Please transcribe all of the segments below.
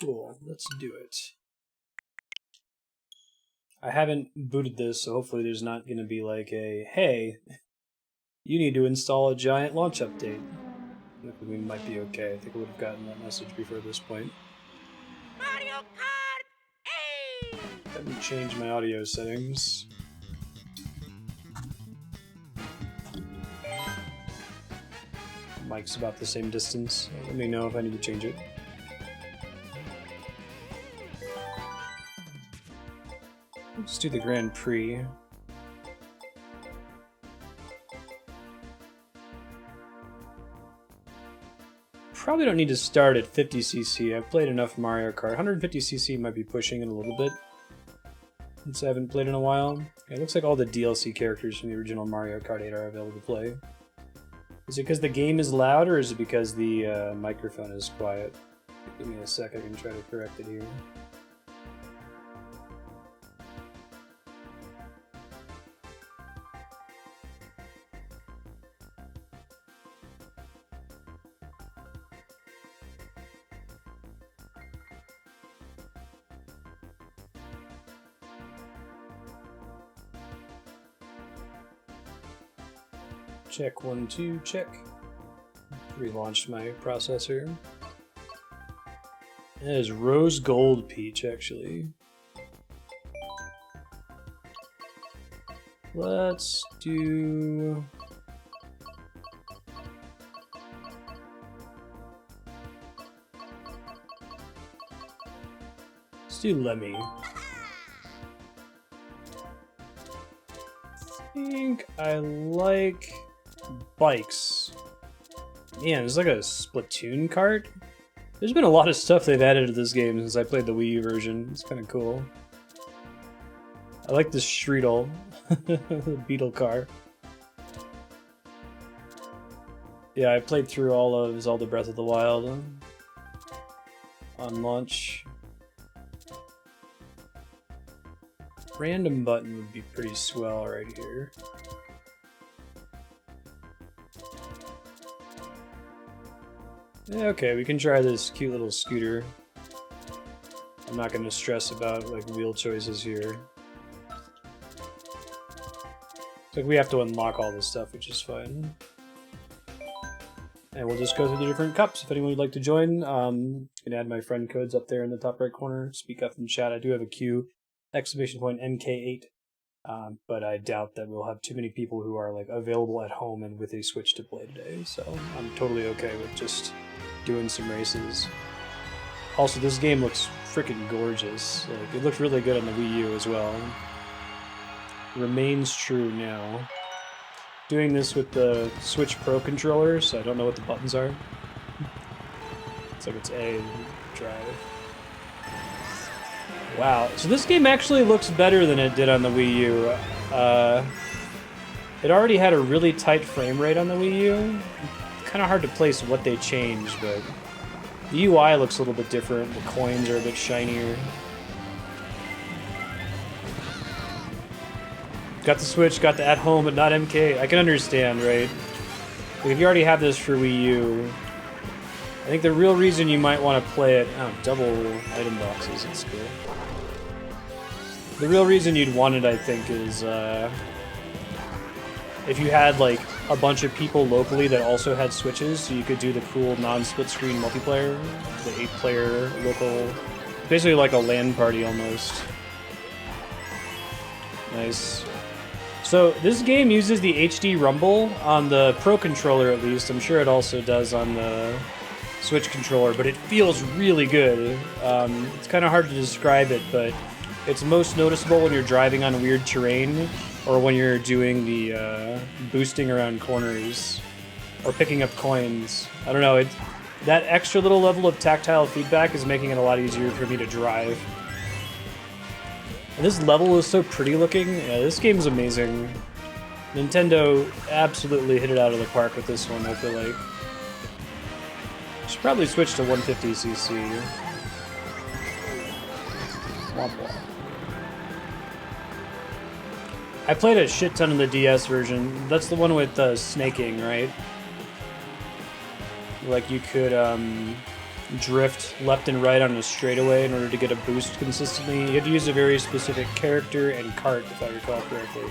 Cool, let's do it. I haven't booted this, so hopefully there's not going to be like a, hey, you need to install a giant launch update. We might be okay. I think I would have gotten that message before this point. Mario Kart! Hey! Let me change my audio settings. Mic's about the same distance. Let me know if I need to change it. Let's do the Grand Prix. Probably don't need to start at 50cc. I've played enough Mario Kart. 150cc might be pushing it a little bit, since I haven't played in a while. It looks like all the DLC characters from the original Mario Kart 8 are available to play. Is it because the game is loud, or is it because the microphone is quiet? Give me a sec, I can try to correct it here. Check 1, 2, check. Relaunched my processor. That is Rose Gold Peach, actually. Let's do... Let's do Lemmy. I think I like bikes. Man, it's like a Splatoon kart. There's been a lot of stuff they've added to this game since I played the Wii U version. It's kind of cool. I like this Shreedle, the Beetle car. Yeah, I played through all of Zelda Breath of the Wild on launch. Random button would be pretty swell right here. Yeah, okay, we can try this cute little scooter. I'm not going to stress about like wheel choices here. It's like we have to unlock all this stuff, which is fine. And we'll just go through the different cups. If anyone would like to join, you can add my friend codes up there in the top right corner. Speak up in chat. I do have a queue, !MK8. But I doubt that we'll have too many people who are like available at home and with a Switch to play today. So I'm totally okay with just doing some races. Also, this game looks freaking gorgeous. Like, it looked really good on the Wii U as well. Remains true now. Doing this with the Switch Pro controller, so I don't know what the buttons are. It's like it's A, drive. Wow, so this game actually looks better than it did on the Wii U. It already had a really tight frame rate on the Wii U. Kind of hard to place what they changed, but the UI looks a little bit different. The coins are a bit shinier. Got the Switch, got the at home, but not MK. I can understand, right? Like, if you already have this for Wii U, I think the real reason you might want to play it... Oh, double item boxes, that's cool. The real reason you'd want it, I think, is if you had like a bunch of people locally that also had Switches, so you could do the cool non-split screen multiplayer, the 8-player local, basically like a LAN party almost. Nice. So this game uses the HD Rumble on the Pro controller at least. I'm sure it also does on the Switch controller, but it feels really good. It's kind of hard to describe it, but it's most noticeable when you're driving on weird terrain or when you're doing the boosting around corners or picking up coins. I don't know, that extra little level of tactile feedback is making it a lot easier for me to drive. And this level is so pretty looking. Yeah, this game is amazing. Nintendo absolutely hit it out of the park with this one, I feel like. Should probably switch to 150cc. Womp womp. I played a shit ton of the DS version. That's the one with snaking, right? Like you could drift left and right on a straightaway in order to get a boost consistently. You have to use a very specific character and cart, if I recall correctly.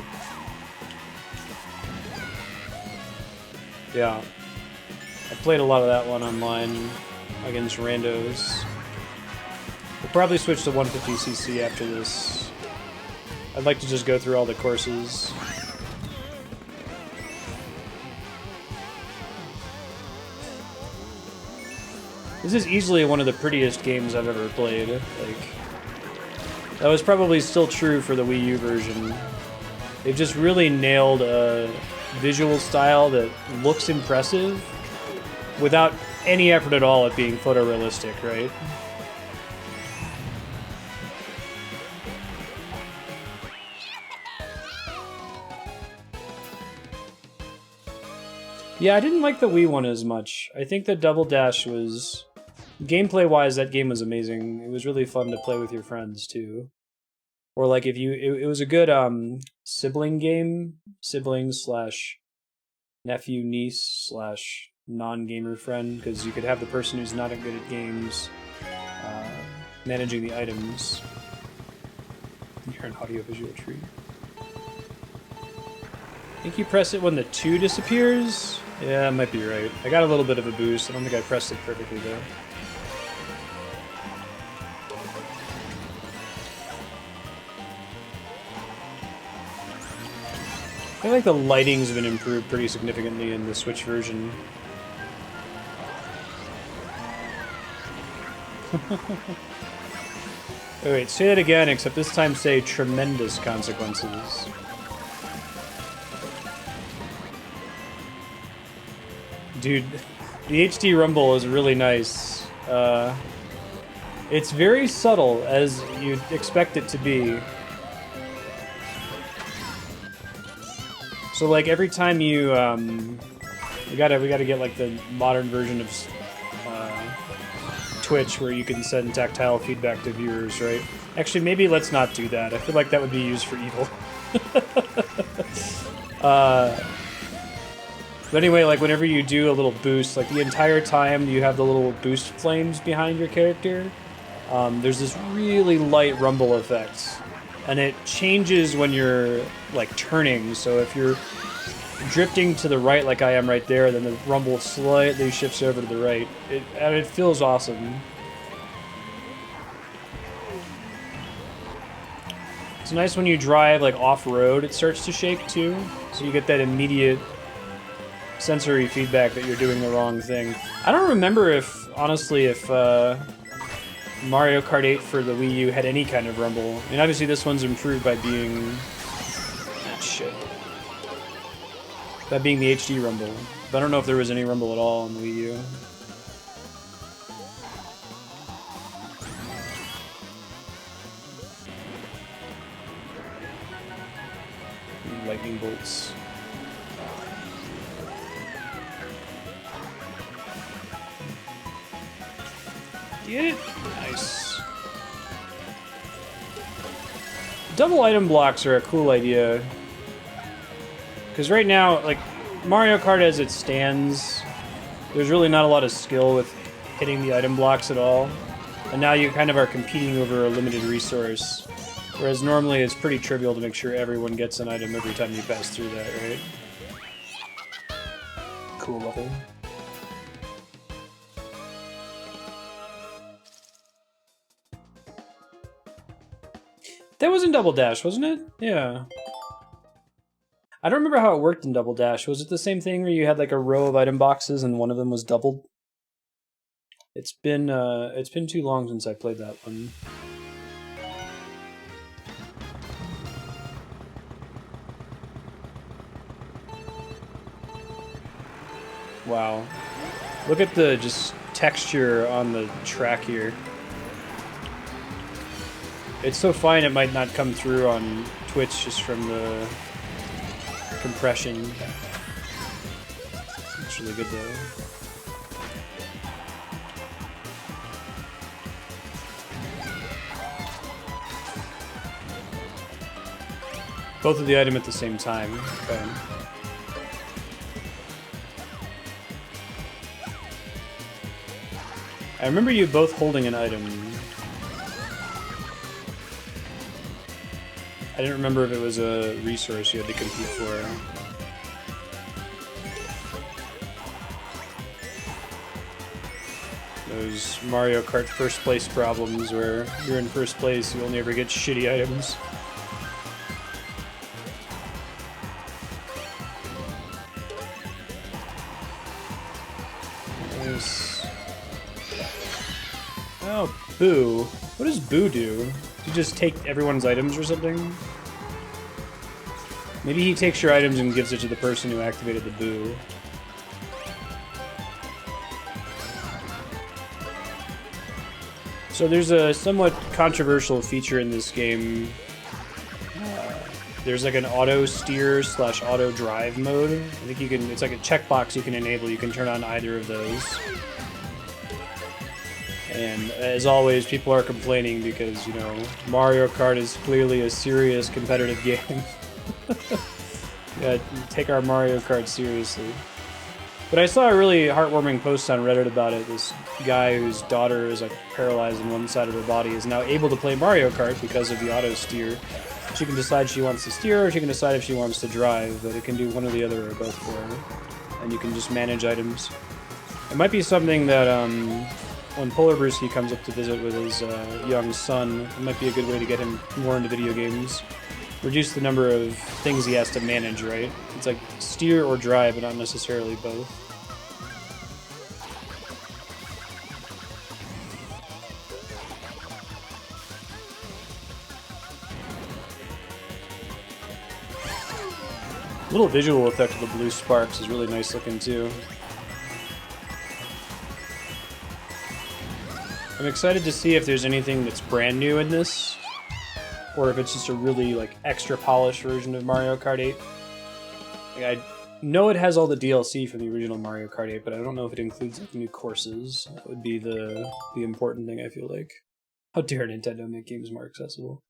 Yeah. I played a lot of that one online against randos. We'll probably switch to 150cc after this. I'd like to just go through all the courses. This is easily one of the prettiest games I've ever played. Like, that was probably still true for the Wii U version. They've just really nailed a visual style that looks impressive without any effort at all at being photorealistic, right? Yeah, I didn't like the Wii one as much. I think the Double Dash was... Gameplay-wise, that game was amazing. It was really fun to play with your friends, too. Or, like, if you... It was a good, sibling game. Sibling slash nephew, niece slash non-gamer friend, because you could have the person who's not good at games managing the items. You're an audio-visual treat. I think you press it when the 2 disappears? Yeah, I might be right. I got a little bit of a boost. I don't think I pressed it perfectly, though. I feel like the lighting's been improved pretty significantly in the Switch version. Oh, wait, say that again, except this time say tremendous consequences. Dude, the HD rumble is really nice. It's very subtle, as you'd expect it to be. So, like, every time you, we gotta get, like, the modern version of Twitch where you can send tactile feedback to viewers, right? Actually, maybe let's not do that. I feel like that would be used for evil. But anyway, like, whenever you do a little boost, like, the entire time you have the little boost flames behind your character, there's this really light rumble effect. And it changes when you're, like, turning. So if you're drifting to the right like I am right there, then the rumble slightly shifts over to the right. And it feels awesome. It's nice when you drive, like, off-road, it starts to shake, too. So you get that immediate sensory feedback that you're doing the wrong thing. I don't remember if, honestly, if Mario Kart 8 for the Wii U had any kind of rumble. I mean, obviously this one's improved by being... shit. By being the HD rumble. But I don't know if there was any rumble at all on the Wii U. Lightning bolts. Get it? Nice. Double item blocks are a cool idea. Because right now, like, Mario Kart as it stands, there's really not a lot of skill with hitting the item blocks at all. And now you kind of are competing over a limited resource. Whereas normally it's pretty trivial to make sure everyone gets an item every time you pass through that, right? Cool level. That was in Double Dash, wasn't it? Yeah. I don't remember how it worked in Double Dash. Was it the same thing where you had like a row of item boxes and one of them was doubled? It's been too long since I played that one. Wow. Look at the just texture on the track here. It's so fine it might not come through on Twitch just from the compression. It's really good though. Both of the item at the same time. Okay. I remember you both holding an item. I didn't remember if it was a resource you had to compete for. Those Mario Kart first place problems where you're in first place, you only ever get shitty items. Oh, Boo. What does Boo do? Do you just take everyone's items or something? Maybe he takes your items and gives it to the person who activated the Boo. So there's a somewhat controversial feature in this game. There's like an auto steer / auto drive mode. I think you can, it's like a checkbox you can enable. You can turn on either of those. And as always, people are complaining because, you know, Mario Kart is clearly a serious competitive game. Yeah, take our Mario Kart seriously. But I saw a really heartwarming post on Reddit about it. This guy whose daughter is like paralyzed in one side of her body is now able to play Mario Kart because of the auto steer. She can decide she wants to steer or she can decide if she wants to drive, but it can do one or the other or both for her. And you can just manage items. It might be something that when Polar Brewski comes up to visit with his young son, it might be a good way to get him more into video games. Reduce the number of things he has to manage, right? It's like steer or drive, but not necessarily both. The little visual effect of the blue sparks is really nice looking too. I'm excited to see if there's anything that's brand new in this, or if it's just a really like extra polished version of Mario Kart 8. Like, I know it has all the DLC from the original Mario Kart 8, but I don't know if it includes like new courses. That would be the important thing, I feel like. How dare Nintendo make games more accessible?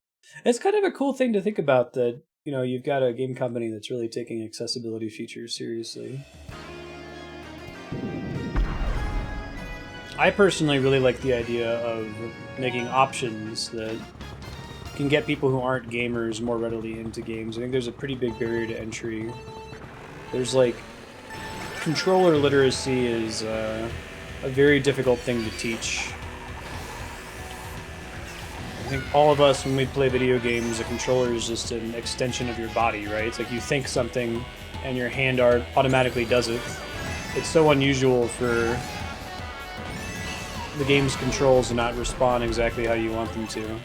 It's kind of a cool thing to think about that, you know, you've got a game company that's really taking accessibility features seriously. I personally really like the idea of making options that can get people who aren't gamers more readily into games. I think there's a pretty big barrier to entry. There's like, controller literacy is a very difficult thing to teach. I think all of us, when we play video games, a controller is just an extension of your body, right? It's like you think something and your hand automatically does it. It's so unusual for the game's controls to not respond exactly how you want them to.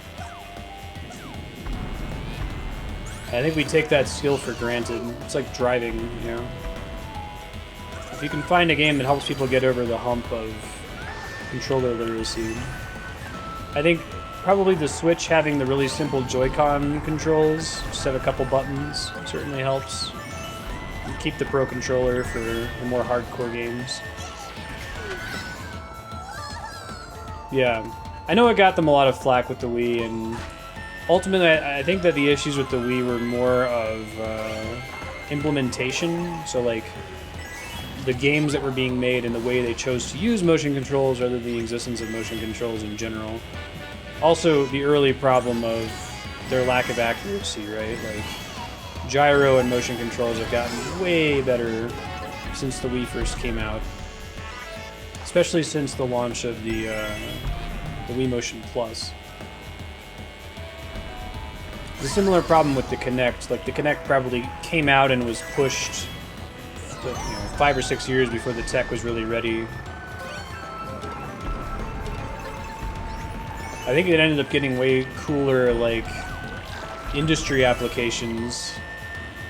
I think we take that skill for granted. It's like driving, you know? If you can find a game that helps people get over the hump of controller literacy. I think probably the Switch having the really simple Joy-Con controls, just have a couple buttons, certainly helps. And keep the Pro Controller for the more hardcore games. Yeah, I know it got them a lot of flack with the Wii, and ultimately I think that the issues with the Wii were more of implementation, so like the games that were being made and the way they chose to use motion controls rather than the existence of motion controls in general. Also, the early problem of their lack of accuracy, right? Like, gyro and motion controls have gotten way better since the Wii first came out. Especially since the launch of the Wii Motion Plus. There's a similar problem with the Kinect. Like, the Kinect probably came out and was pushed, you know, 5 or 6 years before the tech was really ready. I think it ended up getting way cooler, like, industry applications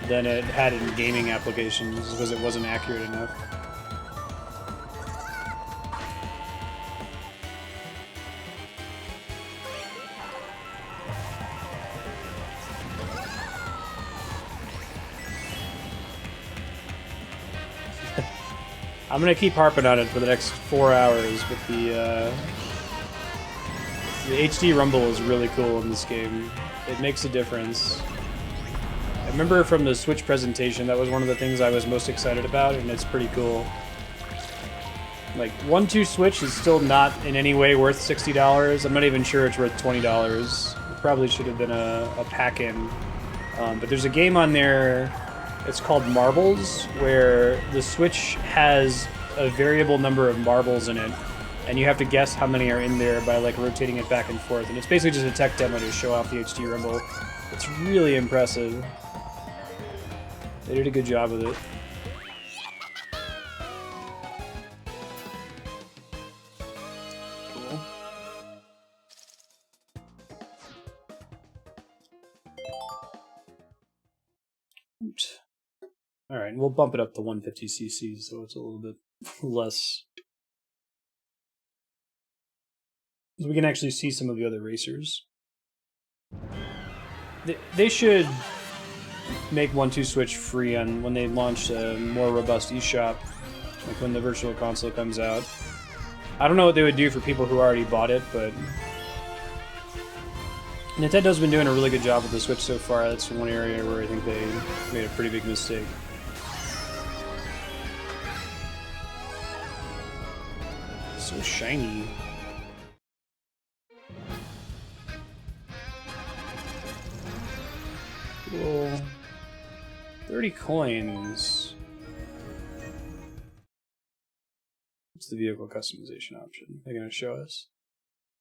than it had in gaming applications because it wasn't accurate enough. I'm gonna keep harping on it for the next 4 hours, but the HD rumble is really cool in this game. It makes a difference. I remember from the Switch presentation, that was one of the things I was most excited about, and it's pretty cool. Like, 1-2 Switch is still not in any way worth $60. I'm not even sure it's worth $20. It probably should have been a pack-in. But there's a game on there, it's called Marbles, where the Switch has a variable number of marbles in it, and you have to guess how many are in there by like rotating it back and forth. And it's basically just a tech demo to show off the HD Rumble. It's really impressive. They did a good job with it. Cool. Oops. All right, we'll bump it up to 150 cc, so it's a little bit less. So we can actually see some of the other racers. They should make 1-2 Switch free on when they launch a more robust eShop, like when the Virtual Console comes out. I don't know what they would do for people who already bought it, but Nintendo's been doing a really good job with the Switch so far. That's one area where I think they made a pretty big mistake. So shiny. Cool. 30 coins. What's the vehicle customization option they're going to show us?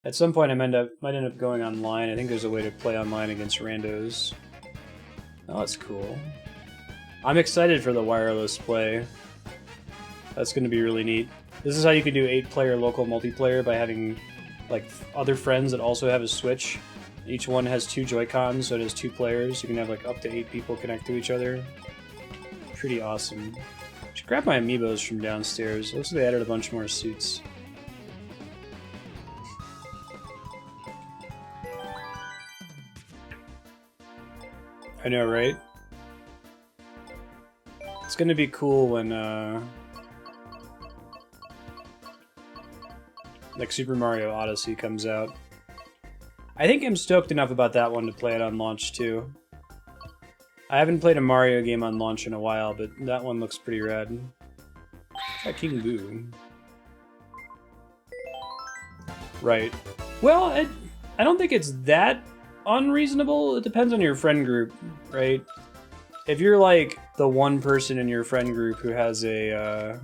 At some point I might end up going online. I think there's a way to play online against randos. Oh, that's cool. I'm excited for the wireless play. That's going to be really neat. This is how you can do 8-player local multiplayer by having like other friends that also have a Switch. Each one has 2 Joy-Cons, so it has 2 players. You can have like up to 8 people connect to each other. Pretty awesome. Should grab my Amiibos from downstairs. Looks like they added a bunch more suits. I know, right? It's gonna be cool when, like Super Mario Odyssey comes out. I think I'm stoked enough about that one to play it on launch, too. I haven't played a Mario game on launch in a while, but that one looks pretty rad. Try King Boo. Right. Well, I don't think it's that unreasonable. It depends on your friend group, right? If you're like the one person in your friend group who has a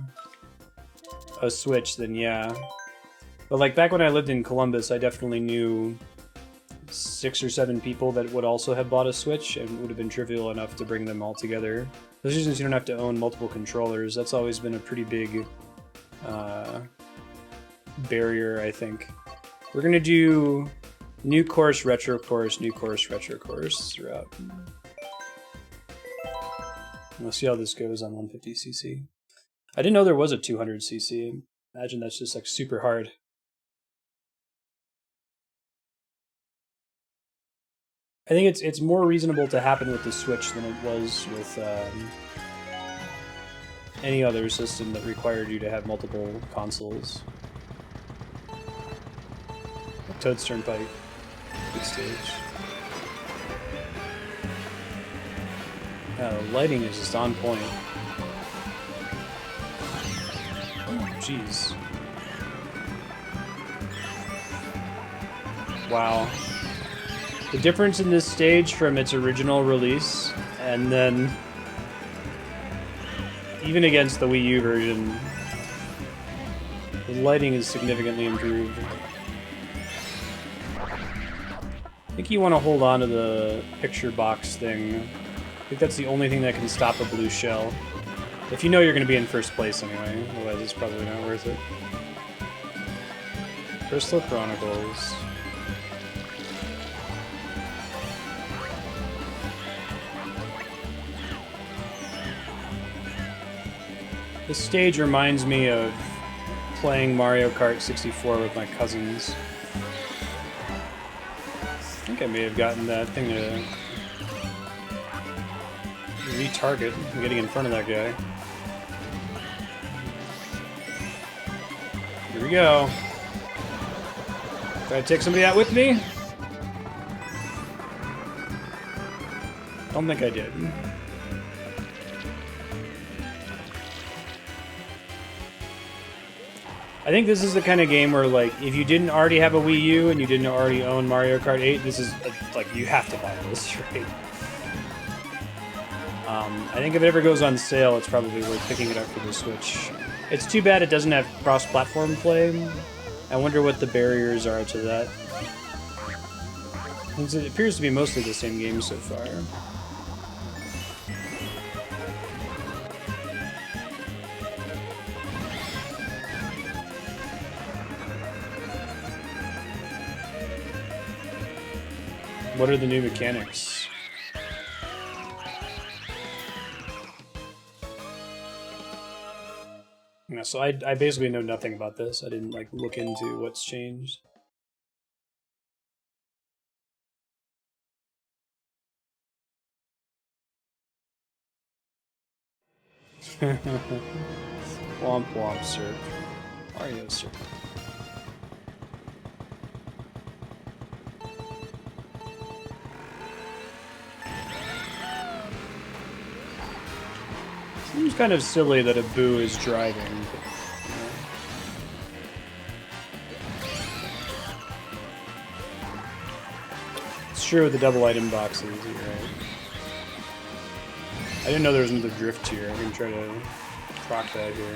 Switch, then yeah. But like back when I lived in Columbus, I definitely knew 6 or 7 people that would also have bought a Switch, and it would have been trivial enough to bring them all together. Especially since you don't have to own multiple controllers. That's always been a pretty big barrier, I think. We're gonna do new course, retro course, new course, retro course throughout. We'll see how this goes on 150cc. I didn't know there was a 200cc. Imagine that's just like super hard. I think it's more reasonable to happen with the Switch than it was with any other system that required you to have multiple consoles. Toad's Turnpike, good stage. The lighting is just on point. Oh, jeez. Wow. The difference in this stage from its original release, and then even against the Wii U version, the lighting is significantly improved. I think you want to hold on to the picture box thing. I think that's the only thing that can stop a blue shell. If you know you're going to be in first place anyway, otherwise it's probably not worth it. Crystal Chronicles. This stage reminds me of playing Mario Kart 64 with my cousins. I think I may have gotten that thing to retarget. I'm getting in front of that guy. Here we go. Try to take somebody out with me? Don't think I did. I think this is the kind of game where, like, if you didn't already have a Wii U and you didn't already own Mario Kart 8, this is, like, you have to buy this, right? I think if it ever goes on sale, it's probably worth picking it up for the Switch. It's too bad it doesn't have cross-platform play. I wonder what the barriers are to that. It appears to be mostly the same game so far. What are the new mechanics? Yeah, so I basically know nothing about this. I didn't like look into what's changed. Womp womp syrup. Mario syrup. Seems kind of silly that a Boo is driving. But, it's true with the double item boxes, you're right. I didn't know there was another drift here. I'm gonna try to proc that here.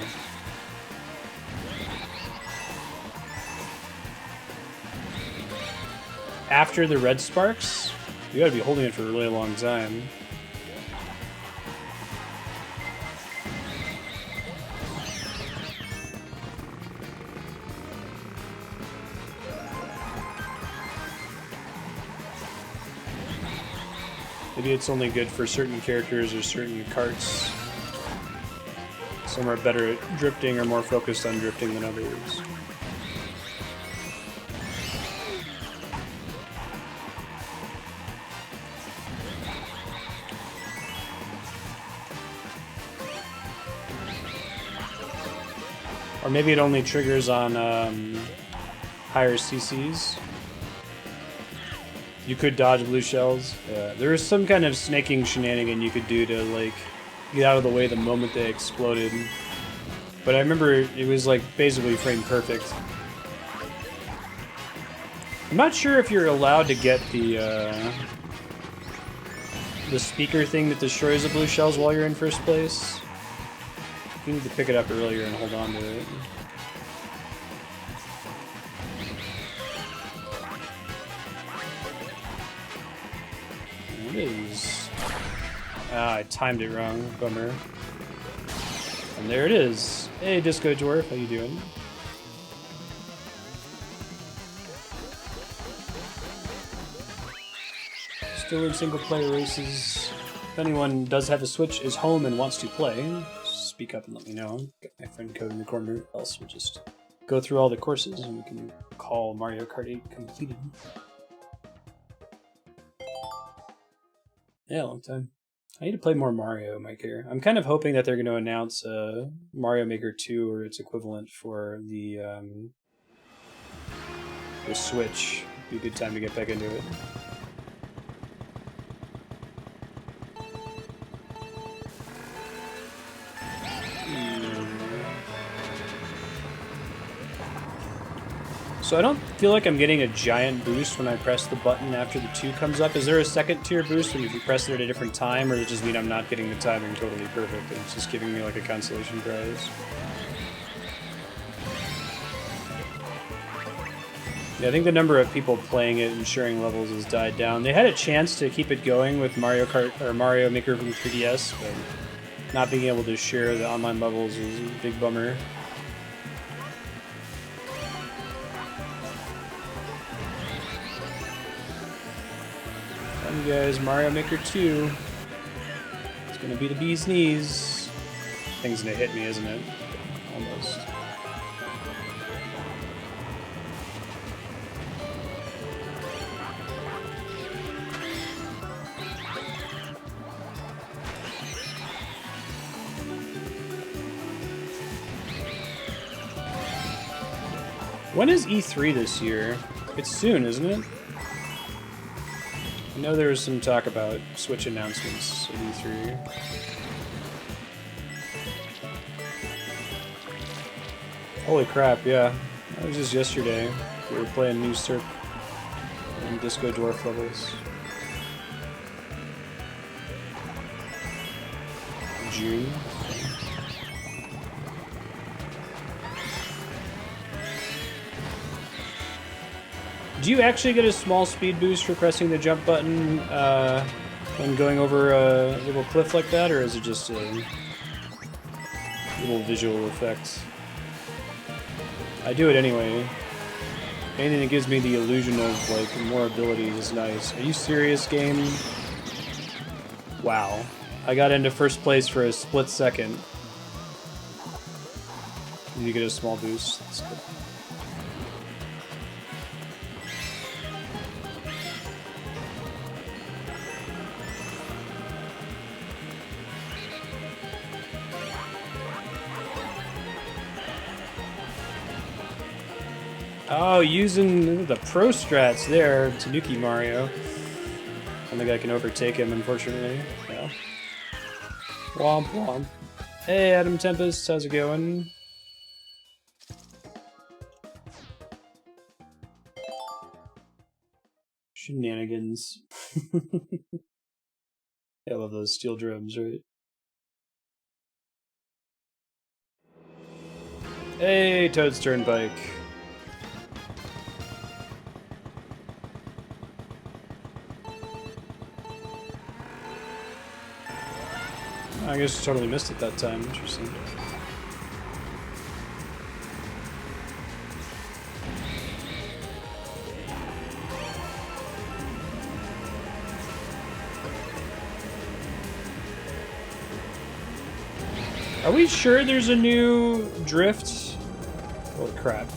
After the red sparks, you gotta be holding it for a really long time. Maybe it's only good for certain characters or certain carts. Some are better at drifting or more focused on drifting than others. Or maybe it only triggers on higher CCs. You could dodge blue shells. Yeah, there was some kind of snaking shenanigan you could do to like get out of the way the moment they exploded. But I remember it was like basically frame perfect. I'm not sure if you're allowed to get the speaker thing that destroys the blue shells while you're in first place. You need to pick it up earlier and hold on to it. It is. Ah, I timed it wrong. Bummer. And there it is. Hey, Disco Dwarf, how you doing? Still in single-player races. If anyone does have a Switch, is home, and wants to play, speak up and let me know. Got my friend code in the corner. Else we'll just go through all the courses and we can call Mario Kart 8 completed. Yeah, long time. I need to play more Mario, Mike here. I'm kind of hoping that they're going to announce Mario Maker 2 or its equivalent for the Switch. Be a good time to get back into it. So I don't feel like I'm getting a giant boost when I press the button after the 2 comes up. Is there a second tier boost when if you press it at a different time, or does it just mean I'm not getting the timing totally perfect and it's just giving me like a consolation prize? Yeah, I think the number of people playing it and sharing levels has died down. They had a chance to keep it going with Mario Kart or Mario Maker from 3DS, but not being able to share the online levels is a big bummer. Fun guys, Mario Maker 2. It's gonna be the bee's knees. Thing's gonna hit me, isn't it? Almost. When is E3 this year? It's soon, isn't it? I know there was some talk about Switch announcements at E3. Holy crap, yeah. That was just yesterday. We were playing New Circ and Disco Dwarf levels. June. Do you actually get a small speed boost for pressing the jump button when going over a little cliff like that, or is it just a little visual effect? I do it anyway. Anything that gives me the illusion of like more abilities is nice. Are you serious, game? Wow. I got into first place for a split second. You get a small boost. That's good. Oh, using the pro strats there, Tanuki Mario. I don't think I can overtake him, unfortunately. Yeah. Womp womp. Hey, Adam Tempest, how's it going? Shenanigans. I love those steel drums, right? Hey, Toad's Turnpike. I guess I totally missed it that time. Interesting. Are we sure there's a new drift? Holy crap.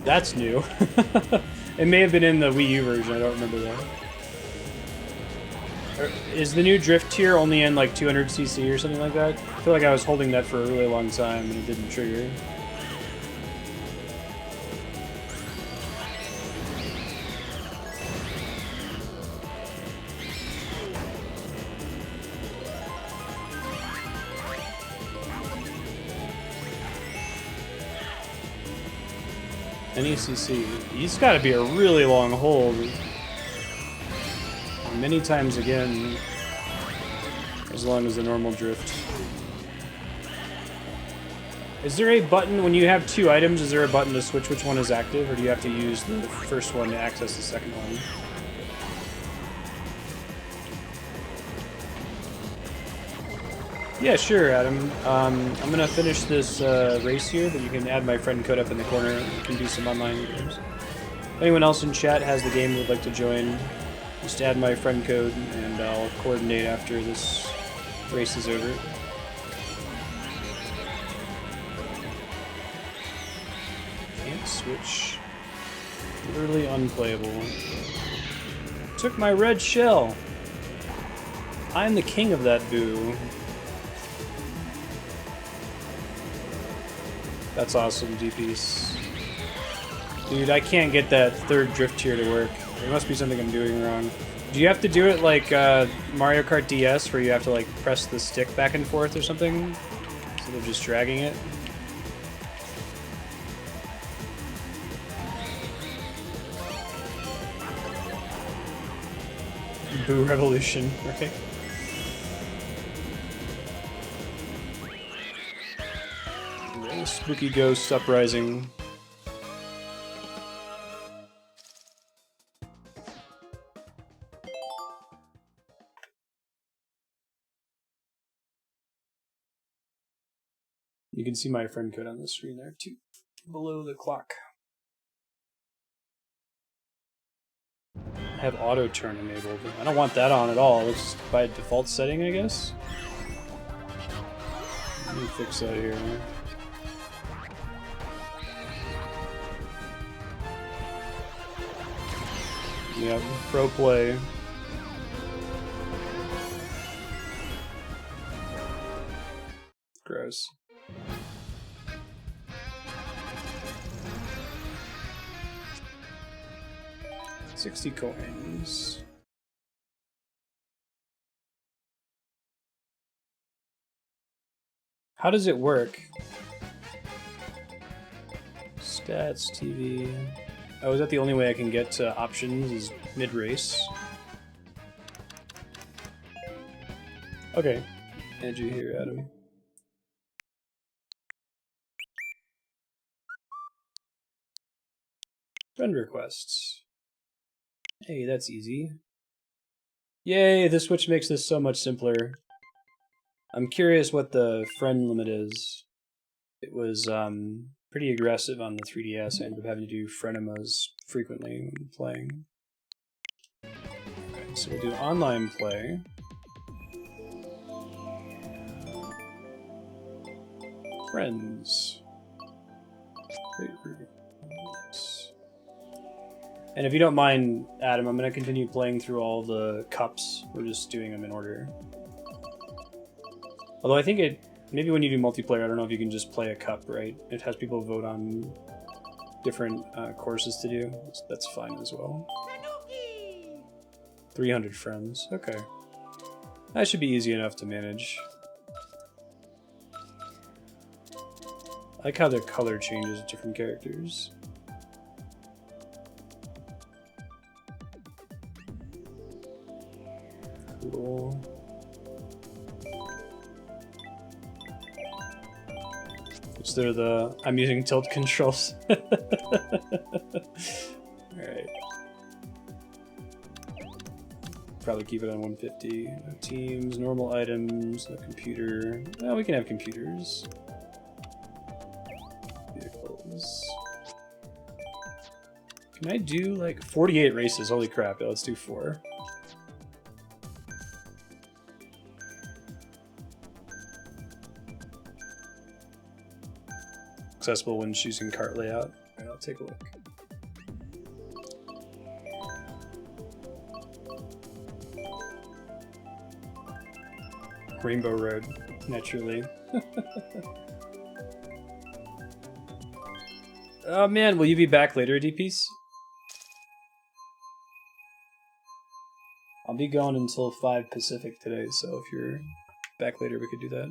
That's new. It may have been in the Wii U version, I don't remember that. Is the new drift tier only in like 200cc or something like that? I feel like I was holding that for a really long time and it didn't trigger. NECC. It's got to be a really long hold. Many times again, as long as the normal drift. Is there a button, when you have two items, is there a button to switch which one is active, or do you have to use the first one to access the second one? Yeah, sure, Adam. I'm gonna finish this race here, but you can add my friend code up in the corner. We can do some online games. If anyone else in chat has the game and would like to join, just add my friend code, and I'll coordinate after this race is over. Can't switch. Literally unplayable. Took my red shell. I'm the king of that boo. That's awesome, D-Piece. Dude, I can't get that third drift tier to work. There must be something I'm doing wrong. Do you have to do it like Mario Kart DS, where you have to like press the stick back and forth or something, instead of just dragging it? Boo Revolution, right? Spooky Ghost Uprising. You can see my friend code on the screen there too, below the clock. I have auto turn enabled. I don't want that on at all. It's by default setting, I guess. Let me fix that here. Yep, pro play. Gross. $60 coins. How does it work? Stats, TV. Oh, is that the only way I can get to options is mid-race? Okay. Add you here, Adam. Friend requests. Hey, that's easy. Yay, the Switch makes this so much simpler. I'm curious what the friend limit is. It was pretty aggressive on the 3DS. I ended up having to do frenemas frequently when playing. Okay, so we'll do online play. Friends. Yes. And if you don't mind, Adam, I'm going to continue playing through all the cups. We're just doing them in order. Although I think it... Maybe when you do multiplayer, I don't know if you can just play a cup, right? It has people vote on different courses to do. That's fine as well. 300 friends. Okay. That should be easy enough to manage. I like how their color changes with different characters. Cool. They're the... I'm using tilt controls. Alright. Probably keep it on 150. No teams, normal items, no computer. Oh, we can have computers. Vehicles. Can I do like 48 races? Holy crap, yeah, let's do 4. Accessible when choosing cart layout. Alright, I'll take a look. Rainbow Road, naturally. Oh man, will you be back later, DPs? I'll be gone until 5 Pacific today, so if you're back later, we could do that.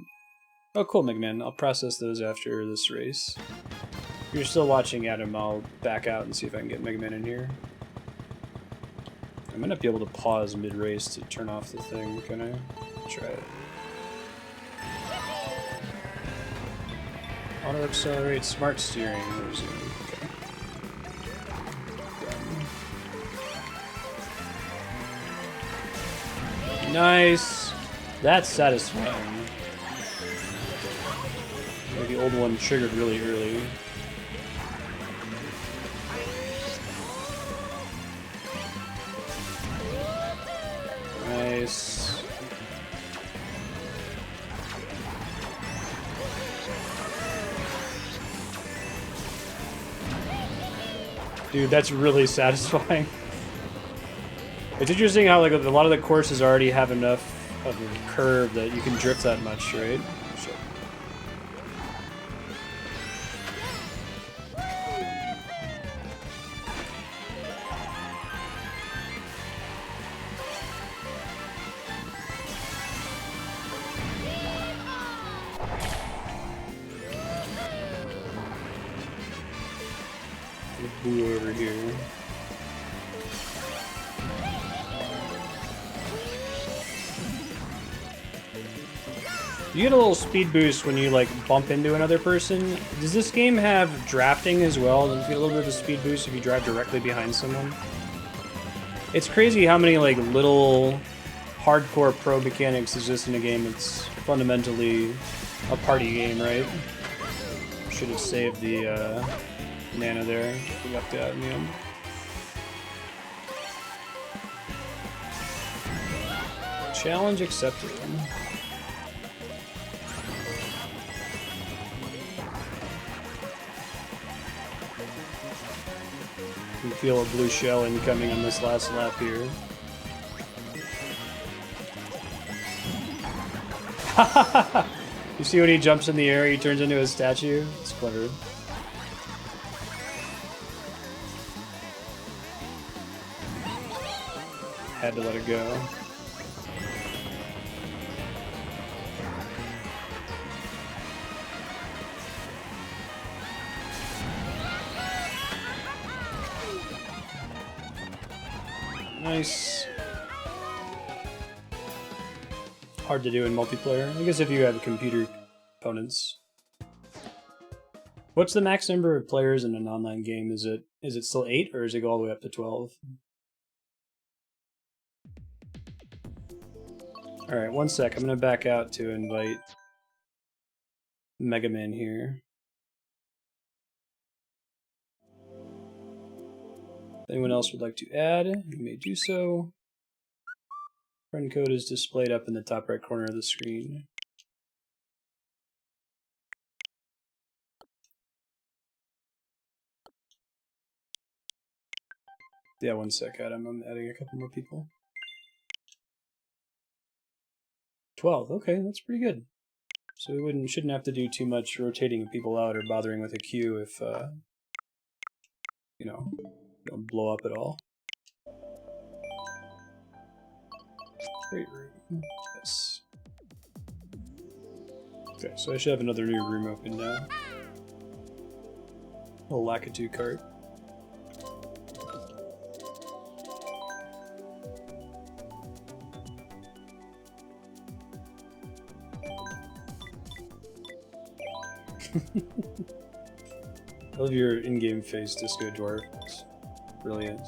Oh, cool, Mega Man. I'll process those after this race. If you're still watching, Adam, I'll back out and see if I can get Mega Man in here. I might not be able to pause mid-race to turn off the thing, can I? Try it. Auto accelerate, smart steering. Where's it? Okay. Nice! That's satisfying. The old one triggered really early. Nice. Dude, that's really satisfying. It's interesting how like a lot of the courses already have enough of a curve that you can drift that much, right? Shit. Boo over here. You get a little speed boost when you like bump into another person. Does this game have drafting as well? Does it get a little bit of a speed boost if you drive directly behind someone? It's crazy how many like little hardcore pro mechanics exist in a game that's fundamentally a party game, right? Should have saved the Nana there. We left it out in the end. Challenge accepted. You can feel a blue shell incoming on this last lap here. You see when he jumps in the air, he turns into a statue? It's clever. Had to let it go. Nice. Hard to do in multiplayer. I guess if you have computer opponents. What's the max number of players in an online game? Is it still 8 or does it go all the way up to 12? Alright, one sec. I'm gonna back out to invite Mega Man here. If anyone else would like to add, you may do so. Friend code is displayed up in the top right corner of the screen. Yeah, one sec, Adam. I'm adding a couple more people. 12. Okay, that's pretty good. So we shouldn't have to do too much rotating people out or bothering with a queue if, you know, don't blow up at all. Great room. Yes. Okay, so I should have another new room open now. A Lakitu cart. I love your in-game face, Disco Dwarf. It's brilliant.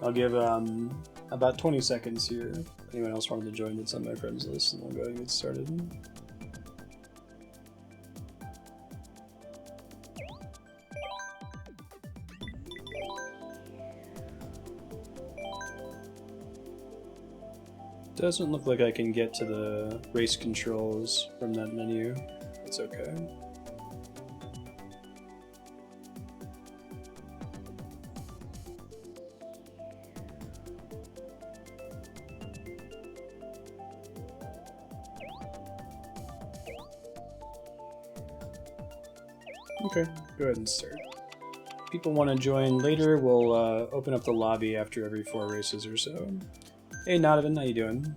I'll give about 20 seconds here. If anyone else wanted to join that's on my friends list, and we'll go ahead and get started. Doesn't look like I can get to the race controls from that menu. That's okay. Okay, go ahead and start. If people want to join later, we'll open up the lobby after every 4 races or so. Hey Nodovan, how you doing?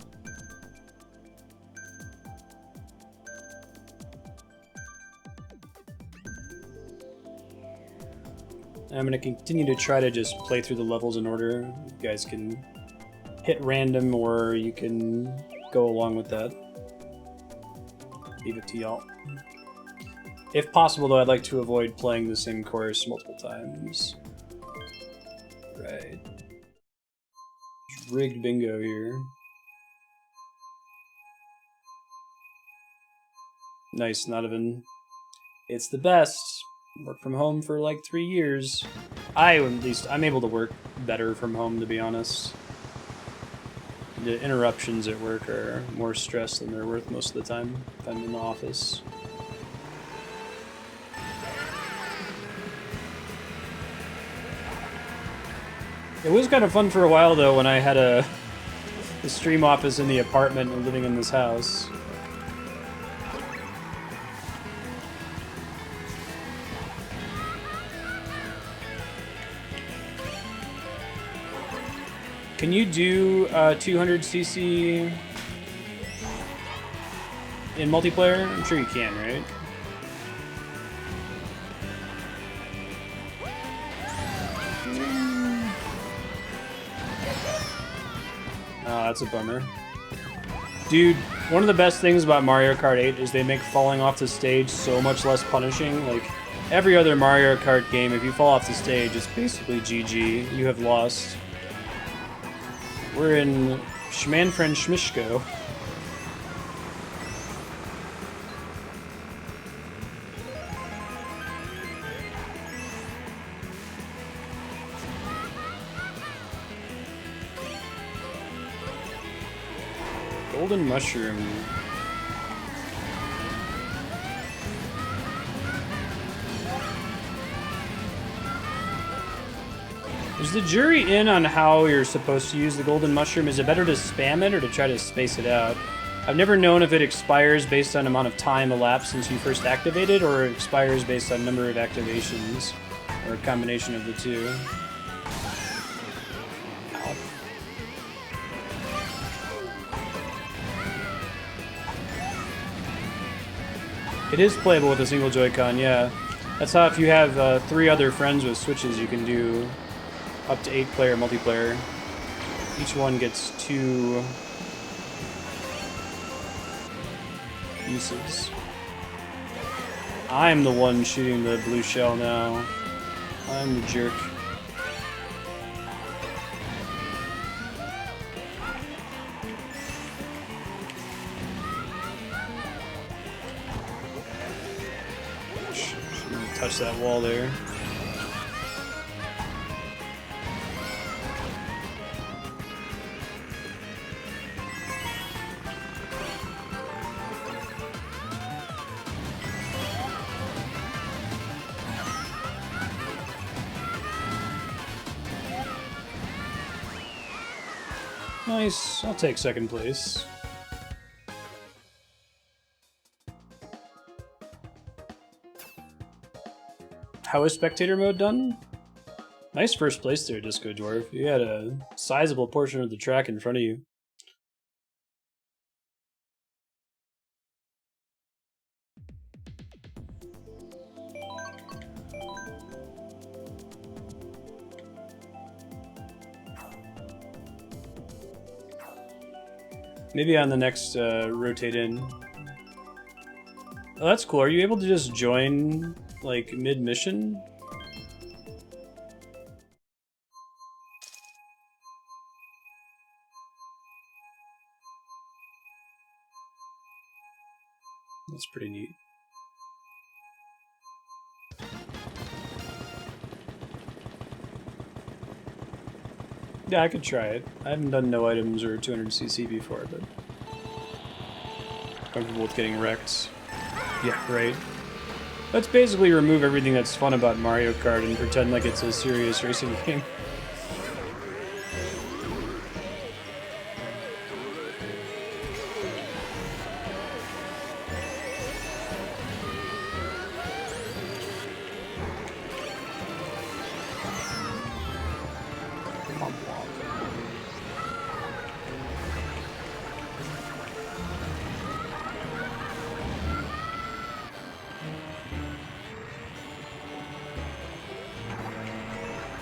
I'm going to continue to try to just play through the levels in order. You guys can hit random or you can go along with that. Leave it to y'all. If possible though, I'd like to avoid playing the same course multiple times. Right. Rigged bingo here. Nice, Nodovan. It's the best. Work from home for like 3 years. I'm able to work better from home, to be honest. The interruptions at work are more stress than they're worth most of the time if I'm in the office. It was kind of fun for a while though when I had a stream office in the apartment and living in this house. Can you do 200cc in multiplayer? I'm sure you can, right? Oh, that's a bummer. Dude, one of the best things about Mario Kart 8 is they make falling off the stage so much less punishing. Like, every other Mario Kart game, if you fall off the stage, it's basically GG. You have lost. We're in Schmanfren Schmishko. Golden mushroom. Is the jury in on how you're supposed to use the golden mushroom? Is it better to spam it or to try to space it out? I've never known if it expires based on amount of time elapsed since you first activate it, or it expires based on number of activations, or a combination of the two. Ow. It is playable with a single Joy-Con, yeah. That's how if you have 3 other friends with Switches, you can do up to 8-player multiplayer. Each one gets 2 uses. I'm the one shooting the blue shell now. I'm the jerk. Touch that wall there. Nice. I'll take 2nd place. How is spectator mode done? Nice 1st place there, Disco Dwarf. You had a sizable portion of the track in front of you. Maybe on the next rotate in. Oh, that's cool. Are you able to just join, like, mid-mission? That's pretty neat. Yeah, I could try it. I haven't done no items or 200cc before, but comfortable with getting wrecked. Yeah, right. Let's basically remove everything that's fun about Mario Kart and pretend like it's a serious racing game.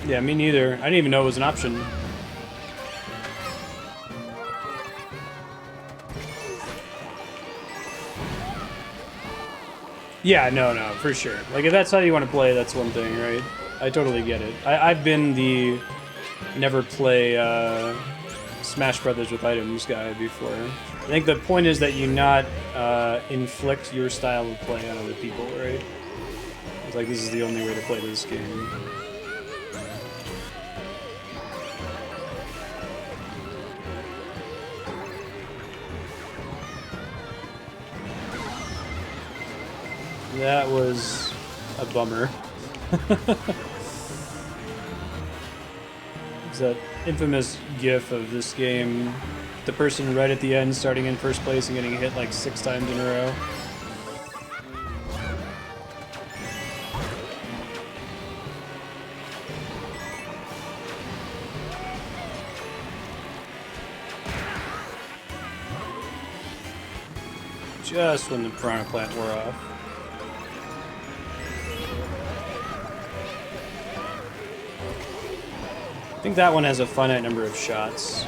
Yeah, me neither. I didn't even know it was an option. Yeah, no, for sure. Like, if that's how you want to play, that's one thing, right? I totally get it. I've been the never play Smash Brothers with items guy before. I think the point is that you not inflict your style of play on other people, right? It's like, this is the only way to play this game. That was a bummer. It's that infamous gif of this game, the person right at the end starting in 1st place and getting hit like 6 times in a row. Just when the piranha plant wore off. I think that one has a finite number of shots.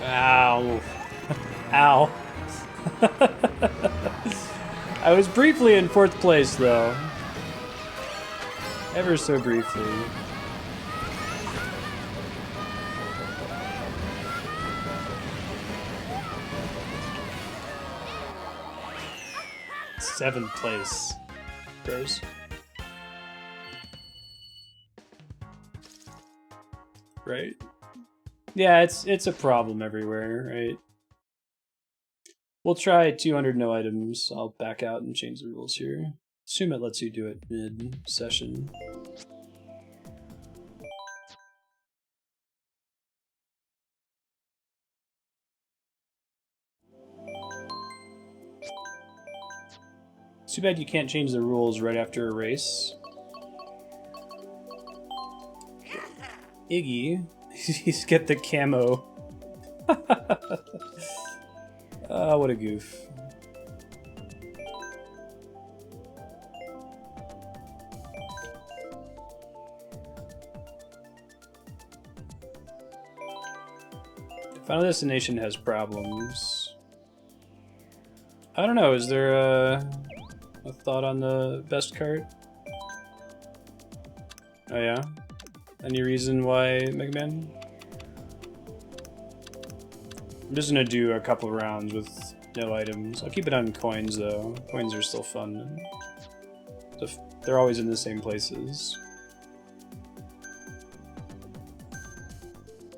Ow. Ow. I was briefly in 4th place, though. Ever so briefly. Seventh place. Gross. Right? Yeah, it's a problem everywhere, right? We'll try 200 no items. I'll back out and change the rules here. Assume it lets you do it mid-session. It's too bad you can't change the rules right after a race. Iggy, he's get the camo. Oh, what a goof. Final Destination has problems. I don't know, is there a thought on the best cart? Oh yeah? Any reason why, Mega Man? I'm just gonna do a couple rounds with no items. I'll keep it on coins though. Coins are still fun. They're always in the same places.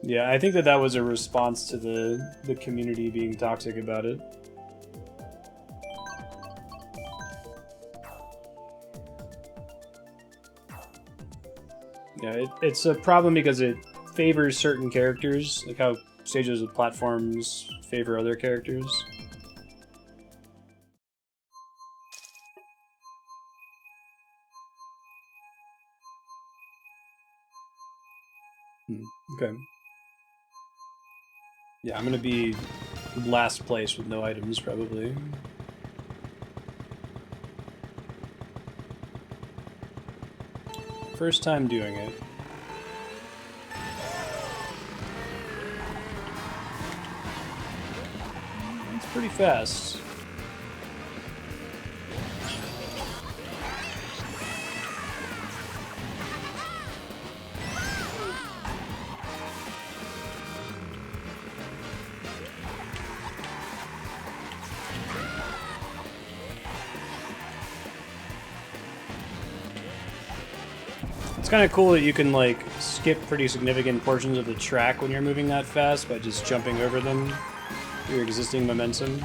Yeah, I think that was a response to the community being toxic about it. Yeah, it's a problem because it favors certain characters, like how stages with platforms favor other characters. Okay. Yeah, I'm gonna be last place with no items, probably. First time doing it. It's pretty fast. It's kind of cool that you can, like, skip pretty significant portions of the track when you're moving that fast by just jumping over them through your existing momentum.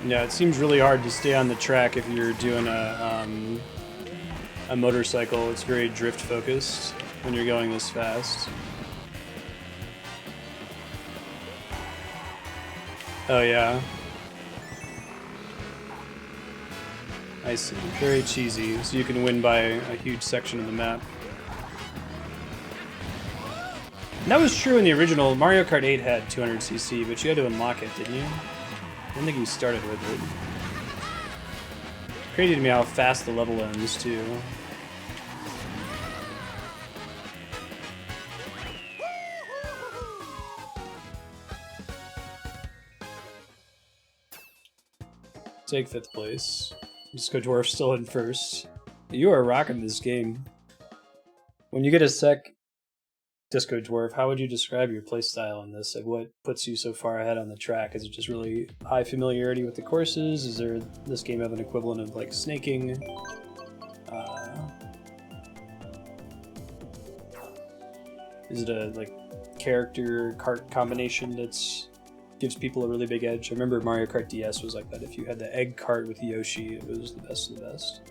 Yeah, it seems really hard to stay on the track if you're doing a motorcycle. It's very drift focused when you're going this fast. Oh yeah. I see. Very cheesy, so you can win by a huge section of the map. And that was true in the original. Mario Kart 8 had 200cc, but you had to unlock it, didn't you? I don't think you started with it. Crazy to me how fast the level ends, too. Take 5th place. Disco Dwarf still in 1st. You are rocking this game. When you get a sec, Disco Dwarf, how would you describe your playstyle in this? Like, what puts you so far ahead on the track? Is it just really high familiarity with the courses? Is there this game have an equivalent of like snaking? Is it a like character cart combination that's gives people a really big edge? I remember Mario Kart DS was like that. If you had the egg cart with Yoshi, it was the best of the best.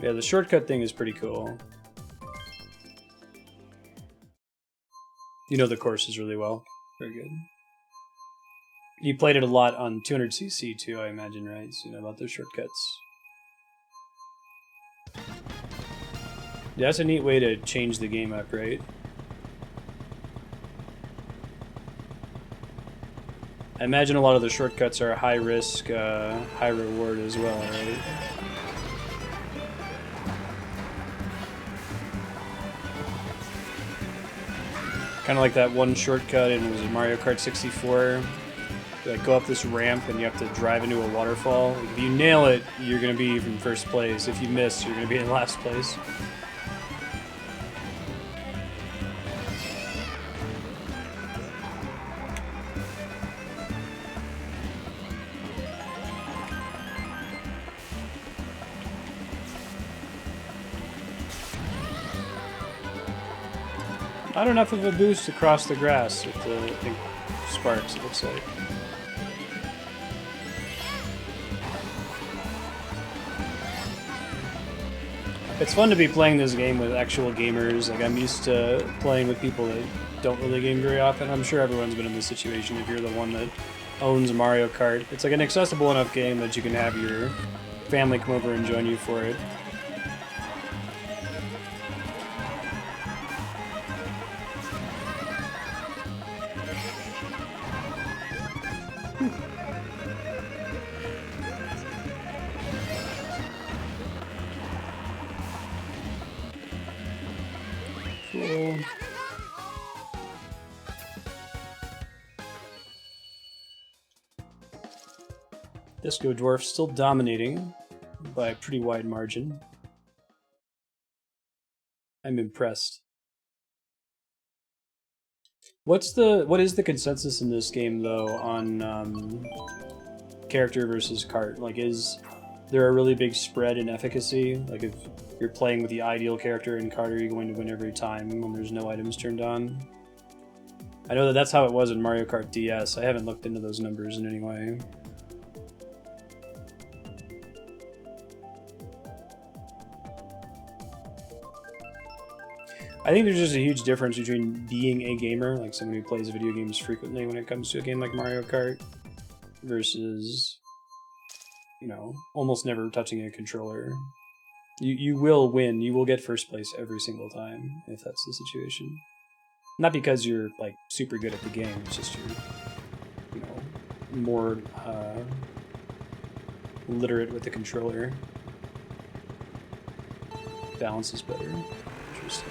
Yeah, the shortcut thing is pretty cool. You know the courses really well. Very good. You played it a lot on 200cc too, I imagine, right? So you know about those shortcuts. Yeah, that's a neat way to change the game up, right? I imagine a lot of the shortcuts are high risk, high reward as well, right? Kind of like that one shortcut in was it Mario Kart 64. You like go up this ramp and you have to drive into a waterfall. Like, if you nail it, you're going to be in first place. If you miss, you're going to be in last place. Not enough of a boost across the grass with the pink sparks, it looks like. It's fun to be playing this game with actual gamers. Like, I'm used to playing with people that don't really game very often. I'm sure everyone's been in this situation if you're the one that owns Mario Kart. It's like an accessible enough game that you can have your family come over and join you for it. Cool. Disco Dwarf still dominating by a pretty wide margin. I'm impressed. What is the consensus in this game though on character versus cart? Like, is there a really big spread in efficacy? Like, if you're playing with the ideal character in cart, are you going to win every time when there's no items turned on? I know that that's how it was in Mario Kart DS. I haven't looked into those numbers in any way. I think there's just a huge difference between being a gamer, like someone who plays video games frequently when it comes to a game like Mario Kart, versus, you know, almost never touching a controller. You will win, you will get first place every single time, if that's the situation. Not because you're, like, super good at the game, it's just you're, you know, more literate with the controller. Balance is better. Interesting.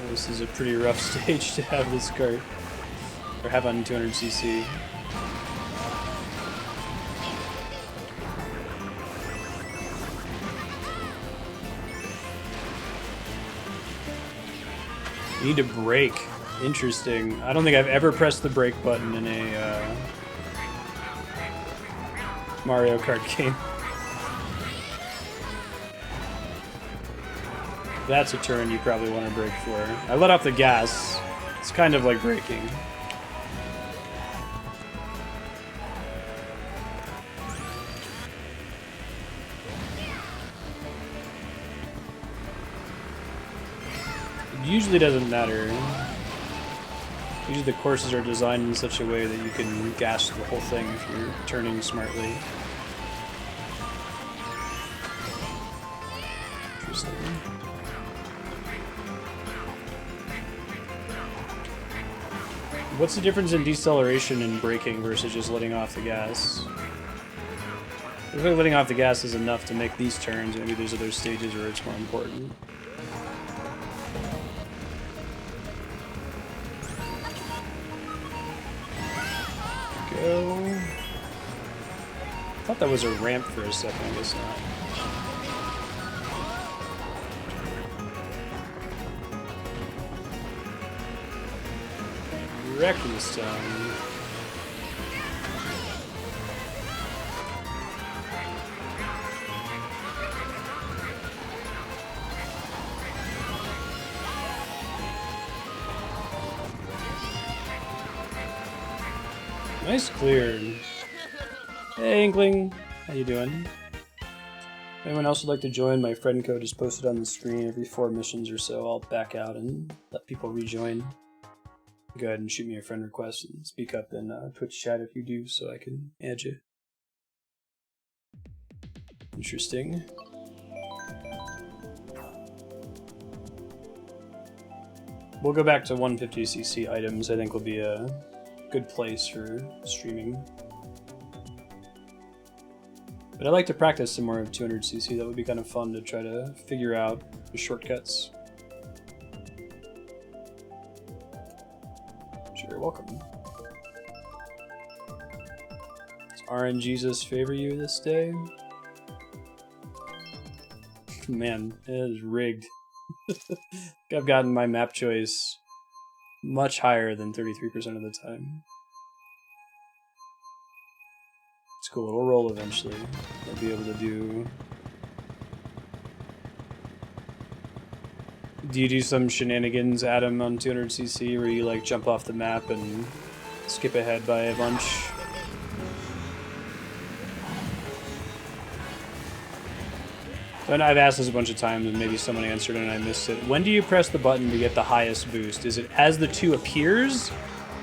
This is a pretty rough stage to have this cart, or have on 200cc. You need to brake. Interesting. I don't think I've ever pressed the brake button in a Mario Kart game. That's a turn you probably want to brake for. I let off the gas. It's kind of like braking. It usually doesn't matter. Usually the courses are designed in such a way that you can gas the whole thing if you're turning smartly. Interesting. What's the difference in deceleration and braking versus just letting off the gas? I feel like letting off the gas is enough to make these turns. Maybe there's other stages where it's more important. Go. I thought that was a ramp for a second, I guess not. Wreck this time. Nice clear. Hey Inkling, how you doing? If anyone else would like to join, my friend code is posted on the screen. Every 4 missions or so, I'll back out and let people rejoin. Go ahead and shoot me a friend request and speak up in Twitch chat if you do, so I can add you. Interesting. We'll go back to 150cc items. I think will be a good place for streaming. But I'd like to practice some more of 200cc. That would be kind of fun to try to figure out the shortcuts. Sure, welcome. Does RNGesus favor you this day? Man, it is rigged. I've gotten my map choice much higher than 33% of the time. It's cool. It'll roll eventually. They'll be able to do. Do you do some shenanigans, Adam, on 200cc where you like jump off the map and skip ahead by a bunch? And I've asked this a bunch of times and maybe someone answered and I missed it. When do you press the button to get the highest boost? Is it as the 2 appears?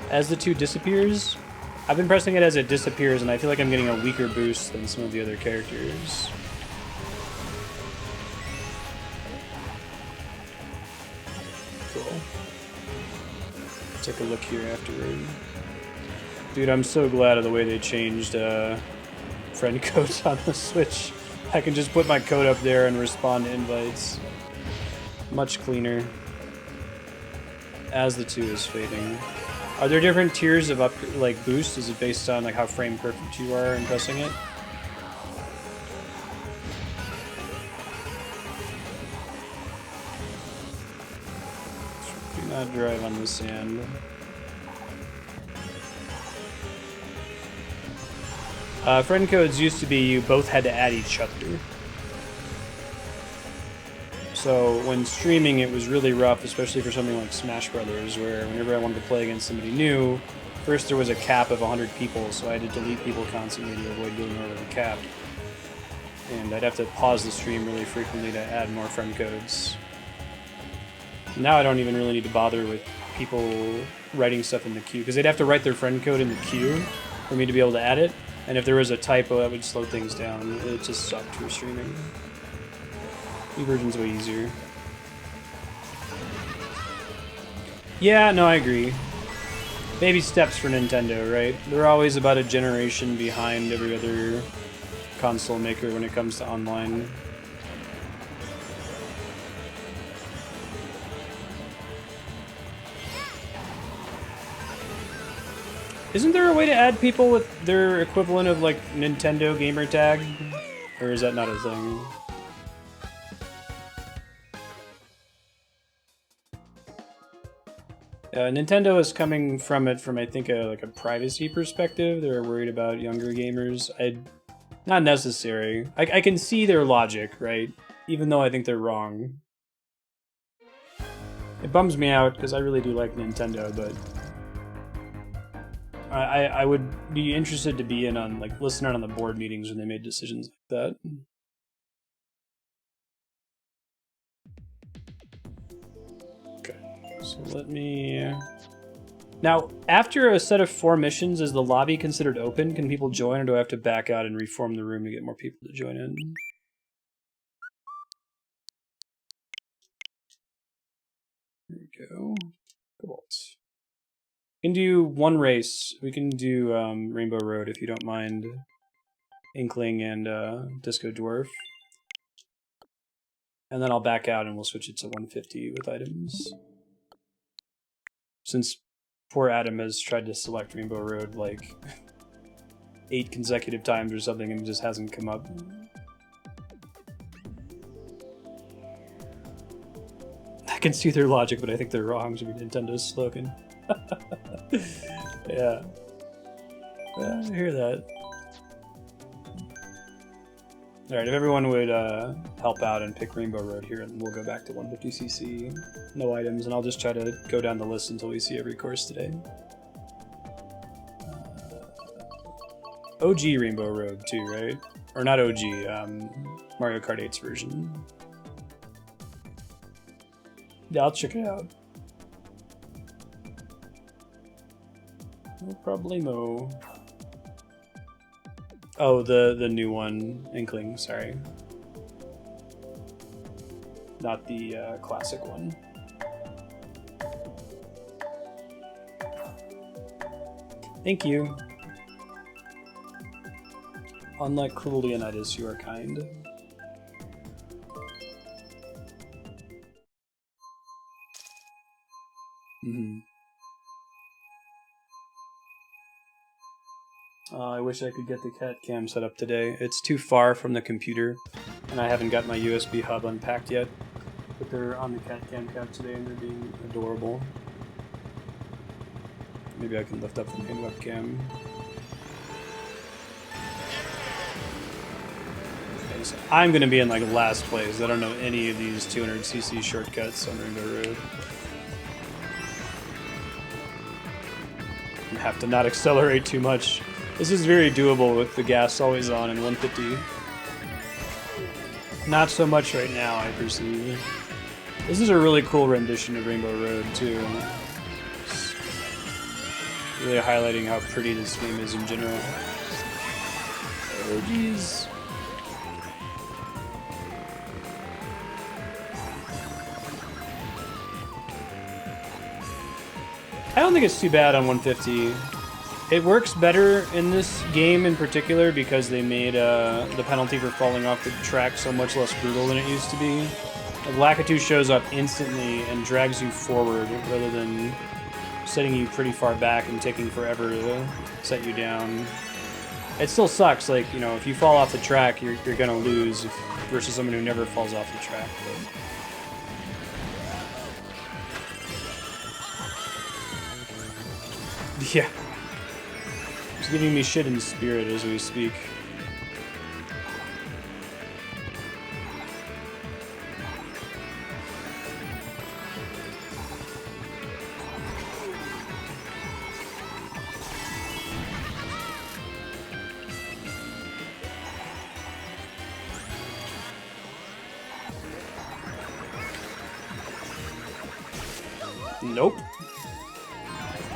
As the 2 disappears? I've been pressing it as it disappears and I feel like I'm getting a weaker boost than some of the other characters. Cool. Take a look here afterward. Dude, I'm so glad of the way they changed friend codes on the Switch. I can just put my code up there and respond to invites. Much cleaner. As the 2 is fading. Are there different tiers of like boost? Is it based on like how frame perfect you are in pressing it? Do not drive on the sand. Friend codes used to be you both had to add each other. So when streaming it was really rough, especially for something like Smash Brothers, where whenever I wanted to play against somebody new, first there was a cap of 100 people, so I had to delete people constantly to avoid getting over the cap. And I'd have to pause the stream really frequently to add more friend codes. Now I don't even really need to bother with people writing stuff in the queue, because they'd have to write their friend code in the queue for me to be able to add it. And if there was a typo, that would slow things down. It just sucked for streaming. New version's way easier. Yeah, no, I agree. Baby steps for Nintendo, right? They're always about a generation behind every other console maker when it comes to online. Isn't there a way to add people with their equivalent of like Nintendo gamer tag? Or is that not a thing? Nintendo is coming from it from I think like a privacy perspective. They're worried about younger gamers. Not necessary. I can see their logic, right? Even though I think they're wrong. It bums me out because I really do like Nintendo, but I would be interested to be in on like listening on the board meetings when they made decisions like that. Okay, so let me. Now, after a set of 4 missions, is the lobby considered open? Can people join, or do I have to back out and reform the room to get more people to join in? There we go. Cobalt. We can do 1 race. We can do Rainbow Road if you don't mind. Inkling and Disco Dwarf. And then I'll back out and we'll switch it to 150 with items. Since poor Adam has tried to select Rainbow Road like 8 consecutive times or something and it just hasn't come up. I can see their logic, but I think they're wrong, should be Nintendo's slogan. Yeah. I hear that. Alright, if everyone would help out and pick Rainbow Road here, and we'll go back to 150cc. No items, and I'll just try to go down the list until we see every course today. OG Rainbow Road too, right? Or not OG, Mario Kart 8's version. Yeah, I'll check it out. No problemo. Oh, the new one, Inkling, sorry. Not the classic one. Thank you. Unlike cruel Leonidas, you are kind. Mm-hmm. I wish I could get the cat cam set up today. It's too far from the computer, and I haven't got my USB hub unpacked yet. But they're on the cat cam couch today, and they're being adorable. Maybe I can lift up the main webcam. So I'm gonna be in like last place. I don't know any of these 200cc shortcuts on Rainbow Road. I have to not accelerate too much. This is very doable with the gas always on and 150. Not so much right now, I perceive. This is a really cool rendition of Rainbow Road too. It's really highlighting how pretty this game is in general. Oh geez. I don't think it's too bad on 150. It works better in this game in particular because they made the penalty for falling off the track so much less brutal than it used to be. Like, Lakitu shows up instantly and drags you forward rather than setting you pretty far back and taking forever to set you down. It still sucks, like, you know, if you fall off the track, you're gonna lose versus someone who never falls off the track. But... yeah. He's giving me shit in spirit as we speak. Nope.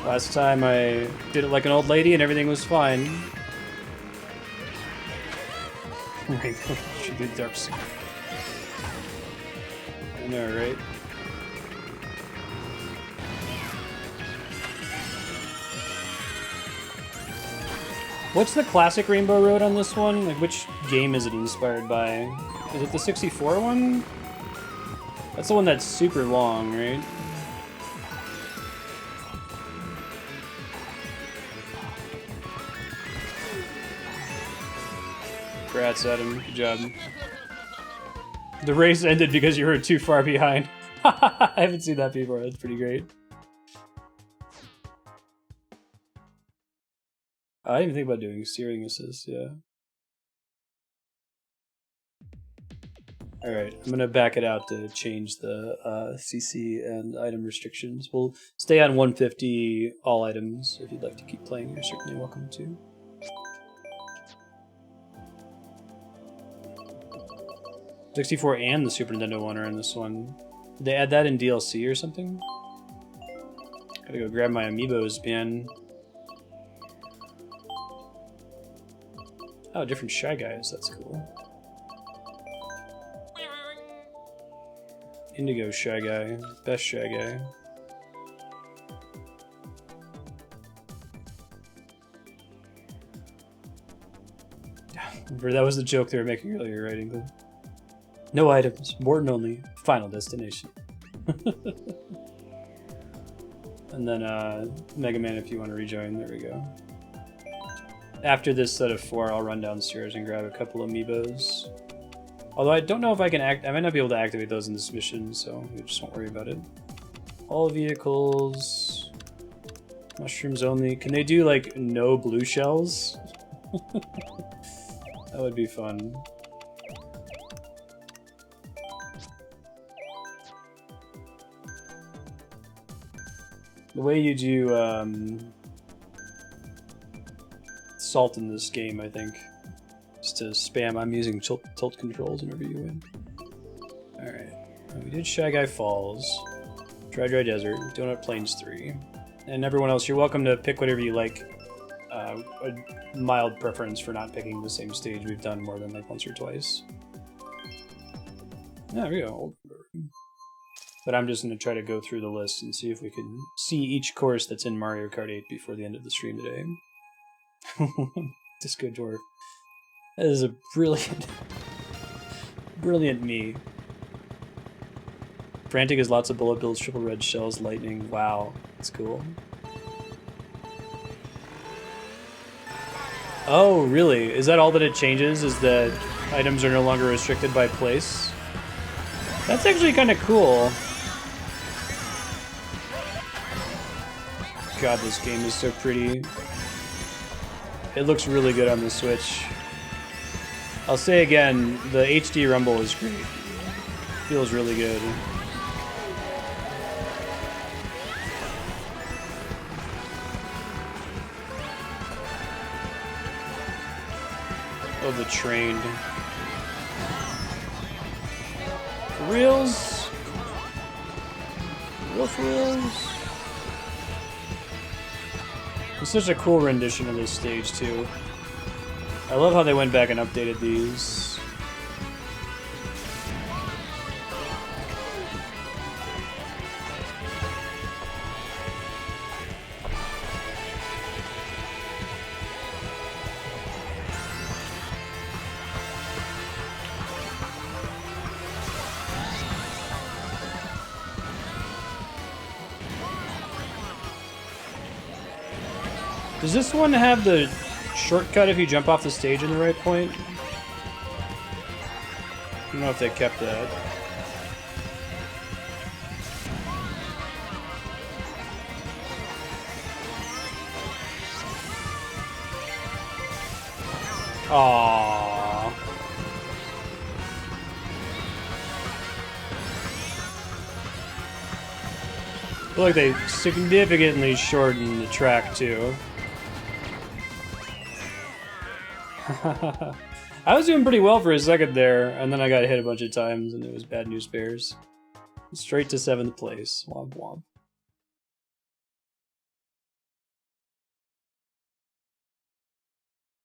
Last time I did it like an old lady and everything was fine. Rainbow should be dark. I know, right? What's the classic Rainbow Road on this one? Like, which game is it inspired by? Is it the 64 one? That's the one that's super long, right? Congrats, Adam. Good job. The race ended because you were too far behind. I haven't seen that before. That's pretty great. I didn't even think about doing steering assist, yeah. Alright, I'm gonna back it out to change the CC and item restrictions. We'll stay on 150 all items. If you'd like to keep playing, you're certainly welcome to. '64 and the Super Nintendo one are in this one. Did they add that in DLC or something? Gotta go grab my Amiibos, man. Oh, different Shy Guys, that's cool. Indigo Shy Guy, best Shy Guy. That was the joke they were making earlier, right, England? No items, Morton only, final destination. And then Mega Man if you want to rejoin, there we go. After this set of 4, I'll run downstairs and grab a couple of Amiibos. Although I don't know if I can I might not be able to activate those in this mission, so we just won't worry about it. All vehicles, mushrooms only. Can they do like no blue shells? That would be fun. The way you do salt in this game, I think, is to spam. I'm using tilt controls whenever you win. Alright. We did Shy Guy Falls, Dry Desert, Donut Plains 3. And everyone else, you're welcome to pick whatever you like. A mild preference for not picking the same stage we've done more than like once or twice. Yeah, there we go. But I'm just going to try to go through the list and see if we can see each course that's in Mario Kart 8 before the end of the stream today. Disco Dwarf. That is a brilliant, brilliant me. Frantic has lots of bullet bills, triple red shells, lightning. Wow, that's cool. Oh, really? Is that all that it changes? Is that items are no longer restricted by place? That's actually kind of cool. God, this game is so pretty. It looks really good on the Switch. I'll say again, the HD rumble is great. Feels really good. Oh, the train. For reals? For reals? It's such a cool rendition of this stage, too. I love how they went back and updated these. Does this one have the shortcut if you jump off the stage in the right point? I don't know if they kept that. Aww. I feel like they significantly shortened the track too. I was doing pretty well for a second there, and then I got hit a bunch of times, and it was bad news bears. Straight to 7th place. Womp womp.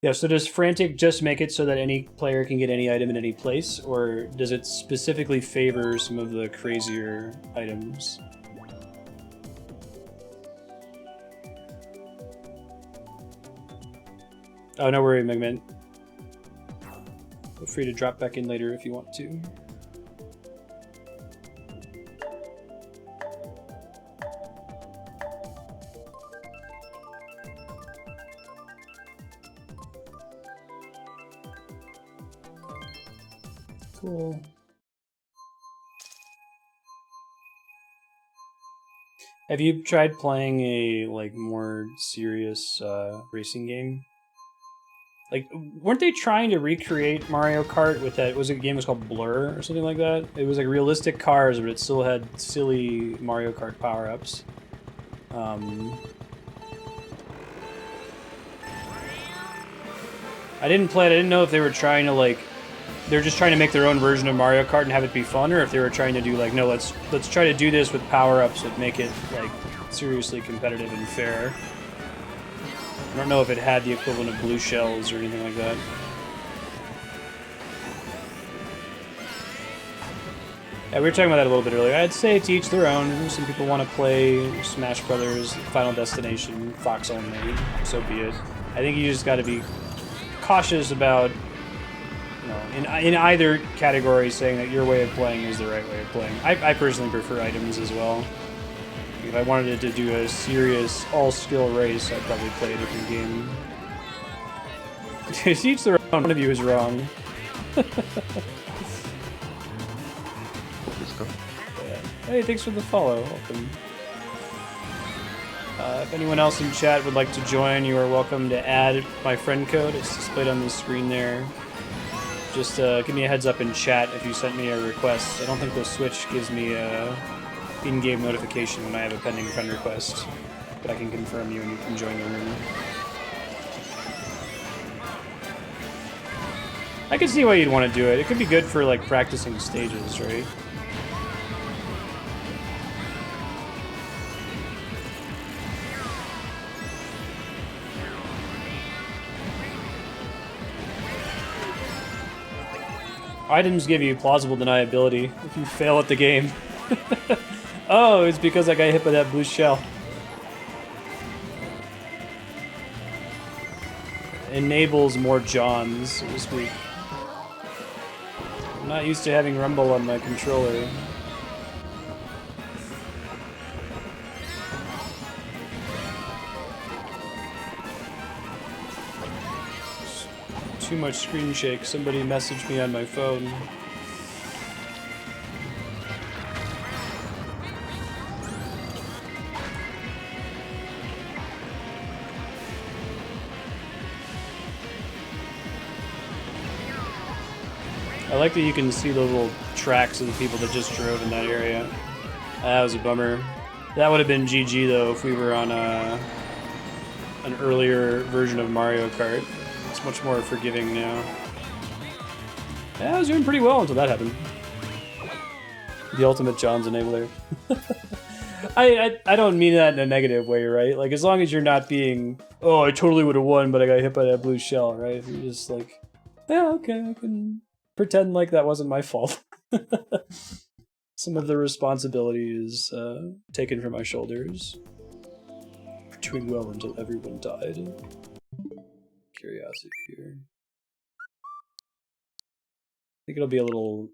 Yeah, so does Frantic just make it so that any player can get any item in any place, or does it specifically favor some of the crazier items? Oh, no worry, Megman. Feel free to drop back in later if you want to. Cool. Have you tried playing a more serious racing game? Like, weren't they trying to recreate Mario Kart with that? Was it a game that was called Blur or something like that? It was like realistic cars, but it still had silly Mario Kart power-ups. I didn't play it. I didn't know if they were trying to they're just trying to make their own version of Mario Kart and have it be fun, or if they were trying to do no, let's try to do this with power-ups that make it seriously competitive and fair. I don't know if it had the equivalent of blue shells or anything like that. Yeah, we were talking about that a little bit earlier. I'd say to each their own. Some people want to play Smash Brothers, Final Destination, Fox only, so be it. I think you just got to be cautious about, in either category, saying that your way of playing is the right way of playing. I personally prefer items as well. If I wanted to do a serious all-skill race, I'd probably play a different game. Each their own. One of you is wrong. Yeah. Hey, thanks for the follow. Welcome. If anyone else in chat would like to join, you are welcome to add my friend code. It's displayed on the screen there. Just give me a heads up in chat if you sent me a request. I don't think the Switch gives me a in-game notification when I have a pending friend request, but I can confirm you and you can join the room. I can see why you'd want to do it. It could be good for practicing stages, right? Items give you plausible deniability if you fail at the game. Oh, it's because I got hit by that blue shell. Enables more Johns, so to speak. I'm not used to having rumble on my controller. Too much screen shake. Somebody messaged me on my phone. I like that you can see the little tracks of the people that just drove in that area. That was a bummer. That would have been GG though if we were on an earlier version of Mario Kart. It's much more forgiving now. Yeah, I was doing pretty well until that happened. The ultimate John's enabler. I don't mean that in a negative way, right? Like, as long as you're not being, oh, I totally would have won, but I got hit by that blue shell, right? You're just like, yeah, okay, I can pretend like that wasn't my fault. Some of the responsibility is taken from my shoulders. Doing well until everyone died. Curiosity here. I think it'll be a little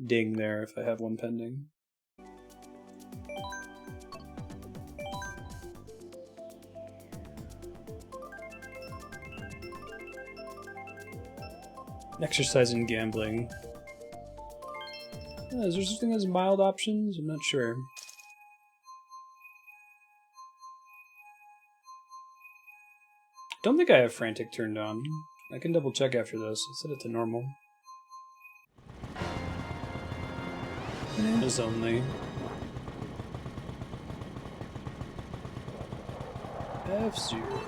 ding there if I have one pending. Exercise and gambling. Is there such thing as mild options? I'm not sure. I don't think I have frantic turned on. I can double check after this. I set it to normal. Bananas only. F-Zero.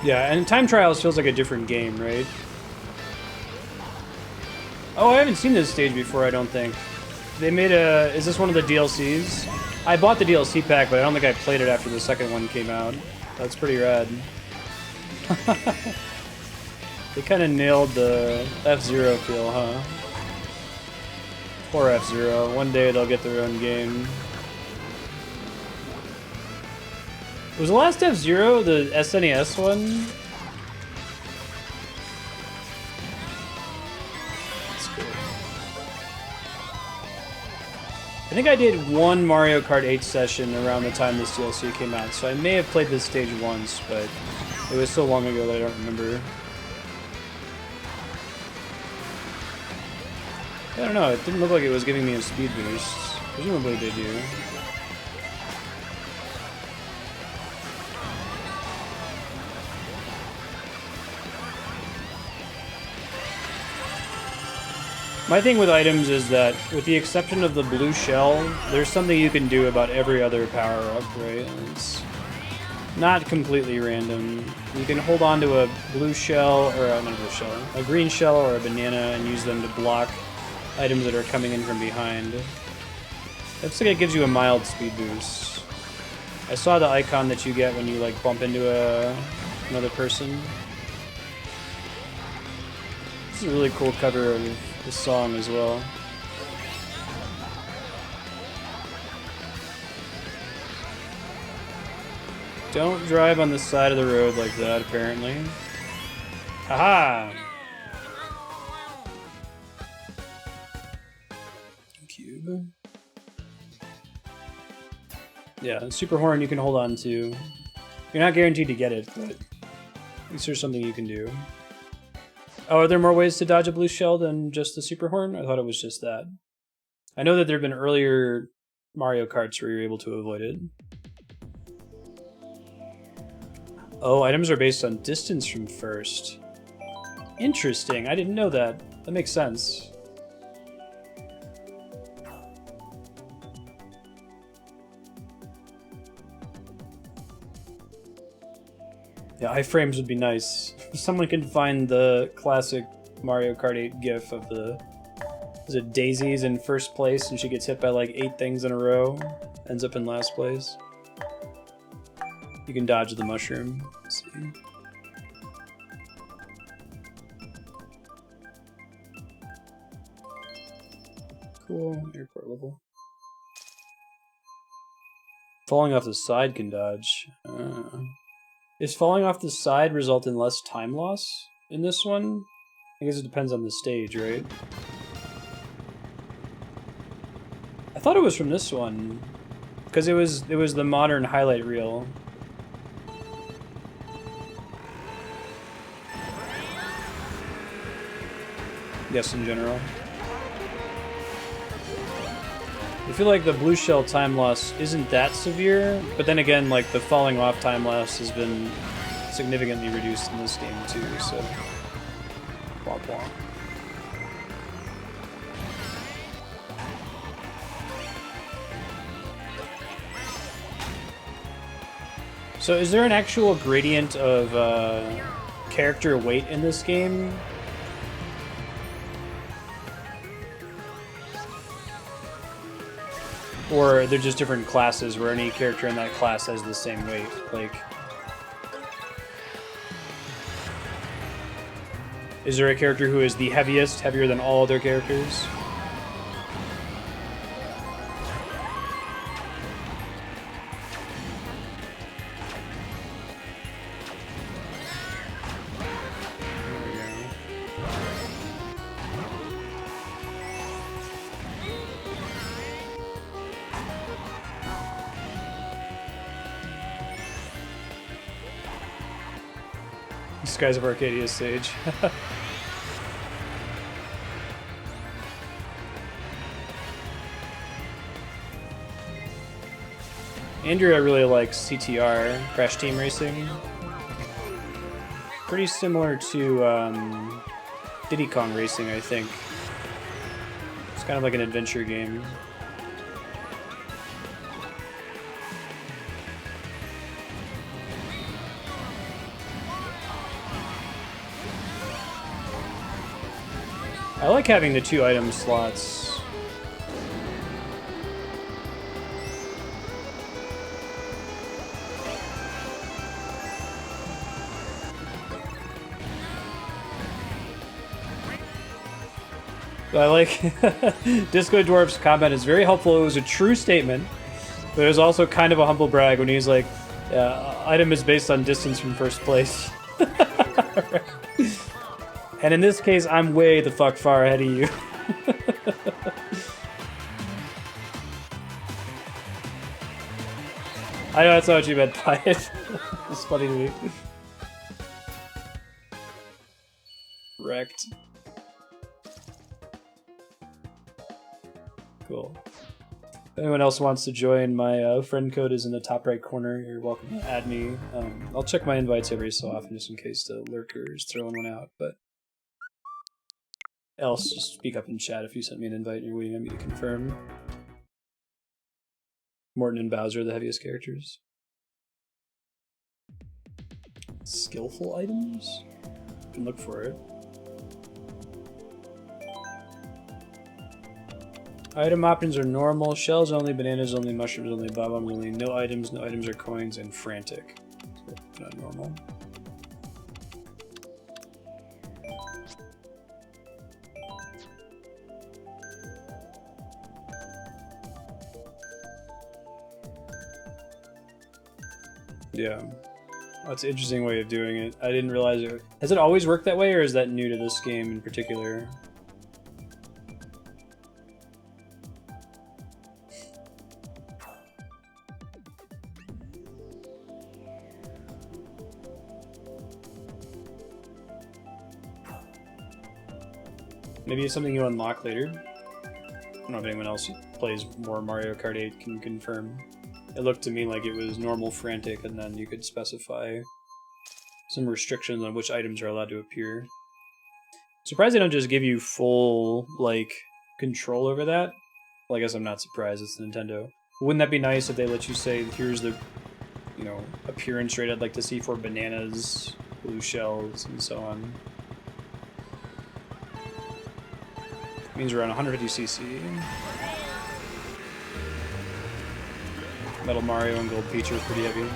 Yeah, and Time Trials feels like a different game, right? Oh, I haven't seen this stage before, I don't think. They made a... Is this one of the DLCs? I bought the DLC pack, but I don't think I played it after the second one came out. That's pretty rad. They kind of nailed the F-Zero feel, huh? Poor F-Zero. One day they'll get their own game. Was the last F-Zero the SNES one? That's cool. I think I did one Mario Kart 8 session around the time this DLC came out, so I may have played this stage once, but it was so long ago that I don't remember. I don't know, it didn't look like it was giving me a speed boost. Presumably they do. My thing with items is that, with the exception of the blue shell, there's something you can do about every other power-up, right? It's not completely random. You can hold on to a blue shell, or not a blue shell, a green shell or a banana and use them to block items that are coming in from behind. Looks like it gives you a mild speed boost. I saw the icon that you get when you like bump into another person. This is a really cool cover of this song as well. Don't drive on the side of the road like that, apparently. Haha! Cube. Yeah, Super Horn you can hold on to. You're not guaranteed to get it, but at least there's something you can do. Oh, are there more ways to dodge a blue shell than just the Super Horn? I thought it was just that. I know that there have been earlier Mario Karts where you're able to avoid it. Oh, items are based on distance from first. Interesting, I didn't know that. That makes sense. Yeah, iframes would be nice. If someone can find the classic Mario Kart 8 gif of the... Is it Daisy's in first place and she gets hit by like 8 things in a row, ends up in last place. You can dodge the mushroom. Let's see. Cool, airport level. Falling off the side can dodge. Is falling off the side result in less time loss in this one? I guess it depends on the stage, right? I thought it was from this one, because it was the modern highlight reel. Yes, in general. I feel like the blue shell time loss isn't that severe, but then again, like the falling off time loss has been significantly reduced in this game too, so Blah, blah. So is there an actual gradient of character weight in this game? Or they're just different classes where any character in that class has the same weight? Like, is there a character who is the heaviest, heavier than all other characters? Skies of Arcadia stage. Andrea really likes CTR, Crash Team Racing. Pretty similar to Diddy Kong Racing, I think. It's kind of like an adventure game. I like having the 2 item slots. I like Disco Dwarf's comment is very helpful. It was a true statement, but it was also kind of a humble brag when he's like, item is based on distance from first place. And in this case, I'm way the fuck far ahead of you. I know that's not what you meant by it. It's funny to me. Wrecked. Cool. If anyone else wants to join, my friend code is in the top right corner. You're welcome to add me. I'll check my invites every so often just in case the lurker is throwing one out, but else just speak up in chat if you sent me an invite and you're waiting on me to confirm. Morton and Bowser are the heaviest characters. Skillful items? You can look for it. Item options are normal, shells only, bananas only, mushrooms only, bob-ombs only, no items are coins, and frantic. So, not normal. Yeah. That's an interesting way of doing it. I didn't realize it. Has it always worked that way, or is that new to this game in particular? Maybe it's something you unlock later. I don't know if anyone else who plays more Mario Kart 8 can confirm. It looked to me like it was normal, frantic, and then you could specify some restrictions on which items are allowed to appear. Surprised they don't just give you full, like, control over that. Well, I guess I'm not surprised, it's Nintendo. Wouldn't that be nice if they let you say, here's the, you know, appearance rate I'd like to see for bananas, blue shells, and so on. Means we're on 150cc. Metal Mario and Gold Peach are pretty heavy.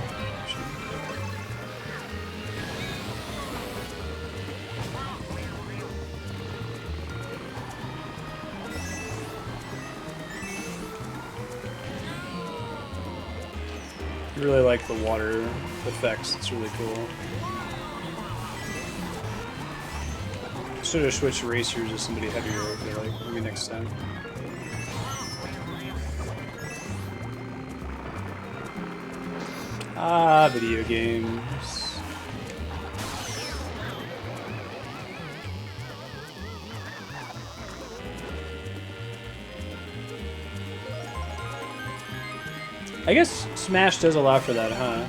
I really like the water effects, it's really cool. Should have switched racers to somebody heavier, I feel like, maybe next time. Ah, video games. I guess Smash does allow for that, huh?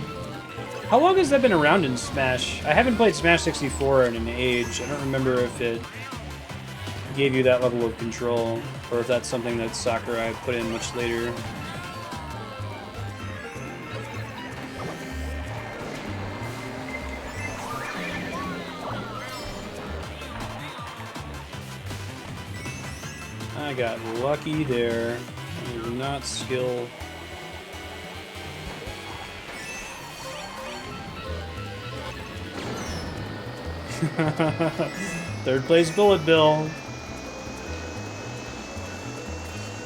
How long has that been around in Smash? I haven't played Smash 64 in an age. I don't remember if it gave you that level of control, or if that's something that Sakurai put in much later. I got lucky there. I was not skill. Third place Bullet Bill.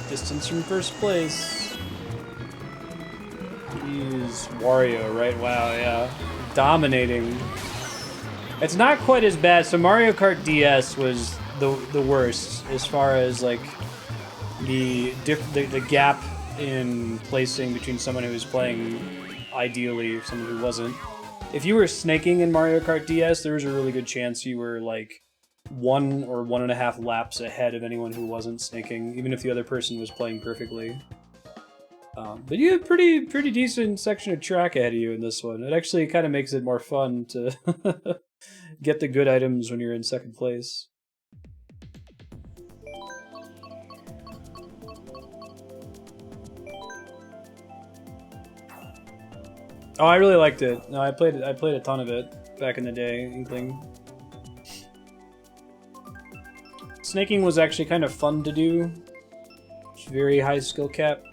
Distance from first place. He's Wario, right? Wow, yeah. Dominating. It's not quite as bad. So Mario Kart DS was the worst as far as like the gap in placing between someone who was playing ideally and someone who wasn't. If you were snaking in Mario Kart DS, there was a really good chance you were like 1 or 1.5 laps ahead of anyone who wasn't snaking, even if the other person was playing perfectly. But you have a pretty decent section of track ahead of you in this one. It actually kind of makes it more fun to get the good items when you're in second place. Oh, I really liked it. No, I played a ton of it back in the day, Inkling. Snaking was actually kind of fun to do. Very high skill cap.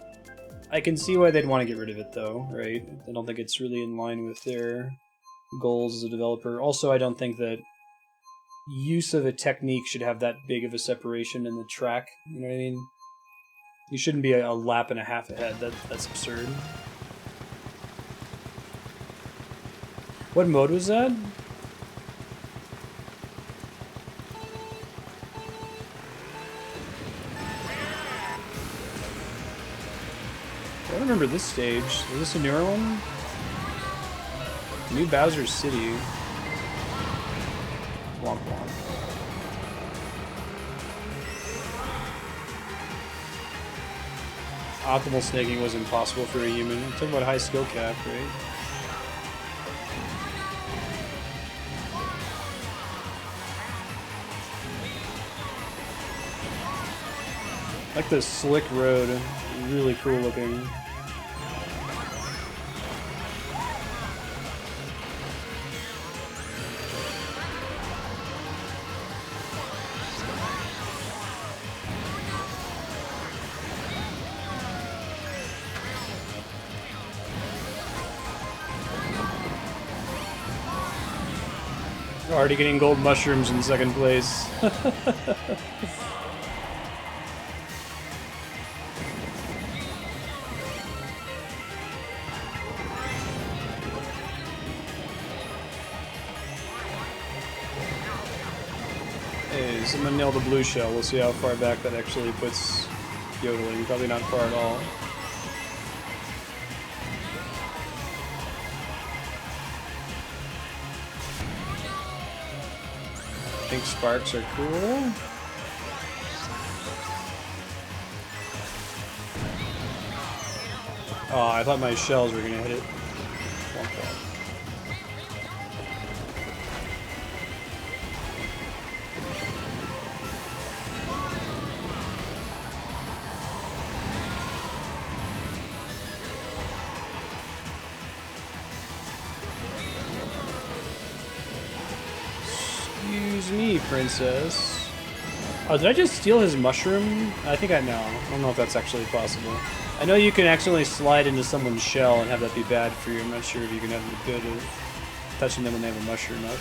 I can see why they'd want to get rid of it though, right? I don't think it's really in line with their goals as a developer. Also, I don't think that use of a technique should have that big of a separation in the track. You know what I mean? You shouldn't be a lap and a half ahead. That's absurd. What mode was that? I don't remember this stage. Is this a newer one? New Bowser City. Womp womp. Optimal snaking was impossible for a human. I'm talking about high skill cap, right? Like the slick road, really cool looking. Already getting gold mushrooms in second place. Hey, someone nailed the blue shell. We'll see how far back that actually puts yodeling. Probably not far at all. I think sparks are cool. Oh, I thought my shells were gonna hit it. Excuse me, princess. Oh, did I just steal his mushroom? I think I know. I don't know if that's actually possible. I know you can accidentally slide into someone's shell and have that be bad for you. I'm not sure if you can have the good of touching them when they have a mushroom up.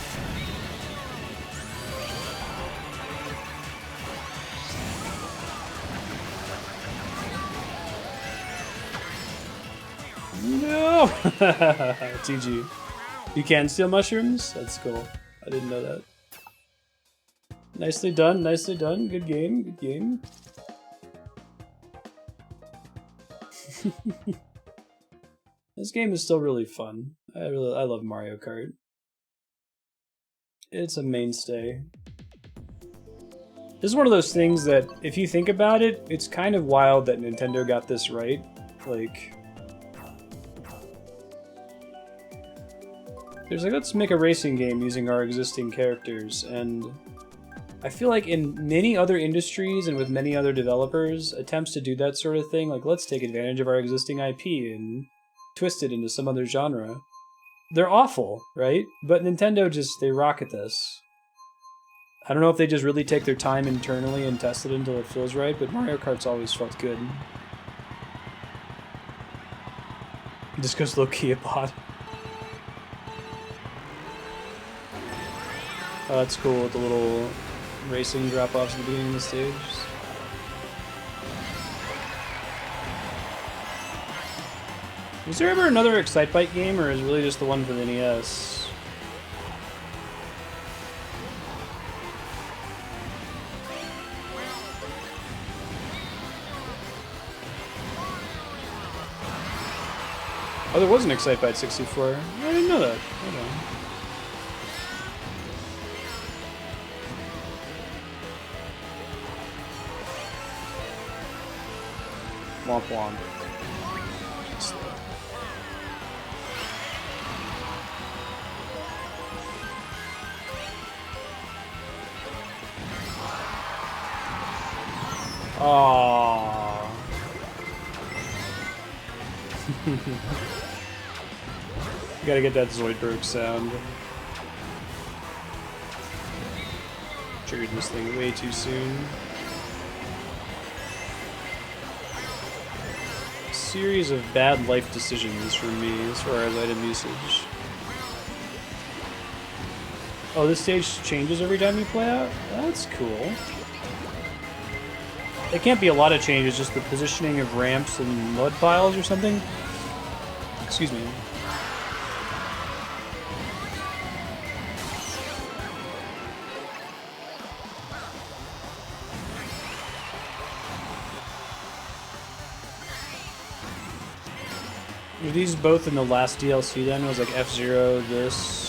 No! GG. You can steal mushrooms? That's cool. I didn't know that. Nicely done, nicely done. Good game, good game. This game is still really fun. I love Mario Kart. It's a mainstay. This is one of those things that, if you think about it, it's kind of wild that Nintendo got this right. Like, There's like, let's make a racing game using our existing characters, and I feel like in many other industries and with many other developers, attempts to do that sort of thing, like let's take advantage of our existing IP and twist it into some other genre. They're awful, right? But Nintendo just, they rock at this. I don't know if they just really take their time internally and test it until it feels right, but Mario Kart's always felt good. Just goes low-key a bot. Oh, that's cool with the little racing drop-offs at the beginning of the stage. Was there ever another Excitebike game, or is it really just the one for the NES? Oh, there was an Excitebike 64. I didn't know that. Hold on. Womp womp. Aww. Gotta get that Zoidberg sound. Triggered this thing way too soon. Series of bad life decisions for me as far as item usage. Oh, this stage changes every time you play out? That's cool. There can't be a lot of changes, just the positioning of ramps and mud piles or something. Excuse me. Were these both in the last DLC then? It was like F-Zero, this...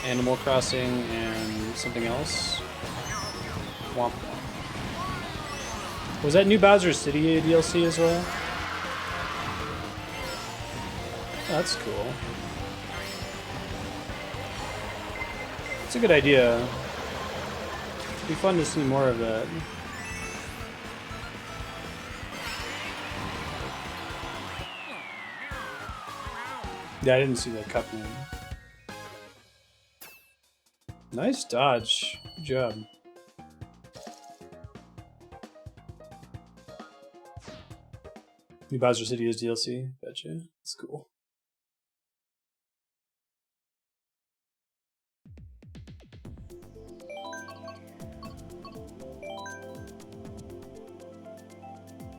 Animal Crossing and something else? Womp womp. Was that New Bowser City DLC as well? Oh, that's cool. It's a good idea. It'd be fun to see more of that. Yeah, I didn't see that cup name. Nice dodge. Good job. New Bowser City is DLC. Betcha. That's cool.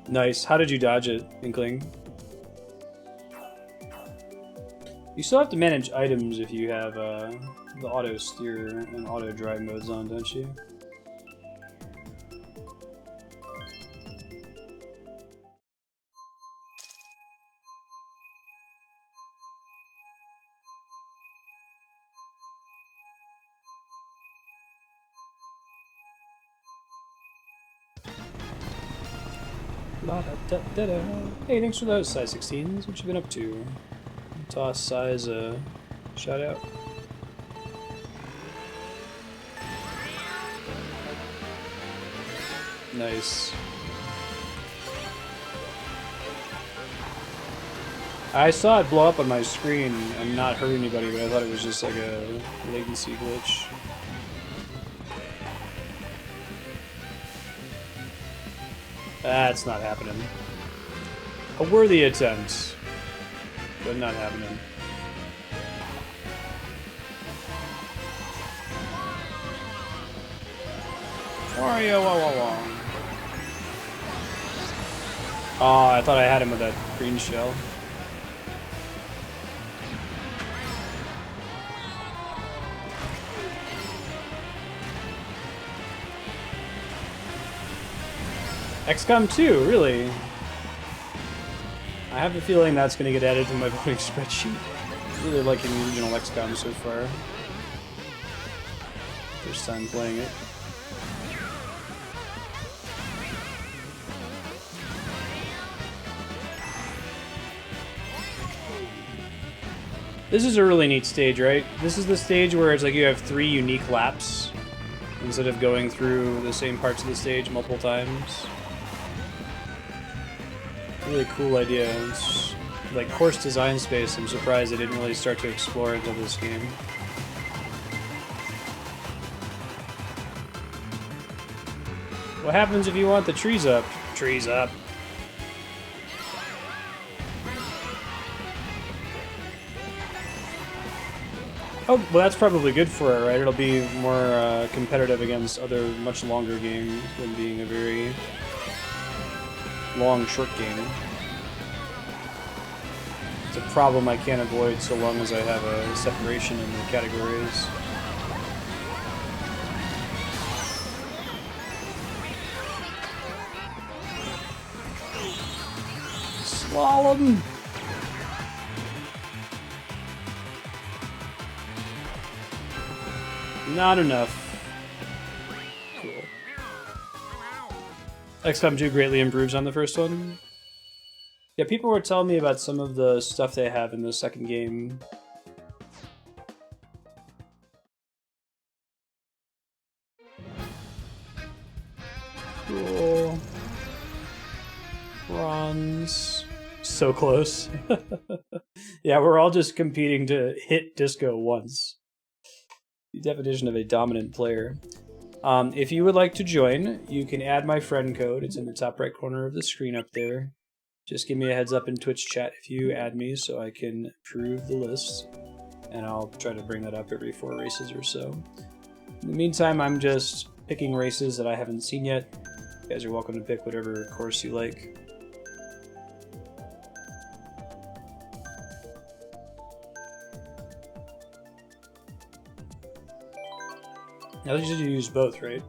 Nice. How did you dodge it, Inkling? You still have to manage items if you have the auto steer and auto drive modes on, don't you? La-da-da-da-da. Hey, thanks for those size 16s. What you been up to? Toss size shout out. Nice. I saw it blow up on my screen and not hurt anybody, but I thought it was just like a latency glitch. That's not happening. A worthy attempt, but not happening. Wario, wah wah wah. Oh, I thought I had him with that green shell. XCOM 2, really? I have a feeling that's going to get added to my voting spreadsheet. Really liking the original XCOM so far. First time playing it. This is a really neat stage, right? This is the stage where it's like you have 3 unique laps instead of going through the same parts of the stage multiple times. Really cool idea. It's like course design space. I'm surprised they didn't really start to explore until this game. What happens if you want the trees up? Trees up. Oh, well that's probably good for it, right? It'll be more competitive against other much longer games than being a very long, short game. It's a problem I can't avoid so long as I have a separation in the categories. Slalom! Not enough. Cool. XCOM 2 greatly improves on the first one. Yeah, people were telling me about some of the stuff they have in the second game. Cool. Bronze. So close. Yeah, we're all just competing to hit disco once. The definition of a dominant player. If you would like to join, you can add my friend code. It's in the top right corner of the screen up there. Just give me a heads up in Twitch chat if you add me so I can approve the list. And I'll try to bring that up every 4 races or so. In the meantime, I'm just picking races that I haven't seen yet. You guys are welcome to pick whatever course you like. Now you should use both, right?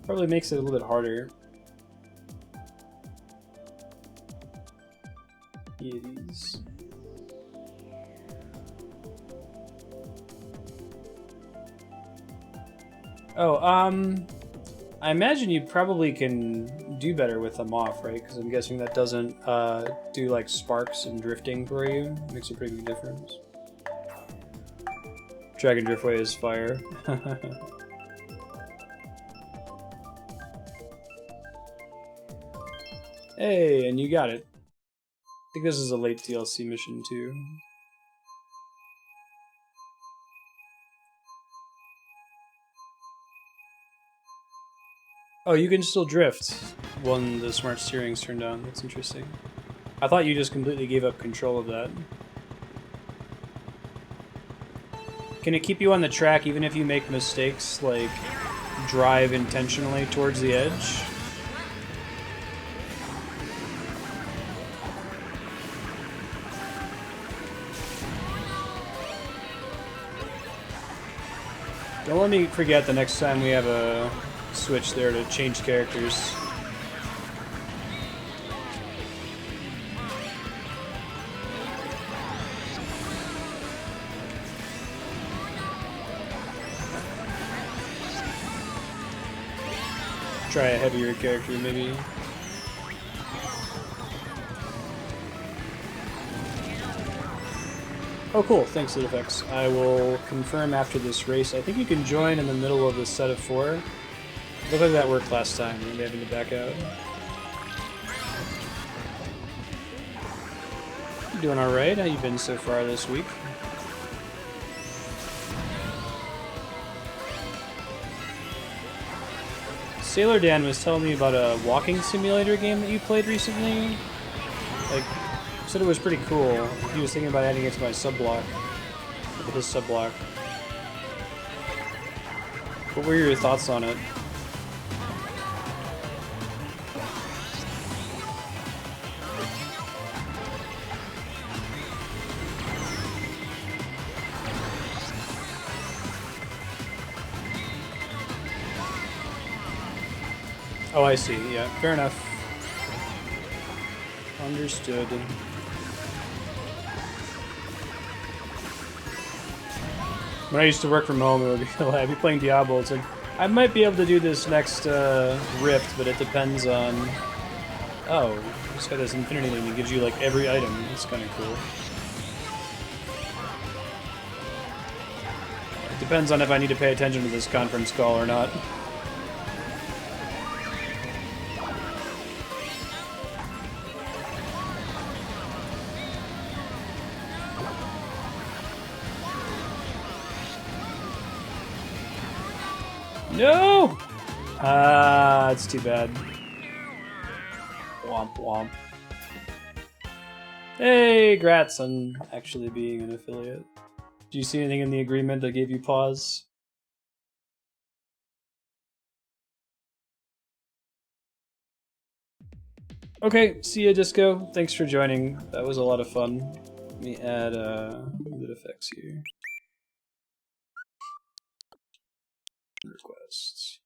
Probably makes it a little bit harder. Deities. Oh, I imagine you probably can do better with them off, right? Because I'm guessing that doesn't do like sparks and drifting for you. It makes a pretty big difference. Dragon Driftway is fire. Hey, and you got it. I think this is a late DLC mission too. Oh, you can still drift when the smart steering's turned on. That's interesting. I thought you just completely gave up control of that. Can it keep you on the track even if you make mistakes, like drive intentionally towards the edge? Don't let me forget the next time we have a switch there to change characters. Try a heavier character, maybe. Oh, cool. Thanks, LitFX. I will confirm after this race. I think you can join in the middle of the set of 4. Looked like that worked last time. Maybe having to back out. You doing all right? How you been so far this week? Sailor Dan was telling me about a walking simulator game that you played recently. Like, said it was pretty cool. He was thinking about adding it to my subblock. Look at this subblock. What were your thoughts on it? Oh, I see. Yeah, fair enough. Understood. When I used to work from home, it would be, I'd be playing Diablo. It's like, I might be able to do this next Rift, but it depends on Oh, it's got this infinity thing that gives you like every item. It's kind of cool. It depends on if I need to pay attention to this conference call or not. No! Ah, it's too bad. Womp womp. Hey, grats on actually being an affiliate. Do you see anything in the agreement that gave you pause? Okay, see ya, Disco. Thanks for joining. That was a lot of fun. Let me add movement effects here. Requests.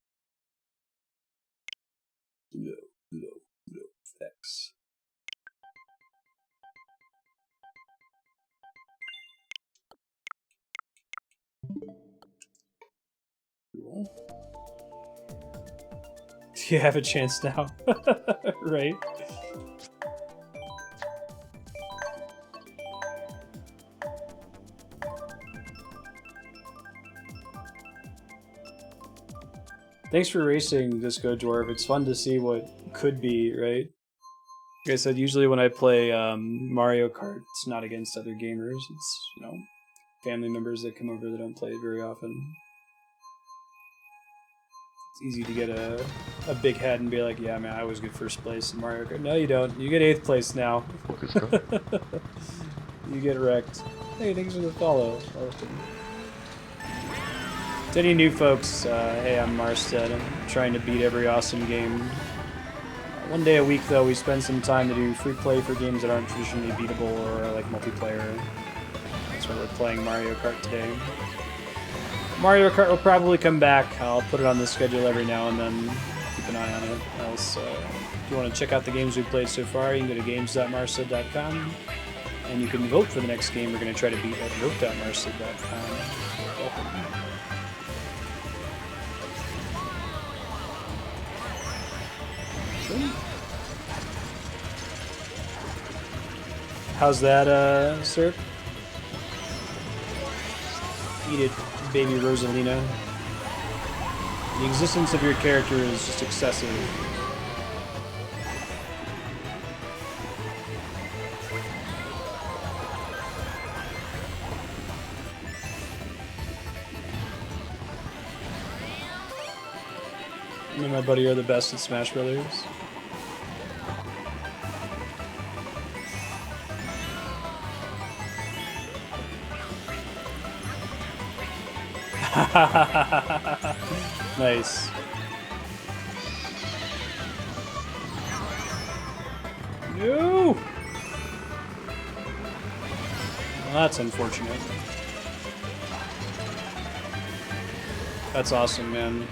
No effects. Cool. You have a chance now. Right? Thanks for racing, Disco Dwarf. It's fun to see what could be, right? Like I said, usually when I play Mario Kart, it's not against other gamers. It's, you know, family members that come over that don't play it very often. It's easy to get a big head and be like, yeah, man, I always get first place in Mario Kart. No, you don't. You get 8th place now. You get wrecked. Hey, thanks for the follow. Welcome. To any new folks, hey, I'm Marstead. I'm trying to beat every awesome game. One day a week, though, we spend some time to do free play for games that aren't traditionally beatable or like multiplayer. That's why we're playing Mario Kart today. Mario Kart will probably come back. I'll put it on the schedule every now and then. Keep an eye on it. Else, if you want to check out the games we've played so far, you can go to games.marstead.com and you can vote for the next game we're going to try to beat at vote.marstead.com. Welcome. How's that, Sir? Eat it, baby Rosalina. The existence of your character is just excessive. Me and my buddy are the best at Smash Brothers. Nice. No! Well, that's unfortunate. That's awesome, man.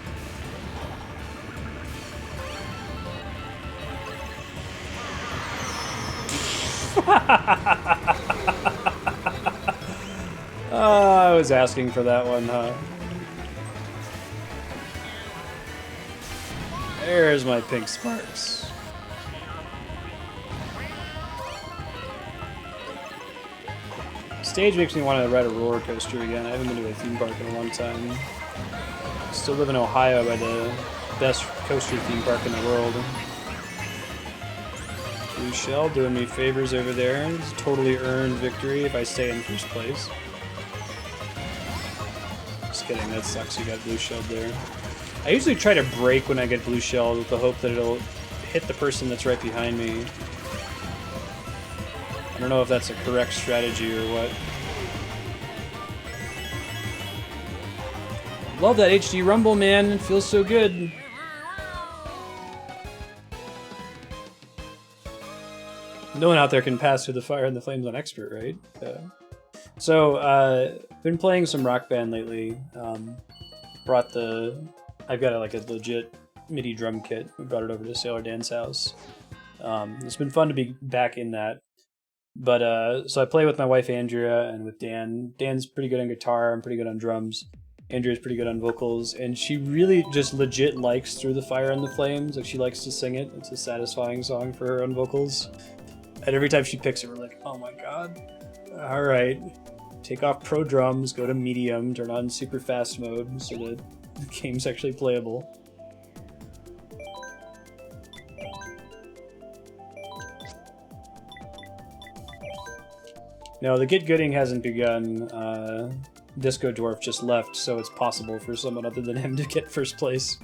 I was asking for that one, huh? There's my pink sparks. Stage makes me want to ride a roller coaster again. I haven't been to a theme park in a long time. Still live in Ohio by the best coaster theme park in the world. Blue Shell doing me favors over there. It's a totally earned victory if I stay in first place. Just kidding, that sucks you got Blue Shelled there. I usually try to brake when I get Blue Shelled with the hope that it'll hit the person that's right behind me. I don't know if that's a correct strategy or what. Love that HD Rumble, man. It feels so good. No one out there can pass through the fire and the flames on expert, right? So, been playing some Rock Band lately. I've got like a legit MIDI drum kit. We brought it over to Sailor Dan's house. It's been fun to be back in that. But so I play with my wife Andrea and with Dan. Dan's pretty good on guitar. I'm pretty good on drums. Andrea's pretty good on vocals, and she really just legit likes Through the Fire and the Flames. Like, she likes to sing it. It's a satisfying song for her on vocals. And every time she picks it, we're like, oh my god. Alright. Take off pro drums, go to medium, turn on super fast mode so that the game's actually playable. No, the Get Gooding hasn't begun. Disco Dwarf just left, so it's possible for someone other than him to get first place.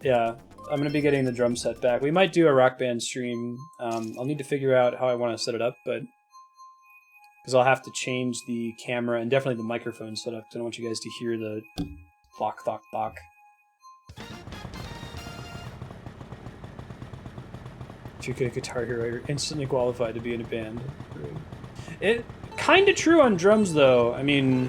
Yeah, I'm going to be getting the drum set back. We might do a Rock Band stream. I'll need to figure out how I want to set it up, but... because I'll have to change the camera and definitely the microphone setup, because I don't want you guys to hear the bok, bok, bok. If you're good at Guitar Hero, you're instantly qualified to be in a band. It kind of true on drums, though. I mean,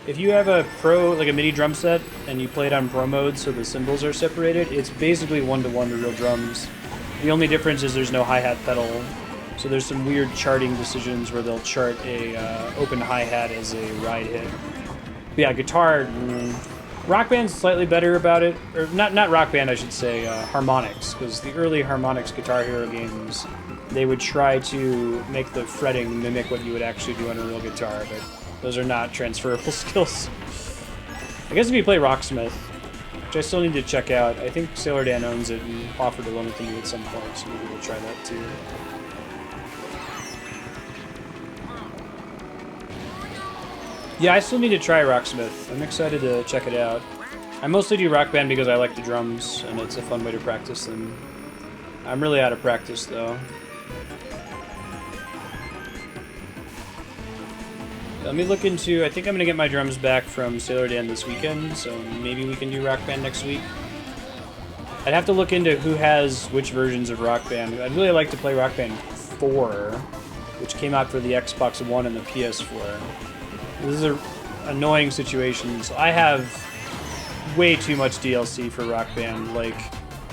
if you have a pro, like a MIDI drum set, and you play it on pro mode so the cymbals are separated, it's basically one-to-one to real drums. The only difference is there's no hi-hat pedal, so there's some weird charting decisions where they'll chart a open hi-hat as a ride hit. But yeah, guitar, Rock Band's slightly better about it, or not Rock Band, I should say, Harmonix, because the early Harmonix Guitar Hero games, they would try to make the fretting mimic what you would actually do on a real guitar, but those are not transferable skills. I guess if you play Rocksmith, which I still need to check out, I think Sailor Dan owns it and offered to loan it to me at some point, so maybe we'll try that too. Yeah, I still need to try Rocksmith. I'm excited to check it out. I mostly do Rock Band because I like the drums, and it's a fun way to practice them. I'm really out of practice, though. Let me look into... I think I'm going to get my drums back from Sailor Dan this weekend, so maybe we can do Rock Band next week. I'd have to look into who has which versions of Rock Band. I'd really like to play Rock Band 4, which came out for the Xbox One and the PS4. This is an annoying situation. So I have way too much DLC for Rock Band. Like,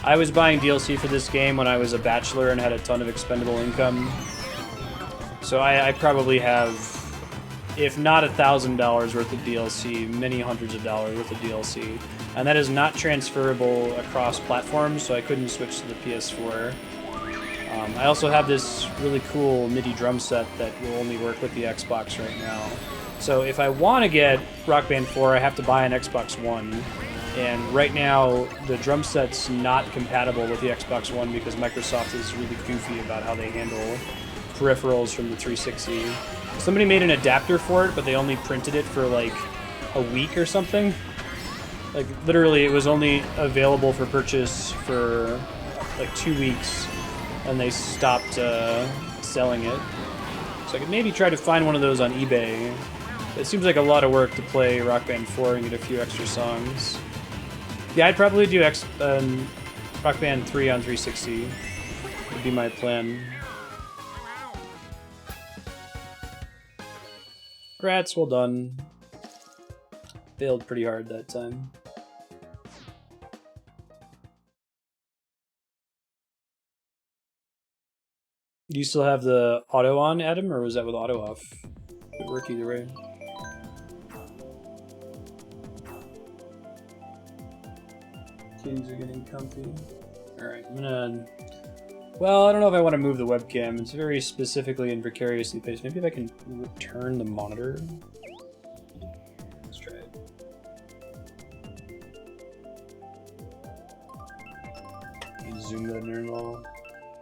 I was buying DLC for this game when I was a bachelor and had a ton of expendable income. So I probably have, if not $1,000 worth of DLC, many hundreds of dollars worth of DLC. And that is not transferable across platforms, so I couldn't switch to the PS4. I also have this really cool MIDI drum set that will only work with the Xbox right now. So if I want to get Rock Band 4, I have to buy an Xbox One. And right now, the drum set's not compatible with the Xbox One because Microsoft is really goofy about how they handle peripherals from the 360. Somebody made an adapter for it, but they only printed it for like a week or something. Like, literally, it was only available for purchase for like 2 weeks, and they stopped selling it. So I could maybe try to find one of those on eBay. It seems like a lot of work to play Rock Band 4 and get a few extra songs. Yeah, I'd probably do Rock Band 3 on 360. Would be my plan. Congrats, well done. Failed pretty hard that time. Do you still have the auto on, Adam, or was that with auto off? It would work either way. Kings are getting comfy. Alright, I'm gonna... Well, I don't know if I want to move the webcam. It's very specifically and precariously placed. Maybe if I can turn the monitor? Let's try it. Zoom that in there all.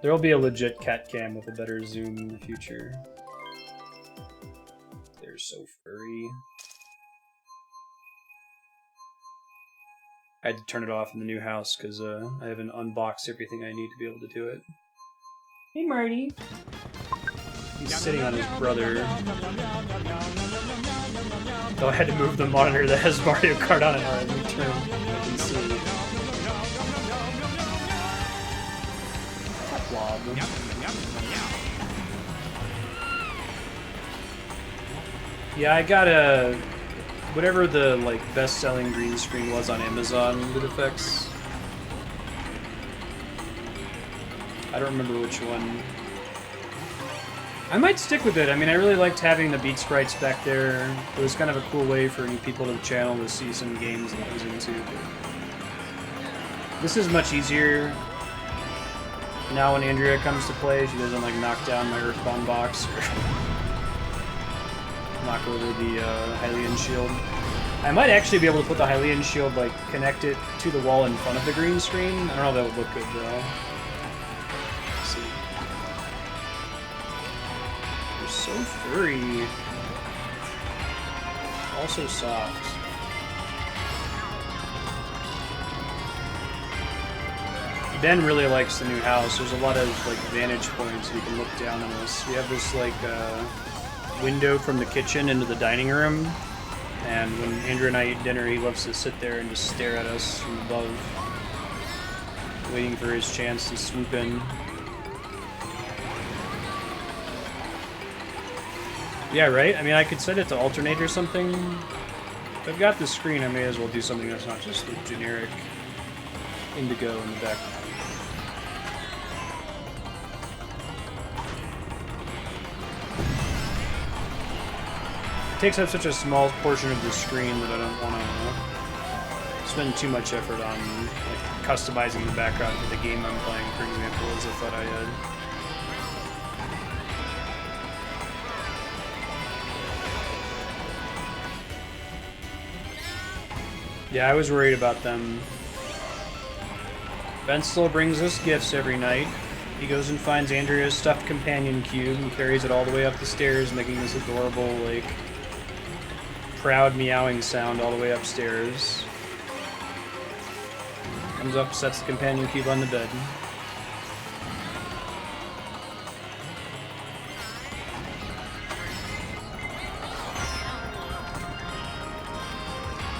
There will be a legit cat cam with a better zoom in the future. They're so furry. I had to turn it off in the new house because I haven't unboxed everything I need to be able to do it. Hey, Marty. He's sitting on his brother. So I had to move the monitor that has Mario Kart on it. Alright, let me turn. I can see. Blob. Yeah, I got a... whatever the like best-selling green screen was on Amazon with effects. I don't remember which one. I might stick with it. I mean, I really liked having the beat sprites back there. It was kind of a cool way for new people to the channel to see some games that I was into. This is much easier. Now when Andrea comes to play, she doesn't like knock down my Earthbound box or knock over the Hylian shield. I might actually be able to put the Hylian shield, like, connect it to the wall in front of the green screen. I don't know if that would look good though. Let's see. They're so furry. Also soft. Ben really likes the new house. There's a lot of like vantage points you can look down on this. We have this like window from the kitchen into the dining room, and when Andrew and I eat dinner, he loves to sit there and just stare at us from above, waiting for his chance to swoop in. Yeah, right? I mean, I could set it to alternate or something. If I've got the screen, I may as well do something that's not just the generic indigo in the background. It takes up such a small portion of the screen that I don't want to spend too much effort on like customizing the background for the game I'm playing, for example, as I thought I had. Yeah, I was worried about them. Ben still brings us gifts every night. He goes and finds Andrea's stuffed companion cube and carries it all the way up the stairs, making this adorable, like, proud meowing sound all the way upstairs. Comes up, sets the companion cube on the bed.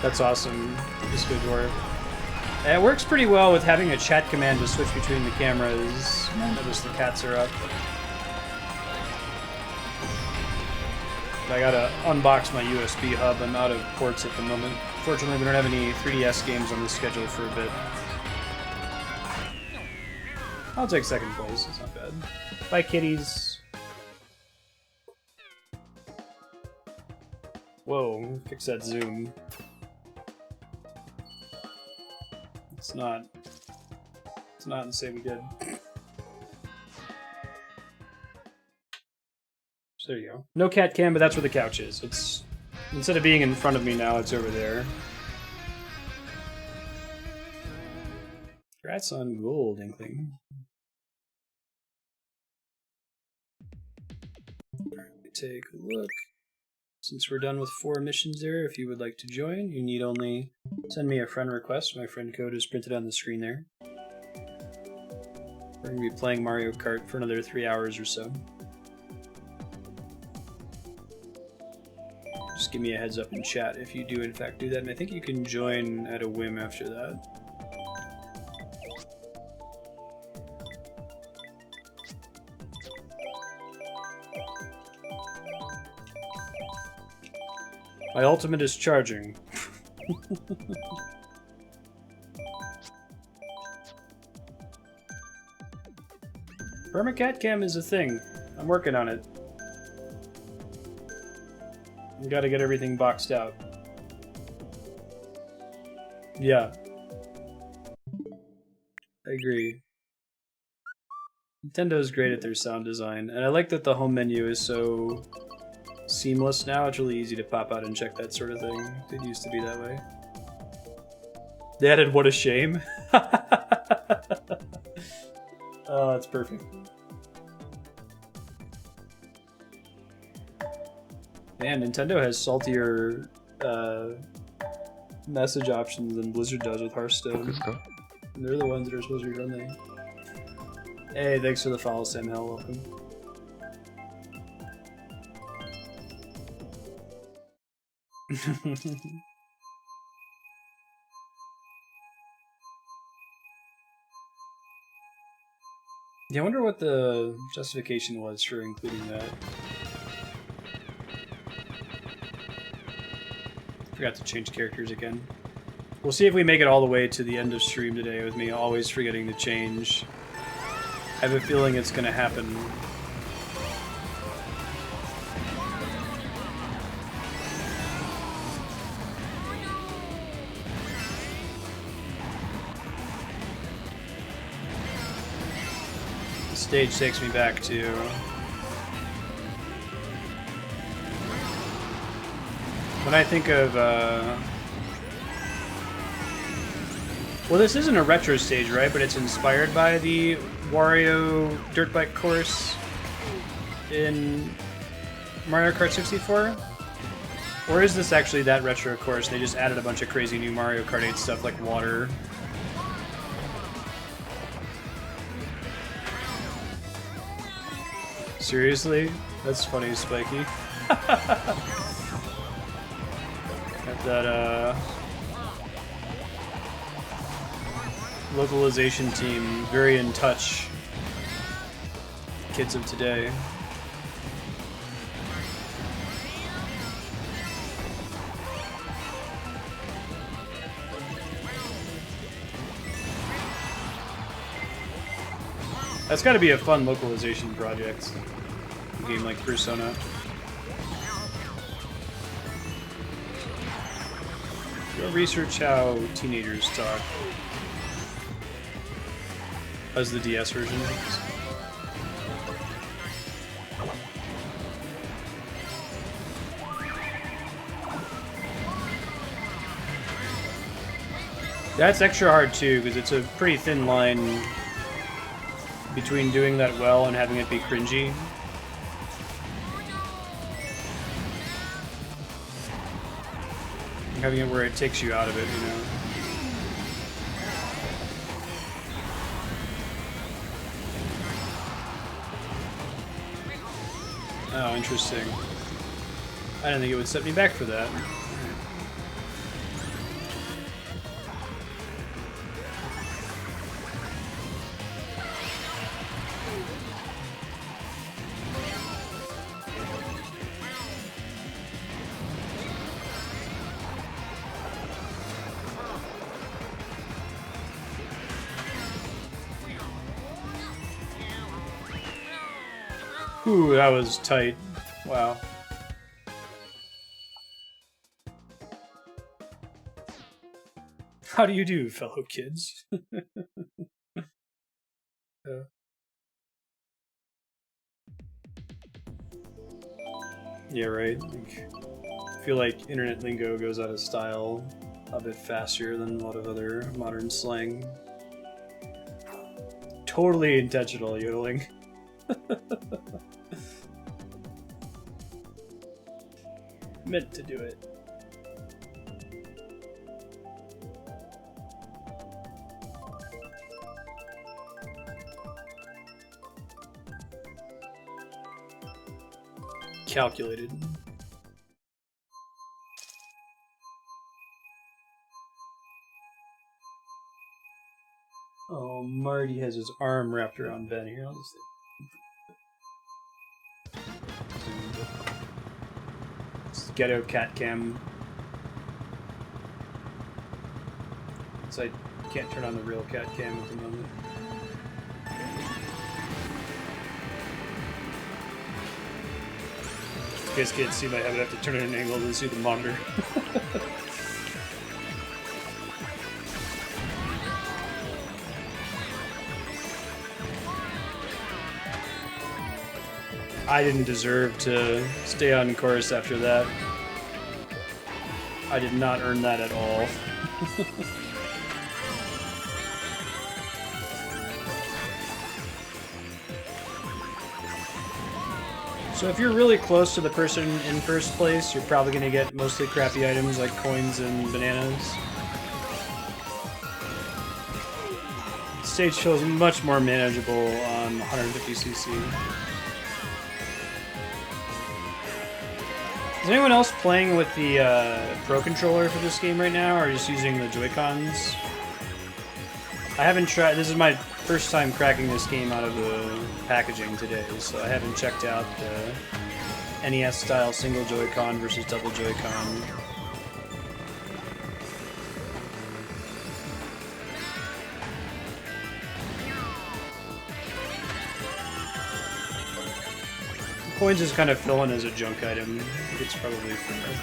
That's awesome, Disco Dwarf. It works pretty well with having a chat command to switch between the cameras. Notice the cats are up. I gotta unbox my USB hub. I'm out of ports at the moment. Fortunately, we don't have any 3DS games on the schedule for a bit. I'll take second place. It's not bad. Bye, kitties. Whoa, fix that zoom. It's not and say we did. So there you go. No cat cam, but that's where the couch is. It's instead of being in front of me now, it's over there. Congrats on gold, Inkling. Alright, let me take a look. Since we're done with 4 missions there, if you would like to join, you need only send me a friend request. My friend code is printed on the screen there. We're going to be playing Mario Kart for another 3 hours or so. Just give me a heads up in chat if you do in fact do that, and I think you can join at a whim after that. My ultimate is charging. Permacat cam is a thing. I'm working on it. You gotta get everything boxed out. Yeah. I agree. Nintendo's great at their sound design, and I like that the home menu is so seamless now. It's really easy to pop out and check that sort of thing. It used to be that way. They added What a Shame. Oh, that's perfect. Man, Nintendo has saltier message options than Blizzard does with Hearthstone. And they're the ones that are supposed to be running. Hey, thanks for the follow, Sam Hell. Welcome. Yeah, I wonder what the justification was for including that. Forgot to change characters again. We'll see if we make it all the way to the end of stream today with me always forgetting to change. I have a feeling it's gonna happen. Stage takes me back to... when I think of, well, this isn't a retro stage, right? But it's inspired by the Wario dirt bike course in Mario Kart 64? Or is this actually that retro course? They just added a bunch of crazy new Mario Kart 8 stuff like water. Seriously? That's funny, Spiky. That, localization team, very in touch. Kids of today. That's gotta be a fun localization project. A game like Persona. Go research how teenagers talk. As the DS version is. That's extra hard too, because it's a pretty thin line between doing that well and having it be cringy. Having it where it takes you out of it, you know. Oh, interesting. I didn't think it would set me back for that. Ooh, that was tight. Wow. How do you do, fellow kids? Yeah, right. Like, I feel like internet lingo goes out of style a bit faster than a lot of other modern slang. Totally intentional yodeling. Meant to do it. Calculated. Oh, Marty has his arm wrapped around Ben here. I'll just ghetto cat cam. So I can't turn on the real cat cam at the moment. If you guys can't see my head, I have to turn it at an angle to see the monitor. I didn't deserve to stay on course after that. I did not earn that at all. So if you're really close to the person in first place, you're probably going to get mostly crappy items like coins and bananas. The stage feels much more manageable on 150cc. Is anyone else playing with the Pro controller for this game right now, or just using the Joy-Cons? I haven't tried. This is my first time cracking this game out of the packaging today, so I haven't checked out the NES-style single Joy-Con versus double Joy-Con. Coins is kind of fill in as a junk item. It's probably fair.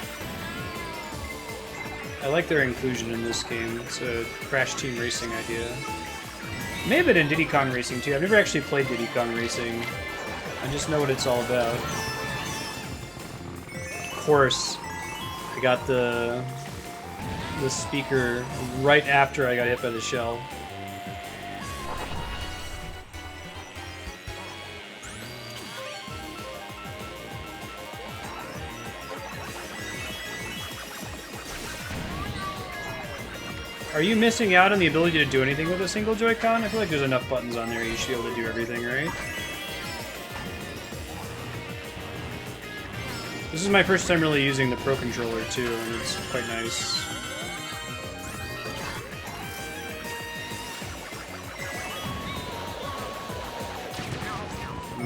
I like their inclusion in this game. It's a Crash Team Racing idea. May have been in Diddy Kong Racing too. I've never actually played Diddy Kong Racing. I just know what it's all about. Of course, I got the speaker right after I got hit by the shell. Are you missing out on the ability to do anything with a single Joy-Con? I feel like there's enough buttons on there you should be able to do everything, right? This is my first time really using the Pro Controller too, and it's quite nice.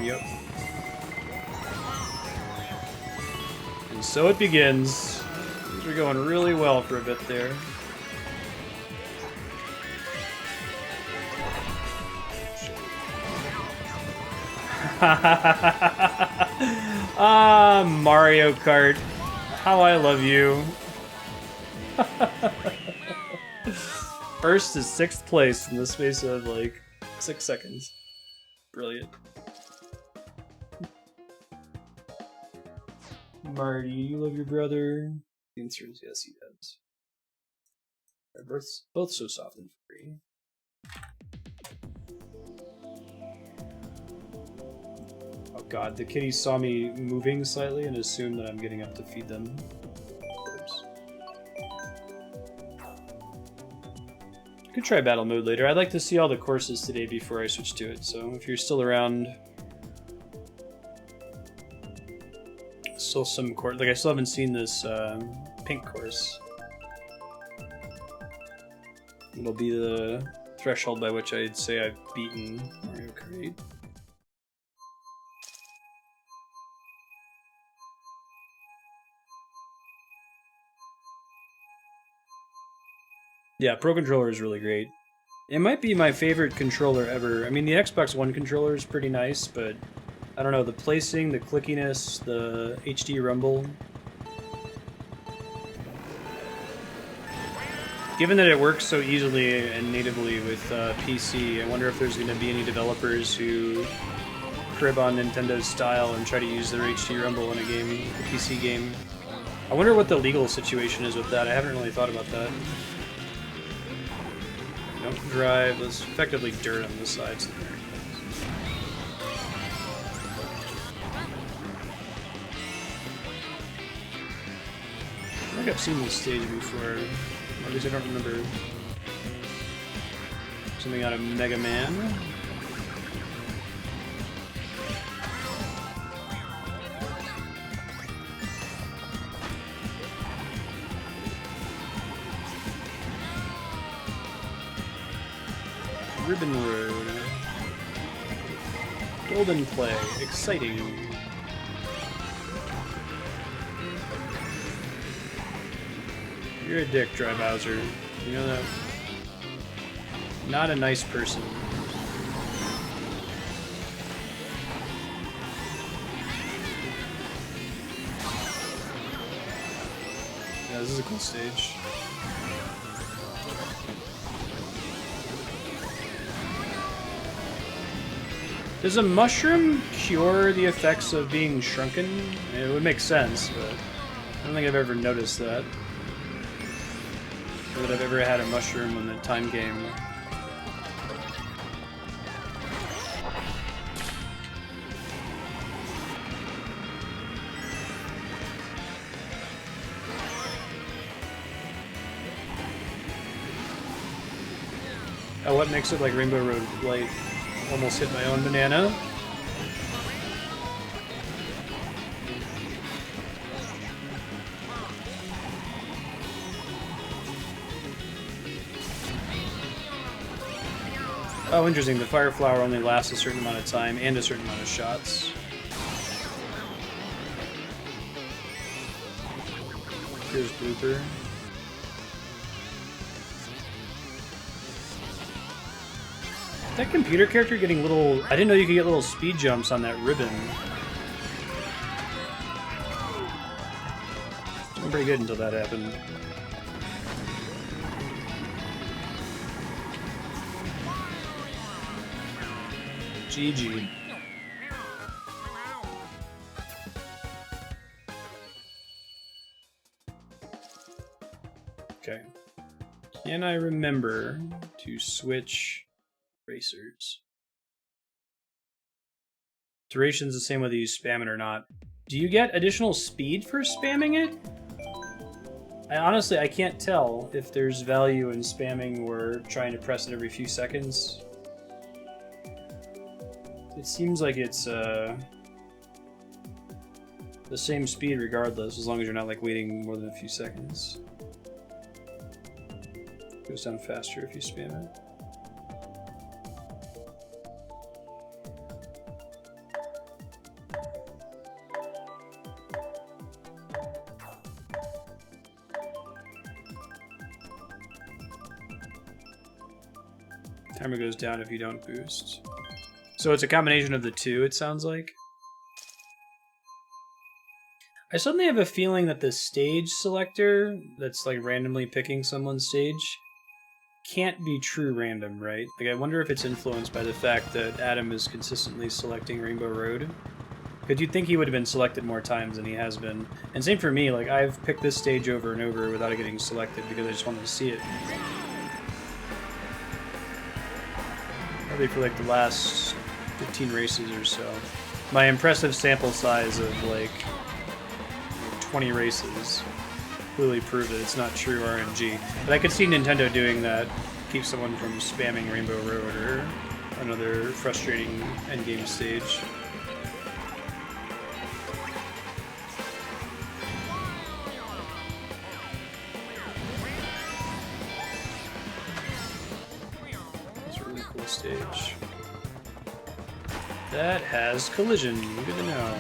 Yep. And so it begins. Things are going really well for a bit there. Ah, Mario Kart. How I love you. First to 6th place in the space of like 6 seconds. Brilliant. Marty, you love your brother? The answer is yes, he does. They're both so soft and free. Oh god, the kitties saw me moving slightly and assumed that I'm getting up to feed them. Oops. I could try battle mode later. I'd like to see all the courses today before I switch to it, so if you're still around... Still some course, like I still haven't seen this pink course. It'll be the threshold by which I'd say I've beaten Mario Kart 8. Yeah, Pro Controller is really great. It might be my favorite controller ever. I mean, the Xbox One controller is pretty nice, but I don't know, the placing, the clickiness, the HD rumble. Given that it works so easily and natively with PC, I wonder if there's going to be any developers who crib on Nintendo's style and try to use their HD rumble in a game, a PC game. I wonder what the legal situation is with that. I haven't really thought about that. Don't drive. There's effectively dirt on the sides there. I think I've seen this stage before. At least I don't remember. Something out of Mega Man. Ribbon Road. Golden Play. Exciting. You're a dick, Dry Bowser. You know that? Not a nice person. Yeah, this is a cool stage. Does a mushroom cure the effects of being shrunken? I mean, it would make sense, but I don't think I've ever noticed that. Or that I've ever had a mushroom in a time game. Oh, what makes it like Rainbow Road Light? Almost hit my own banana. Oh, interesting. The Fire Flower only lasts a certain amount of time and a certain amount of shots. Here's Blooper. That computer character getting little... I didn't know you could get little speed jumps on that ribbon. Doing pretty good until that happened. GG. Okay. Can I remember to switch racers? Duration's the same whether you spam it or not. Do you get additional speed for spamming it? Honestly, I can't tell if there's value in spamming or trying to press it every few seconds. It seems like it's the same speed regardless, as long as you're not like waiting more than a few seconds. It goes down faster if you spam it. Timer goes down if you don't boost. So it's a combination of the two, it sounds like. I suddenly have a feeling that the stage selector that's like randomly picking someone's stage can't be true random, right? Like I wonder if it's influenced by the fact that Adam is consistently selecting Rainbow Road. Because you'd think he would have been selected more times than he has been. And same for me, like I've picked this stage over and over without it getting selected because I just wanted to see it. Probably for like the last 15 races or so. My impressive sample size of like 20 races clearly prove that it's not true RNG. But I could see Nintendo doing that, keep someone from spamming Rainbow Road or another frustrating endgame stage. It's a really cool stage. That has collision, good to know.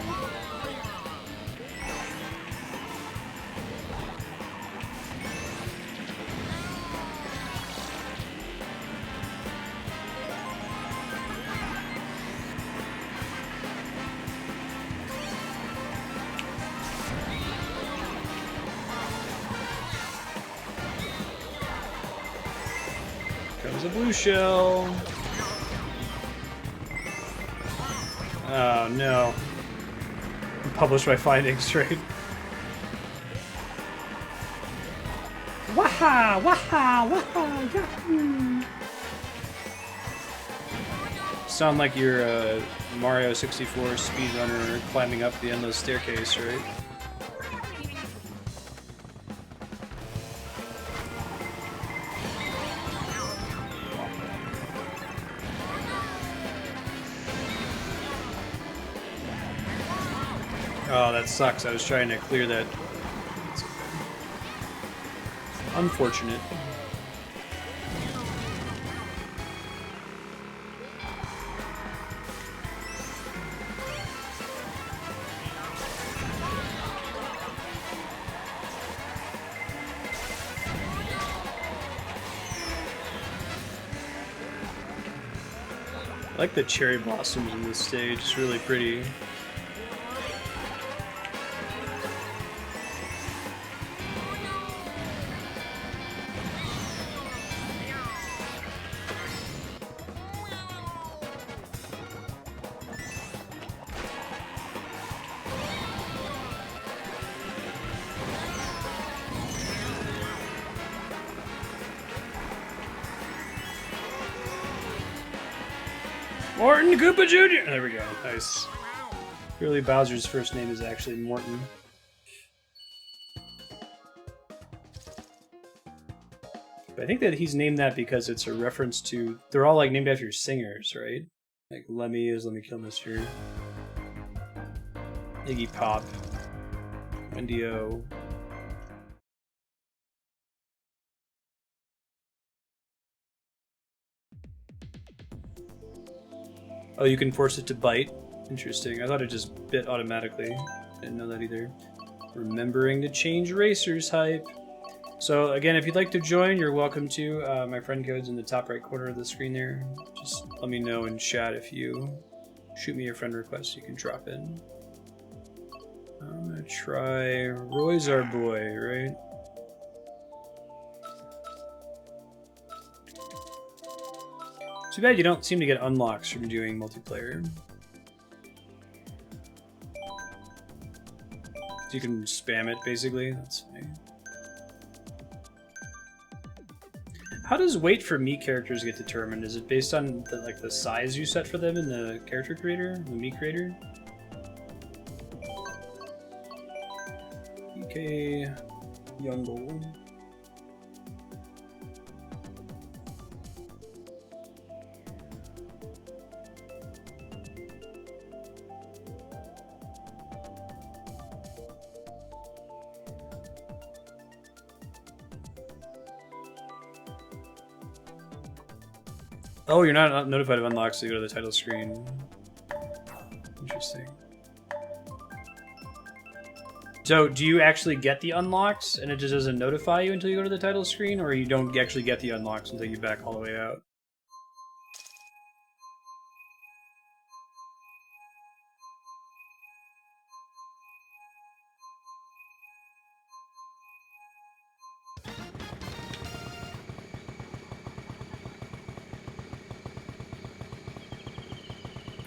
Comes a blue shell. Oh no. Publish my findings, right? Waha! Waha! Waha! Yahoo! Sound like you're a Mario 64 speedrunner climbing up the endless staircase, right? Oh, that sucks. I was trying to clear that. Unfortunate. I like the cherry blossoms in this stage. It's really pretty. Morton Koopa Jr. There we go. Nice. Clearly Bowser's first name is actually Morton. But I think that he's named that because it's a reference to... They're all like named after singers, right? Like Lemmy is Lemmy Kilmister. Iggy Pop. Wendy-O. Oh, you can force it to bite? Interesting. I thought it just bit automatically. Didn't know that either. Remembering to change racers hype. So again, if you'd like to join, you're welcome to. My friend code's in the top right corner of the screen there. Just let me know in chat if you shoot me a friend request. You can drop in. I'm gonna try Roy's our boy, right? Too bad you don't seem to get unlocks from doing multiplayer. So you can spam it, basically. That's funny. How does weight for Mii characters get determined? Is it based on the size you set for them in the character creator, the Mii creator? EK Youngle. Oh, you're not notified of unlocks, so you go to the title screen. Interesting. So, do you actually get the unlocks, and it just doesn't notify you until you go to the title screen, or you don't actually get the unlocks until you back all the way out?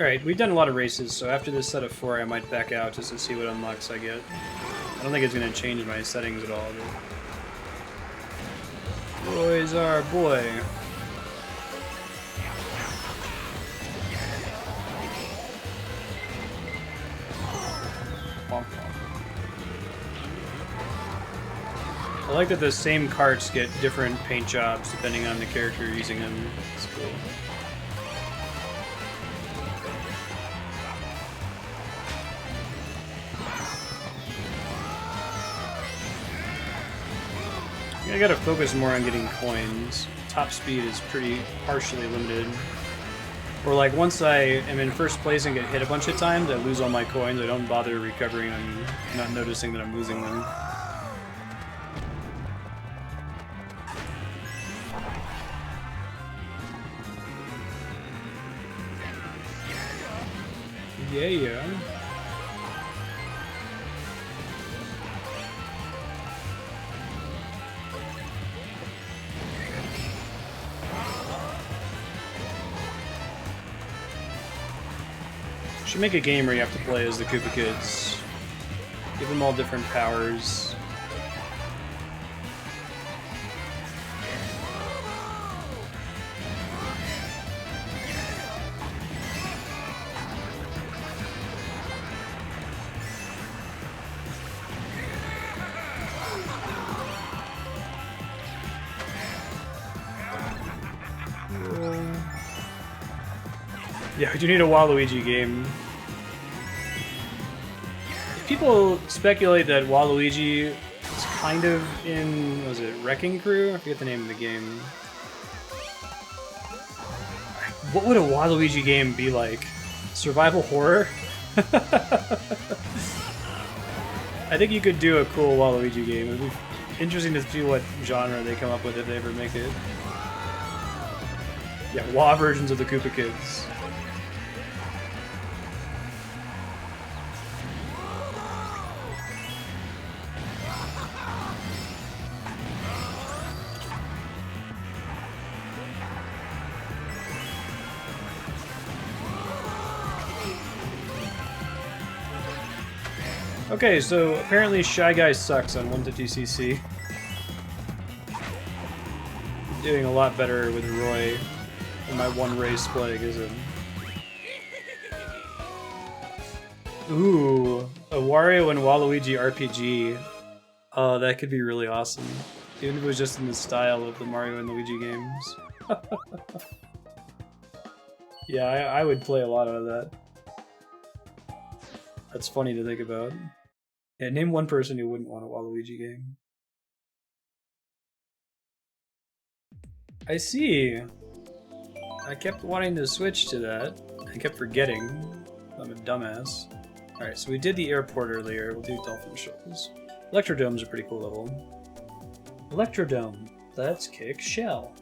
Alright, we've done a lot of races, so after this set of 4 I might back out just to see what unlocks I get. I don't think it's going to change my settings at all. But... Roy's our boy. I like that the same carts get different paint jobs depending on the character using them. It's cool. I gotta focus more on getting coins. Top speed is pretty partially limited. Or like once I am in first place and get hit a bunch of times, I lose all my coins. I don't bother recovering. I'm not noticing that I'm losing them. Yeah. Should make a game where you have to play as the Koopa Kids. Give them all different powers. Yeah, we do need a Waluigi game. People speculate that Waluigi is kind of in, what was it, Wrecking Crew? I forget the name of the game. What would a Waluigi game be like? Survival horror? I think you could do a cool Waluigi game. It would be interesting to see what genre they come up with if they ever make it. Yeah, Wa versions of the Koopa Kids. Okay, so apparently Shy Guy sucks on 150cc. Doing a lot better with Roy than my one race play gives him. Ooh, a Wario and Waluigi RPG. Oh, that could be really awesome. Even if it was just in the style of the Mario and Luigi games. Yeah, I would play a lot out of that. That's funny to think about. Yeah, name one person who wouldn't want a Waluigi game. I see. I kept wanting to switch to that. I kept forgetting. I'm a dumbass. Alright, so we did the airport earlier. We'll do Dolphin Shoals. Electrodome's a pretty cool level. Electrodome. Let's kick shell.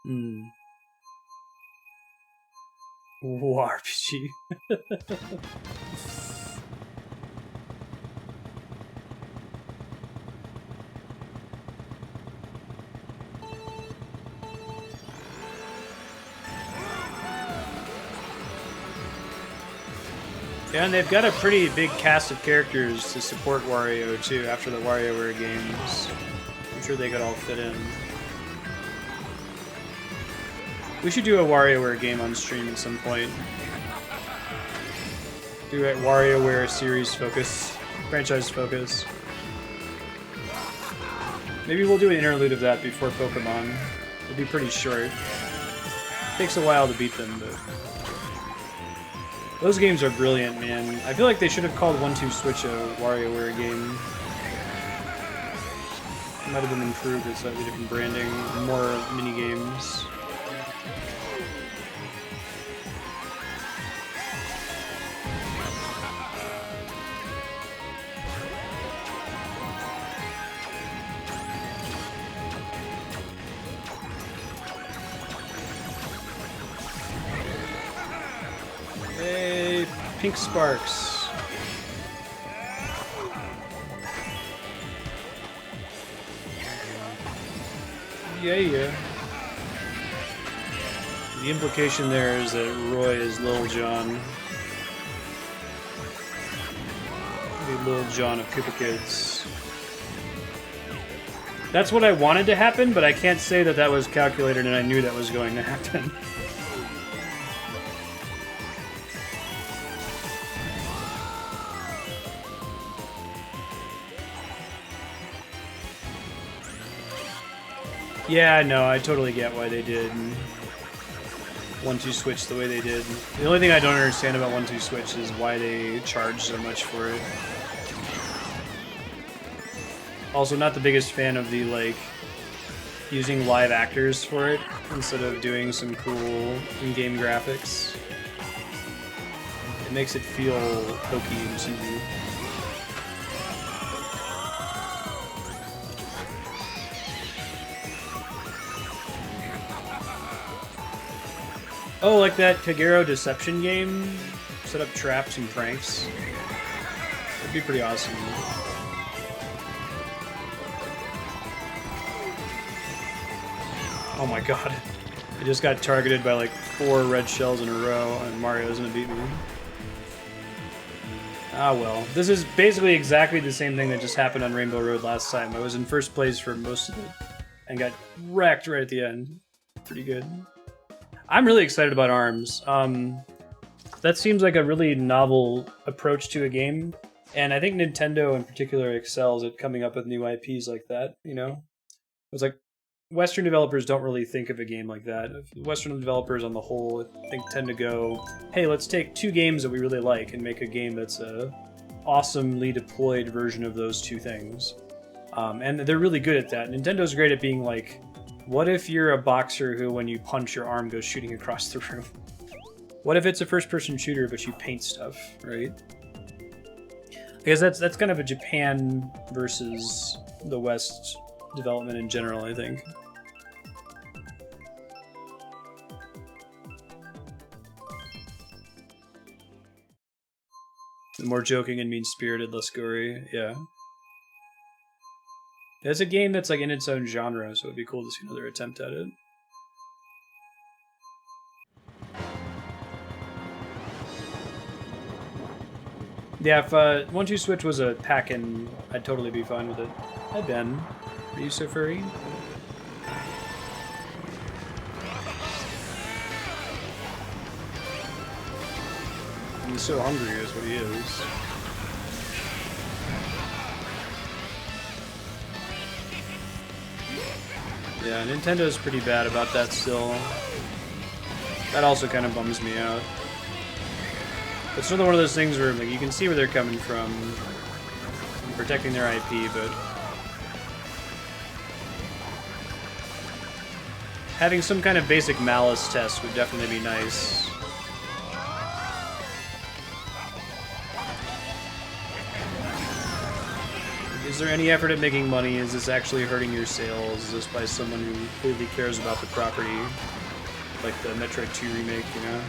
Hmm. Ooh, RPG. Yeah, and they've got a pretty big cast of characters to support Wario, too, after the WarioWare games. I'm sure they could all fit in. We should do a WarioWare game on stream at some point. Do a WarioWare series focus, franchise focus. Maybe we'll do an interlude of that before Pokemon. It'll be pretty short. Takes a while to beat them, but... Those games are brilliant, man. I feel like they should have called 1-2-Switch a WarioWare game. It might have been improved with slightly different branding, more mini-games. Hey, pink sparks. Yeah. The implication there is that Roy is Lil Jon. The Lil Jon of Koopa Kids. That's what I wanted to happen, but I can't say that that was calculated and I knew that was going to happen. Yeah, no, I totally get why they did 1-2-Switch the way they did. The only thing I don't understand about 1-2-Switch is why they charge so much for it. Also, not the biggest fan of the, like, using live actors for it instead of doing some cool in-game graphics. It makes it feel hokey and cheesy. Oh, like that Kagero Deception game? Set up traps and pranks. That'd be pretty awesome. Oh my god. I just got targeted by like 4 red shells in a row, and Mario's gonna beat me. Ah well. This is basically exactly the same thing that just happened on Rainbow Road last time. I was in first place for most of it, and got wrecked right at the end. Pretty good. I'm really excited about ARMS. That seems like a really novel approach to a game, and I think Nintendo in particular excels at coming up with new IPs like that, you know? It's like, Western developers don't really think of a game like that. Western developers on the whole, I think, tend to go, hey, let's take 2 games that we really like and make a game that's a awesomely deployed version of those 2 things. And they're really good at that. Nintendo's great at being like, what if you're a boxer who, when you punch, your arm goes shooting across the room? What if it's a first-person shooter, but you paint stuff, right? Because that's kind of a Japan versus the West development in general, I think. More joking and mean-spirited, less gory, yeah. It's a game that's like in its own genre, so it'd be cool to see another attempt at it. Yeah, if 1-2-Switch was a pack-in, I'd totally be fine with it. Hi, Ben. Are you so furry? He's so hungry is what he is. Yeah, Nintendo's pretty bad about that still. That also kind of bums me out. It's another one of those things where like you can see where they're coming from, protecting their IP, but having some kind of basic malice test would definitely be nice. is there any effort at making money? Is this actually hurting your sales? Is this by someone who clearly cares about the property? Like the Metroid 2 remake, you know?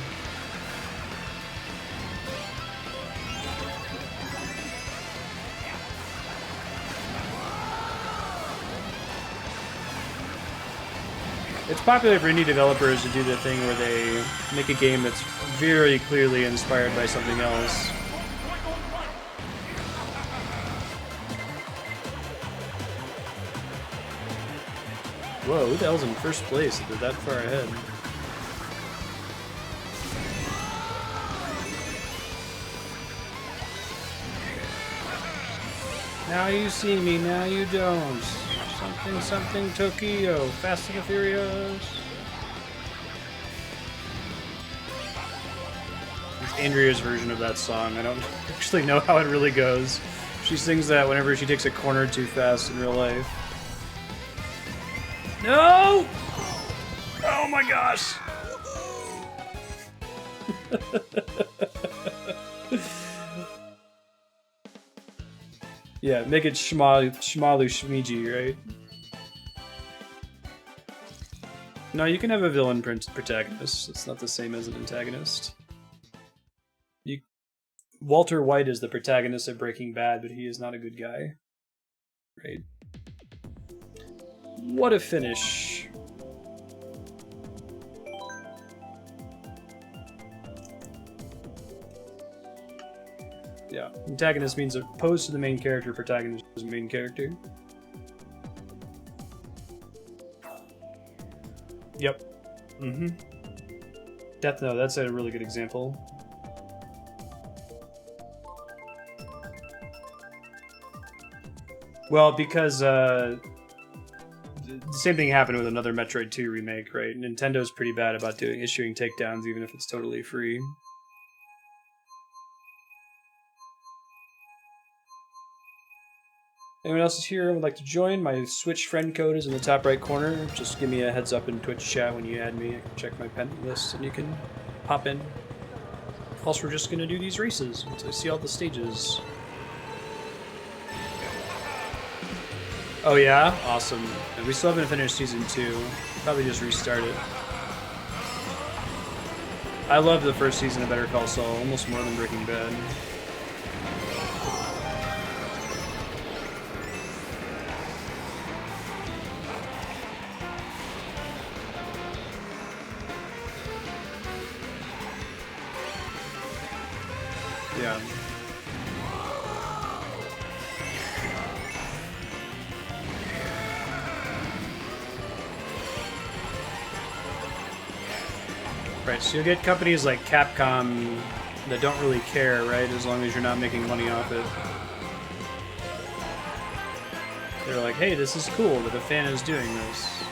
It's popular for indie developers to do the thing where they make a game that's very clearly inspired by something else. Whoa, who the hell's in first place if they're that far ahead? Now you see me, now you don't. Something, something, Tokyo. Fast and the Furious. It's Andrea's version of that song. I don't actually know how it really goes. She sings that whenever she takes a corner too fast in real life. No! Oh my gosh! Yeah, make it Shmalu Shmiji, right? No, you can have a villain protagonist. It's not the same as an antagonist. Walter White is the protagonist of Breaking Bad, but he is not a good guy. Right? What a finish. Yeah, antagonist means opposed to the main character, protagonist is the main character. Yep. Mm-hmm. Death Note, that's a really good example. Well, because the same thing happened with another Metroid 2 remake, right? Nintendo's pretty bad about issuing takedowns even if it's totally free. Anyone else is here and would like to join? My Switch friend code is in the top right corner. Just give me a heads up in Twitch chat when you add me. I can check my pen list and you can pop in. Also, we're just going to do these races until I see all the stages. Oh yeah? Awesome. And we still haven't finished Season 2. Probably just restart it. I love the first season of Better Call Saul, almost more than Breaking Bad. Yeah. Right, so you'll get companies like Capcom that don't really care, right, as long as you're not making money off it. They're like, hey, this is cool that a fan is doing this.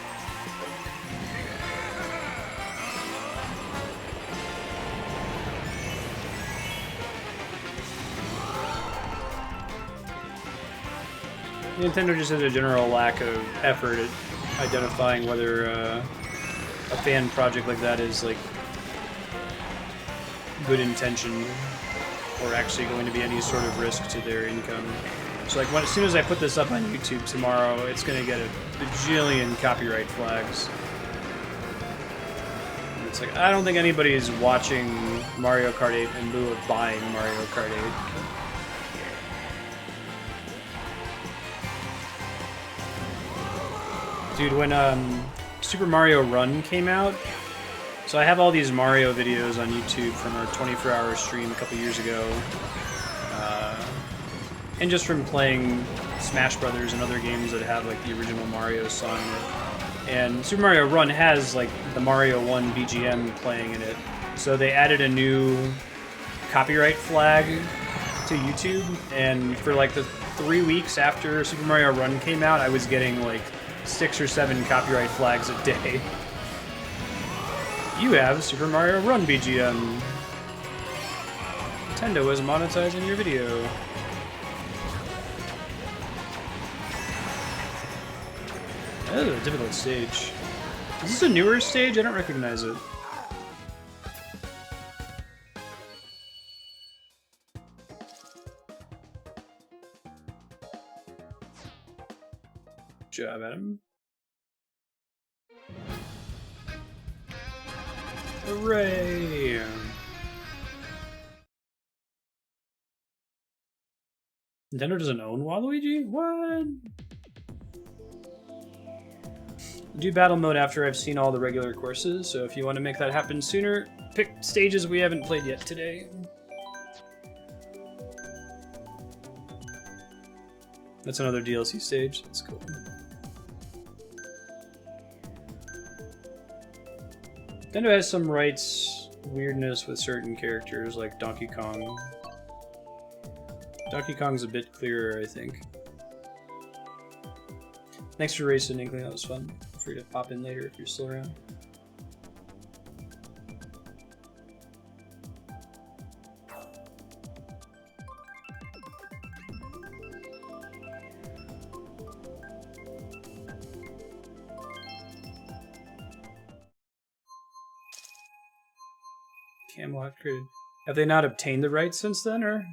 Nintendo just has a general lack of effort at identifying whether a fan project like that is like good intention or actually going to be any sort of risk to their income. So like as soon as I put this up on YouTube tomorrow, it's going to get a bajillion copyright flags. And it's like, I don't think anybody is watching Mario Kart 8 in lieu of buying Mario Kart 8. Dude, when Super Mario Run came out, so I have all these Mario videos on YouTube from our 24-hour stream a couple years ago, and just from playing Smash Brothers and other games that have like the original Mario song in it. And Super Mario Run has like the Mario 1 BGM playing in it, so they added a new copyright flag to YouTube, and for like the 3 weeks after Super Mario Run came out, I was getting like 6 or 7 copyright flags a day. You have Super Mario Run BGM. Nintendo is monetizing your video. That is a difficult stage. Is this a newer stage? I don't recognize it. job, Adam. Hooray! Nintendo doesn't own Waluigi? What? Do battle mode after I've seen all the regular courses, so if you want to make that happen sooner, pick stages we haven't played yet today. That's another DLC stage. That's cool. Nintendo has some rights weirdness with certain characters, like Donkey Kong. Donkey Kong's a bit clearer, I think. Thanks for racing, Inkling. That was fun. Feel free to pop in later if you're still around. Camelot created. Have they not obtained the rights since then, or?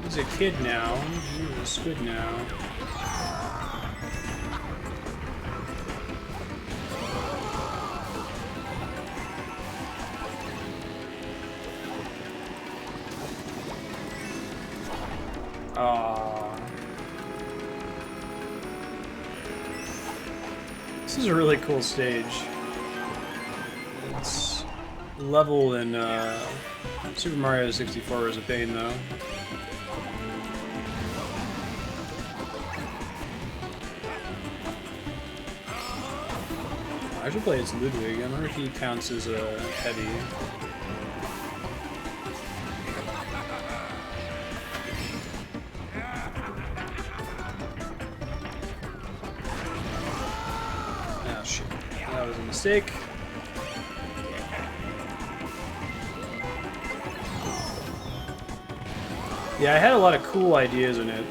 He's a kid now. He's a squid now. Aww. This is a really cool stage. It's level in Super Mario 64 was a pain though. I should play as Ludwig. I wonder if he counts as a heavy. Oh shit. That was a mistake. Yeah, I had a lot of cool ideas in it. It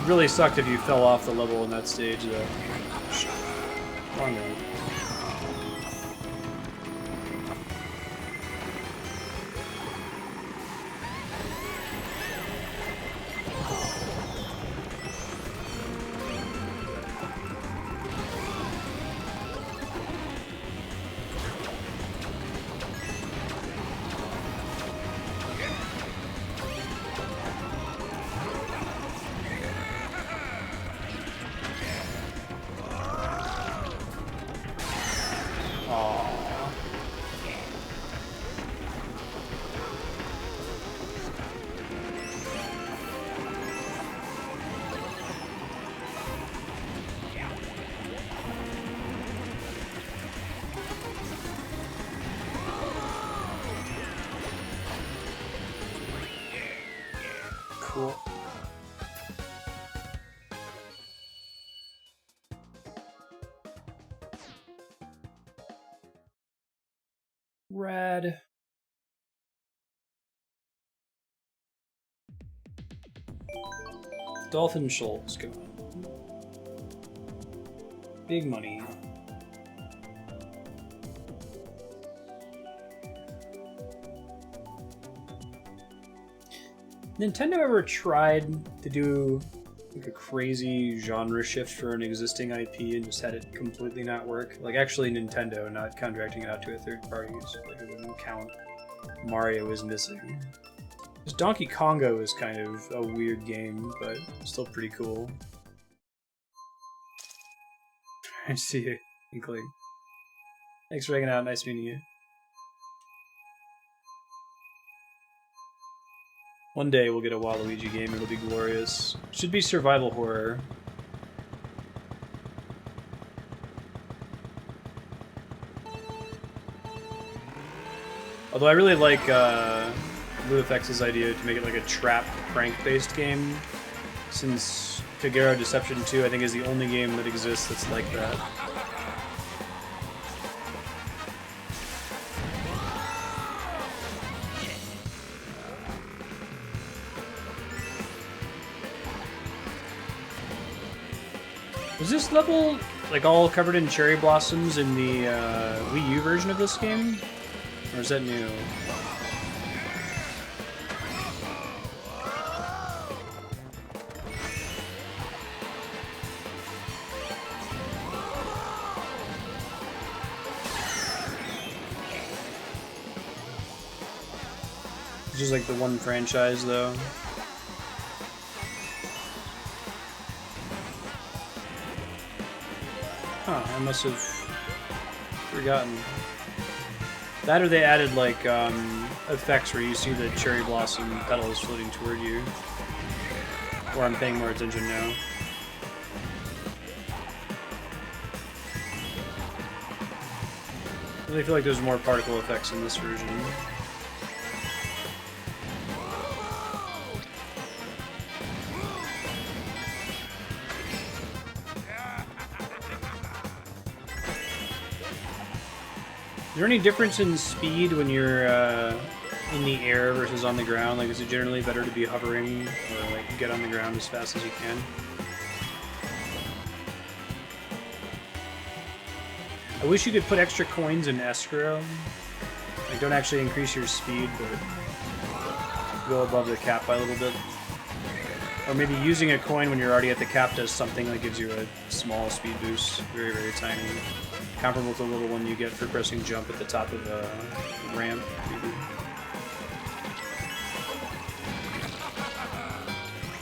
really sucked if you fell off the level in that stage though. Wrong one. Cool. Rad. Dolphin Schultz, come on. Big money. Nintendo ever tried to do like a crazy genre shift for an existing IP and just had it completely not work? Like actually Nintendo, not contracting it out to a third party, so like it wouldn't count. Mario is missing. This Donkey Kongo is kind of a weird game, but still pretty cool. I see you, Inkling. Thanks for hanging out, nice meeting you. One day we'll get a Waluigi game, it'll be glorious. Should be survival horror. Although I really like LuFX's idea to make it like a trap prank-based game, since Kagero Deception 2 I think is the only game that exists that's like that. Was this level like all covered in cherry blossoms in the Wii U version of this game? Or is that new? It's just like the one franchise though. Huh, I must have forgotten. That or they added like effects where you see the cherry blossom petals floating toward you. Or I'm paying more attention now. I really feel like there's more particle effects in this version. Is there any difference in speed when you're in the air versus on the ground? Like, is it generally better to be hovering or like get on the ground as fast as you can? I wish you could put extra coins in escrow. Like, don't actually increase your speed, but go above the cap by a little bit. Or maybe using a coin when you're already at the cap does something that gives you a small speed boost, very, very tiny. Comparable to the little one you get for pressing jump at the top of a ramp, maybe.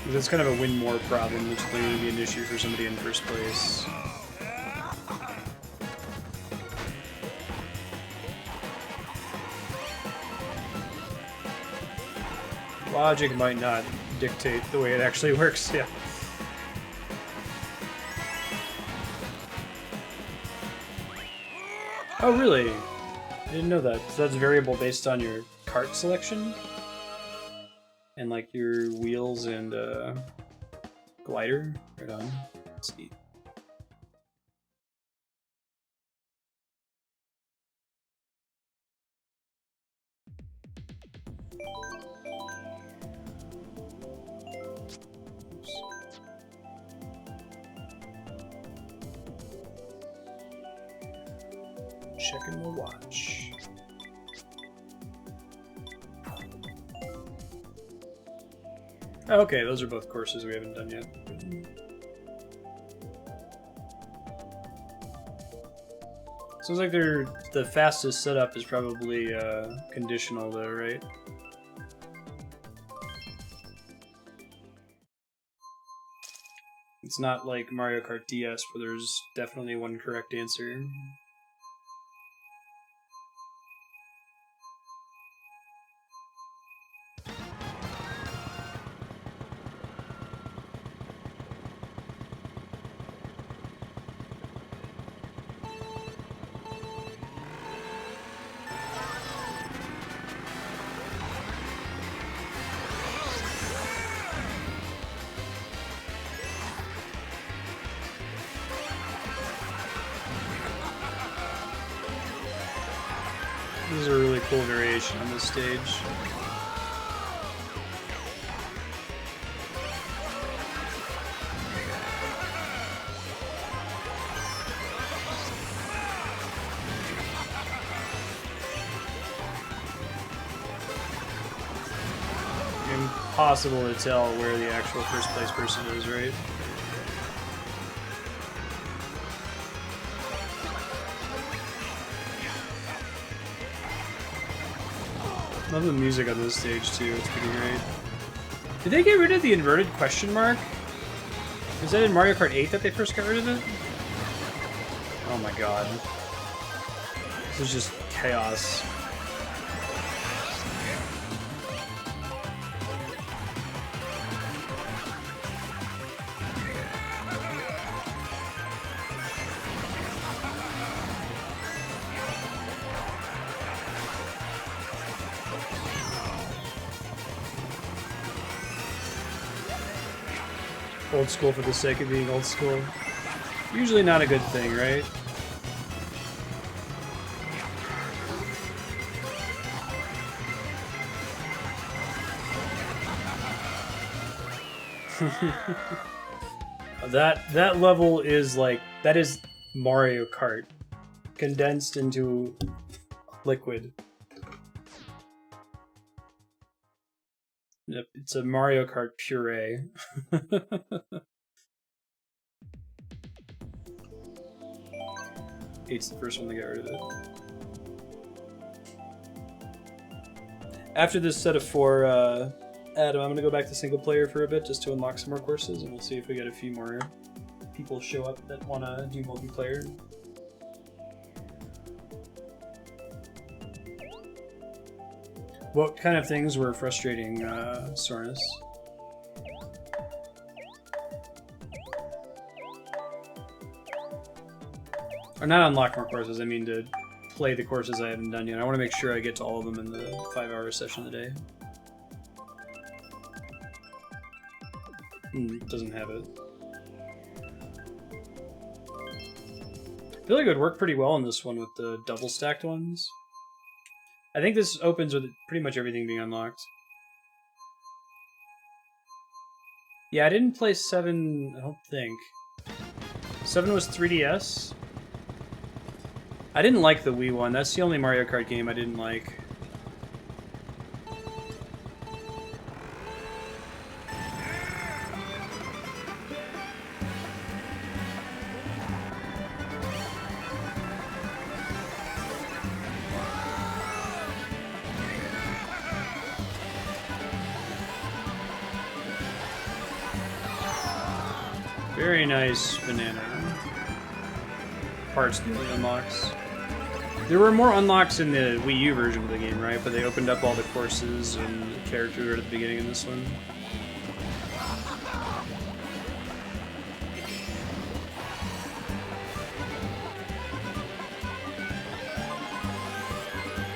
That's kind of a win more problem, which is going to be an issue for somebody in first place. Logic might not dictate the way it actually works, yeah. Oh, really? I didn't know that. So that's variable based on your kart selection? And like your wheels and glider? Right on. Let's see. Checking the watch. Oh, okay, those are both courses we haven't done yet. Sounds like the fastest setup is probably conditional though, right? It's not like Mario Kart DS where there's definitely one correct answer. This is a really cool variation on this stage. Impossible to tell where the actual first place person is, right? Love the music on this stage too, it's pretty great. Did they get rid of the inverted question mark? Was that in Mario Kart 8 that they first got rid of it? Oh my god. This is just chaos. Old school for the sake of being old school. Usually not a good thing, right? That level is like, that is Mario Kart condensed into liquid. Yep, it's a Mario Kart puree. 8's the first one to get rid of it. After this set of 4, Adam, I'm gonna go back to single player for a bit just to unlock some more courses, and we'll see if we get a few more people show up that wanna do multiplayer. What kind of things were frustrating, Sornus? Or not unlock more courses, I mean to play the courses I haven't done yet. I want to make sure I get to all of them in the 5-hour session a day. Doesn't have it. I feel like it would work pretty well in this one with the double stacked ones. I think this opens with pretty much everything being unlocked. Yeah, I didn't play 7, I don't think. 7 was 3DS. I didn't like the Wii one. That's the only Mario Kart game I didn't like. Very nice banana. Parts newly unlocks. There were more unlocks in the Wii U version of the game, right? But they opened up all the courses and the character right at the beginning in this one.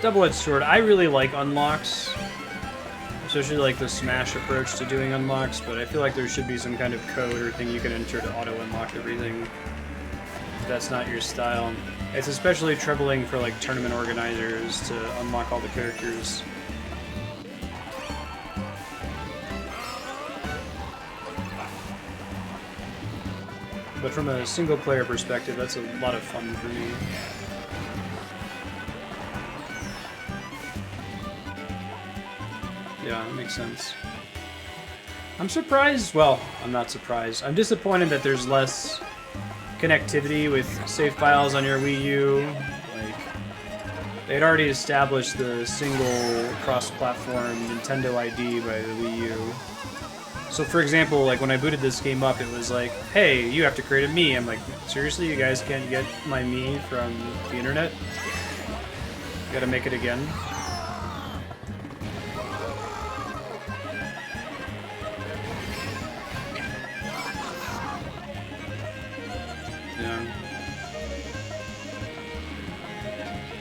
Double-edged sword. I really like unlocks. Especially like the Smash approach to doing unlocks, but I feel like there should be some kind of code or thing you can enter to auto-unlock everything. If that's not your style. It's especially troubling for like tournament organizers to unlock all the characters. But from a single player perspective, that's a lot of fun for me. Yeah, that makes sense. I'm surprised, well, I'm not surprised. I'm disappointed that there's less connectivity with save files on your Wii U. Like, they'd already established the single cross-platform Nintendo ID by the Wii U. So for example, like when I booted this game up, it was like, hey, you have to create a Mii. I'm like, seriously, you guys can't get my Mii from the internet? You gotta make it again.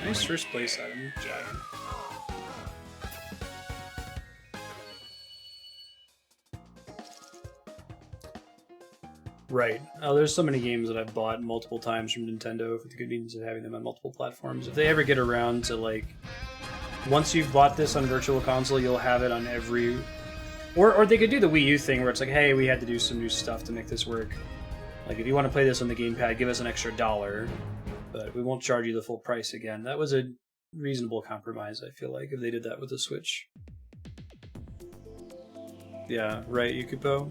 Nice first place item, Jack. Right. Oh, there's so many games that I've bought multiple times from Nintendo for the convenience of having them on multiple platforms. If they ever get around to, like, once you've bought this on Virtual Console, you'll have it on every... Or they could do the Wii U thing where it's like, hey, we had to do some new stuff to make this work. Like, if you want to play this on the gamepad, give us an extra $1. But we won't charge you the full price again. That was a reasonable compromise, I feel like, if they did that with the Switch. Yeah, right, Yukupo?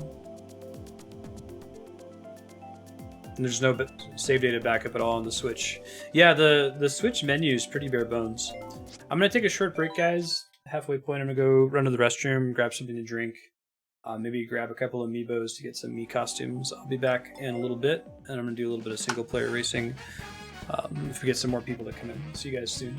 And there's no save data backup at all on the Switch. Yeah, the Switch menu is pretty bare bones. I'm going to take a short break, guys. Halfway point, I'm going to go run to the restroom, grab something to drink. Maybe grab a couple of Amiibos to get some Mii costumes. I'll be back in a little bit, and I'm going to do a little bit of single-player racing. If we get some more people to come in. See you guys soon.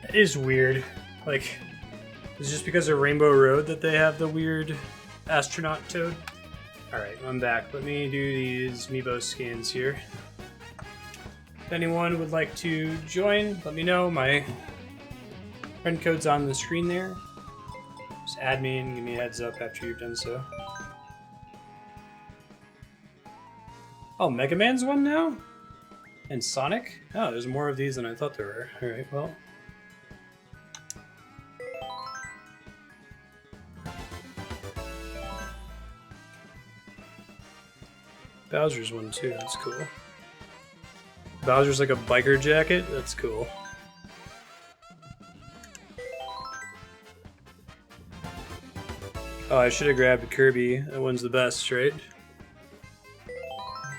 It is weird. Like, is it just because of Rainbow Road that they have the weird astronaut toad? Alright, I'm back. Let me do these Amiibo scans here. If anyone would like to join, let me know. My friend code's on the screen there. Just add me and give me a heads up after you've done so. Oh, Mega Man's one now? And Sonic? Oh, there's more of these than I thought there were. Alright, well. Bowser's one too, that's cool. Bowser's like a biker jacket? That's cool. Oh, I should have grabbed Kirby. That one's the best, right?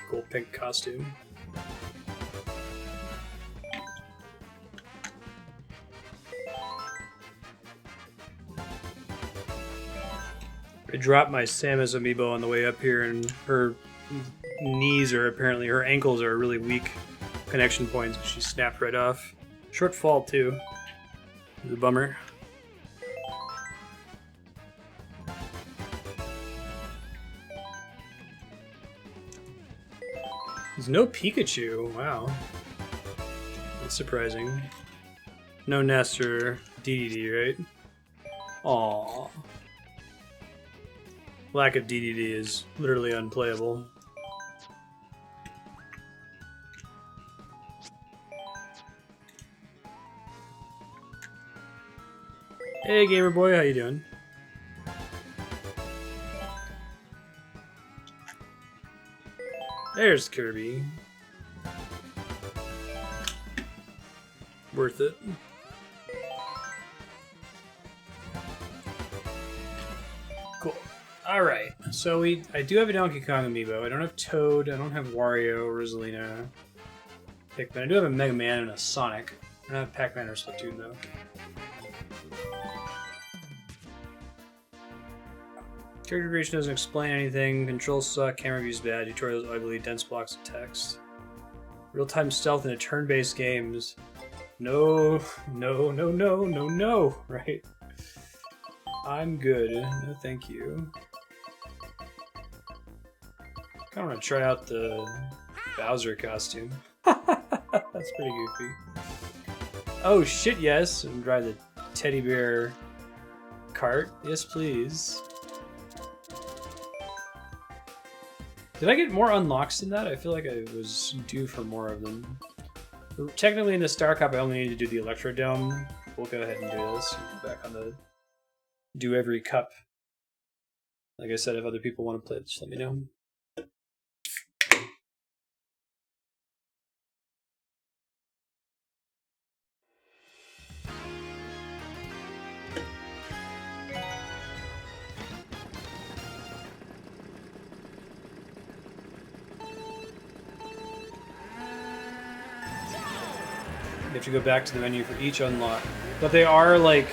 Cool pink costume. I dropped my Samus amiibo on the way up here, and her knees are apparently, her ankles are really weak connection points. She snapped right off. Short fall too. It's a bummer. There's no Pikachu. Wow. That's surprising. No Ness or DDD, right? Aww. Lack of DDD is literally unplayable. Hey gamer boy, how you doing? There's Kirby. Worth it. Cool. Alright, so I do have a Donkey Kong amiibo. I don't have Toad, I don't have Wario, Rosalina, Pikmin. I do have a Mega Man and a Sonic. I don't have Pac-Man or Splatoon though. Character creation doesn't explain anything, controls suck, camera view's bad, tutorials ugly, dense blocks of text. Real-time stealth in a turn-based games. No, no, no, no, no, no, right? I'm good, no thank you. Kinda wanna try out the Bowser costume. That's pretty goofy. Oh shit, yes, and drive the teddy bear cart. Yes, please. Did I get more unlocks than that? I feel like I was due for more of them. Technically in the Star Cup I only need to do the Electrodome. We'll go ahead and do this. Go back on the do every cup. Like I said, if other people want to play it, just let me know. You have to go back to the menu for each unlock. But they are, like,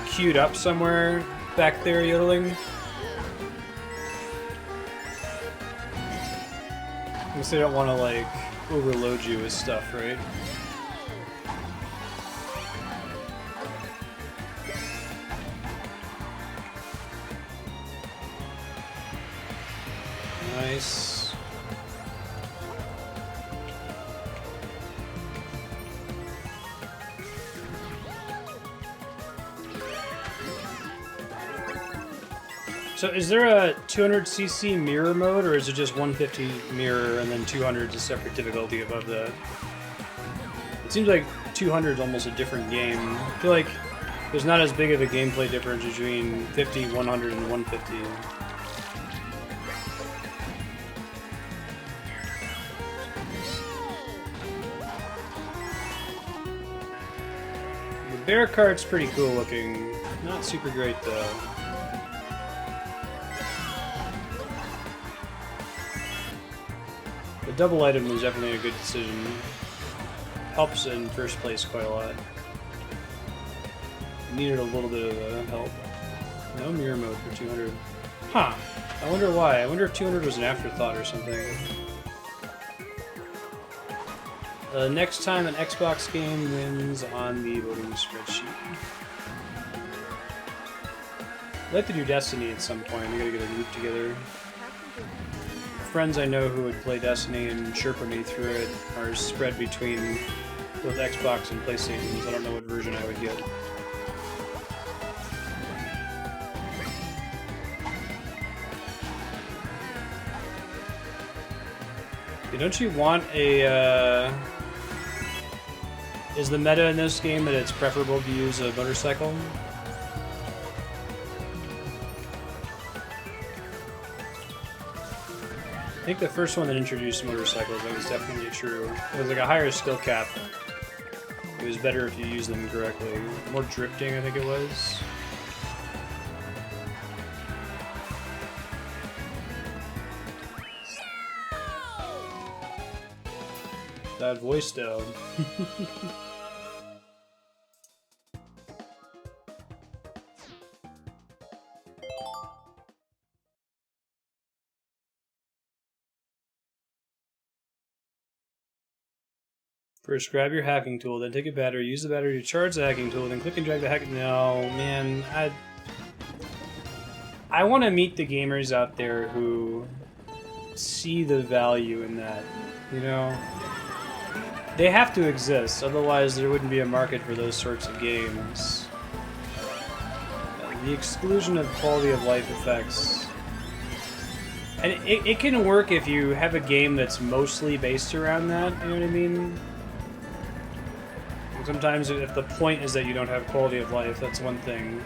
queued up somewhere back there, yodeling. I guess they don't want to, like, overload you with stuff, right? Nice. So is there a 200cc mirror mode, or is it just 150 mirror and then 200 is a separate difficulty above that? It seems like 200 is almost a different game. I feel like there's not as big of a gameplay difference between 50, 100, and 150. The bear cart's pretty cool looking. Not super great though. The double item was definitely a good decision. Helps in first place quite a lot. Needed a little bit of help. No mirror mode for 200. Huh. I wonder why. I wonder if 200 was an afterthought or something. Next time an Xbox game wins on the voting spreadsheet. I'd like to do Destiny at some point. We gotta get a group together. Friends I know who would play Destiny and Sherpa me through it are spread between both Xbox and PlayStations. I don't know what version I would get. Don't you want a, is the meta in this game that it's preferable to use a motorcycle? I think the first one that introduced motorcycles, that was definitely true. It was like a higher skill cap. It was better if you used them correctly. More drifting, I think it was. That voice though. First, grab your hacking tool, then take a battery, use the battery to charge the hacking tool, then click and drag the hacking... No, man, I want to meet the gamers out there who see the value in that, you know? They have to exist, otherwise there wouldn't be a market for those sorts of games. The exclusion of quality of life effects. And it can work if you have a game that's mostly based around that, you know what I mean? Sometimes if the point is that you don't have quality of life, that's one thing.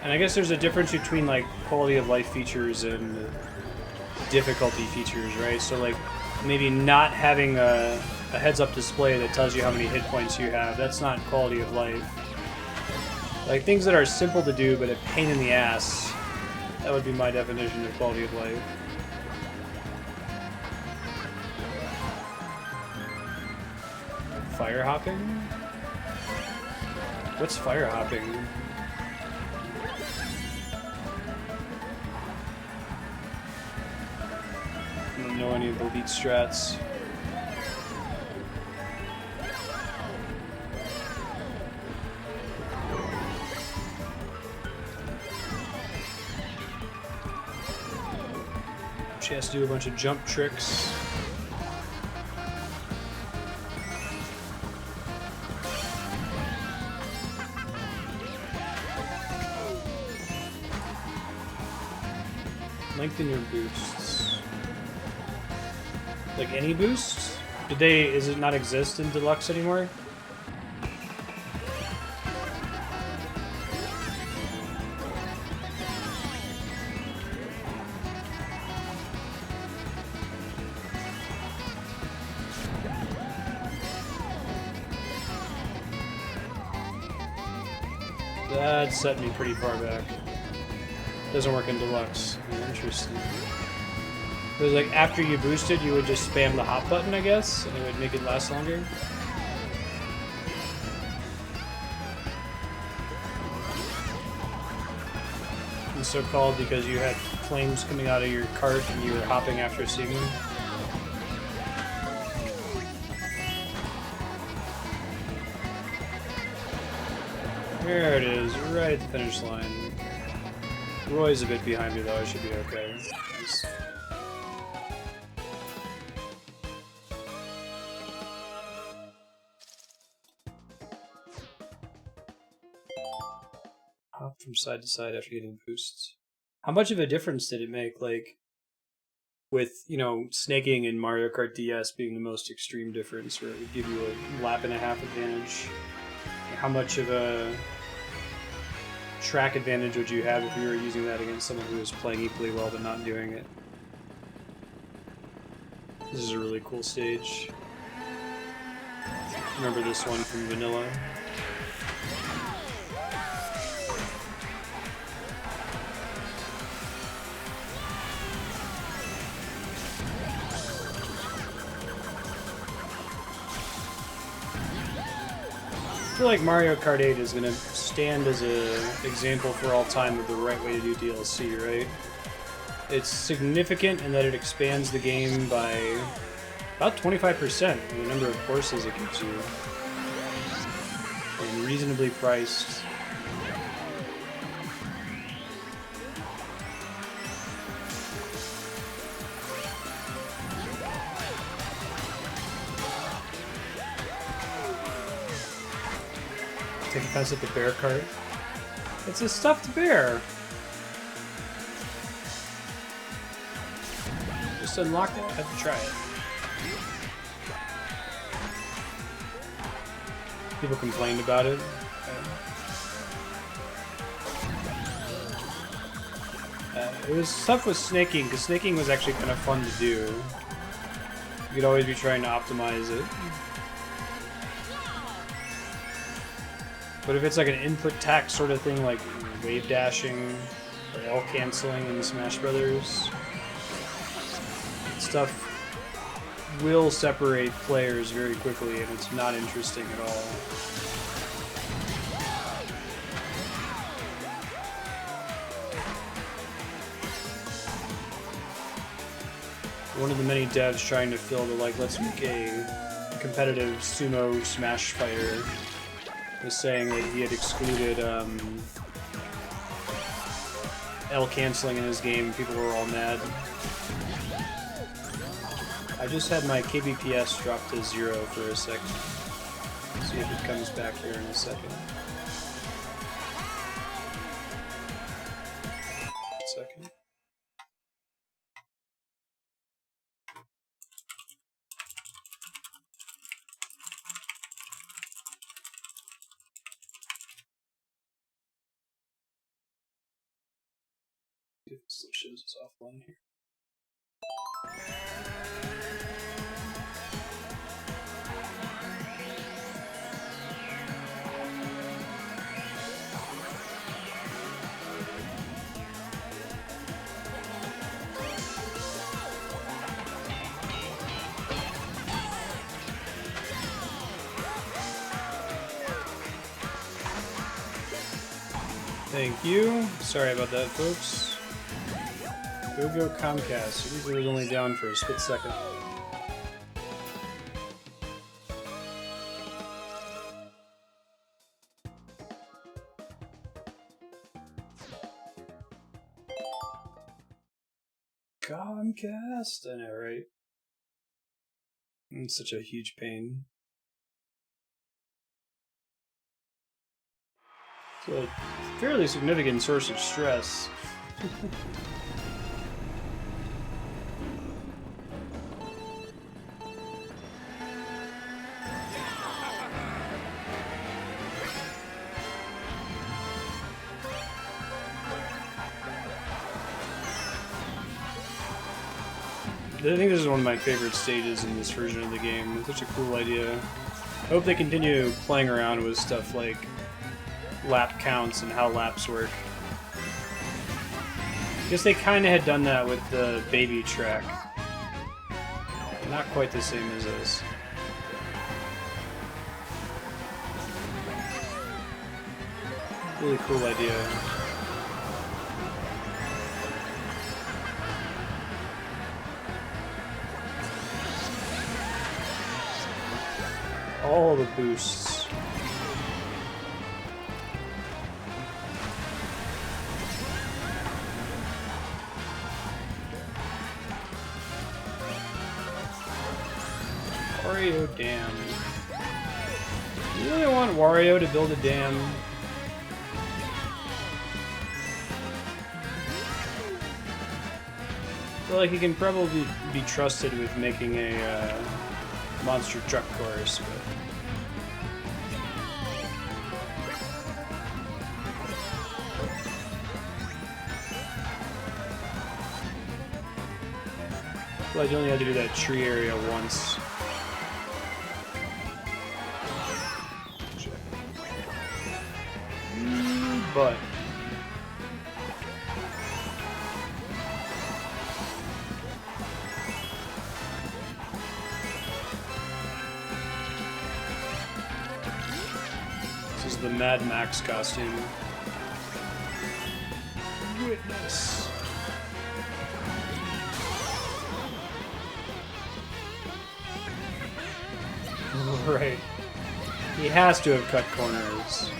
And I guess there's a difference between like quality of life features and difficulty features, right? So like maybe not having a heads-up display that tells you how many hit points you have, that's not quality of life. Like things that are simple to do but a pain in the ass, that would be my definition of quality of life. Fire hopping? What's fire hopping? I don't know any of the elite strats. She has to do a bunch of jump tricks. Lengthen your boosts. Like any boost? Does it not exist in Deluxe anymore? That set me pretty far back. Doesn't work in Deluxe. Interesting. It was like after you boosted, you would just spam the hop button, I guess, and it would make it last longer. It's so called because you had flames coming out of your cart and you were hopping after seeing them. There it is, right at the finish line. Roy's a bit behind me though, I should be okay. Nice. Hop from side to side after getting boosts. How much of a difference did it make, like, with, you know, snaking in Mario Kart DS being the most extreme difference, where it would give you a lap and a half advantage? How much of a track advantage would you have if you were using that against someone who was playing equally well but not doing it? This is a really cool stage. Remember this one from Vanilla? feel like Mario Kart 8 is going to stand as an example for all time of the right way to do DLC, right? It's significant in that it expands the game by about 25% the number of courses it gives you. And reasonably priced. Take a pass at the bear cart. It's a stuffed bear. Just unlocked it. I have to try it. People complained about it. It was tough with snaking, because snaking was actually kind of fun to do. You could always be trying to optimize it. But if it's like an input tax sort of thing, like wave dashing or L canceling in Smash Brothers, stuff will separate players very quickly, and it's not interesting at all. One of the many devs trying to fill the let's make a competitive sumo Smash fighter was saying that he had excluded L canceling in his game. People were all mad. I just had my kbps drop to 0 for a second. See if it comes back here in a second. Second. If it still shows us offline here. Thank you. Sorry about that, folks. Go Comcast. Usually was only down for a split second. Comcast? I know, right? It's such a huge pain. It's a fairly significant source of stress. I think this is one of my favorite stages in this version of the game. It's such a cool idea. I hope they continue playing around with stuff like lap counts and how laps work. I guess they kind of had done that with the baby track. Not quite the same as this. Really cool idea. All the boosts. Wario Dam. You really want Wario to build a dam? I feel like he can probably be trusted with making a monster truck course, but... Well, I only had to do that tree area once. But... Mad Max costume. Witness. Right. He has to have cut corners.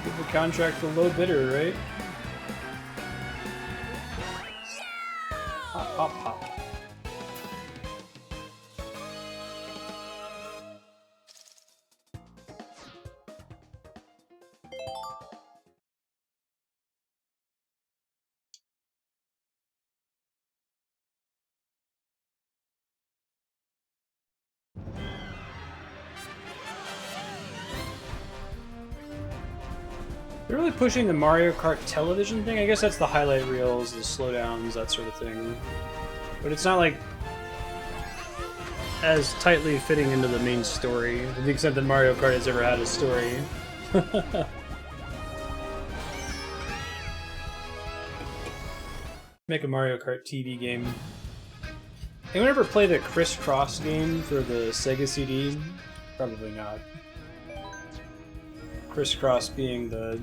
Give the contract for low bidder, right? Hop, hop, hop. They're really pushing the Mario Kart television thing. I guess that's the highlight reels, the slowdowns, that sort of thing. But it's not like as tightly fitting into the main story, to the extent that Mario Kart has ever had a story. Make a Mario Kart TV game. Anyone ever play the Crisscross game for the Sega CD? Probably not. Crisscross being the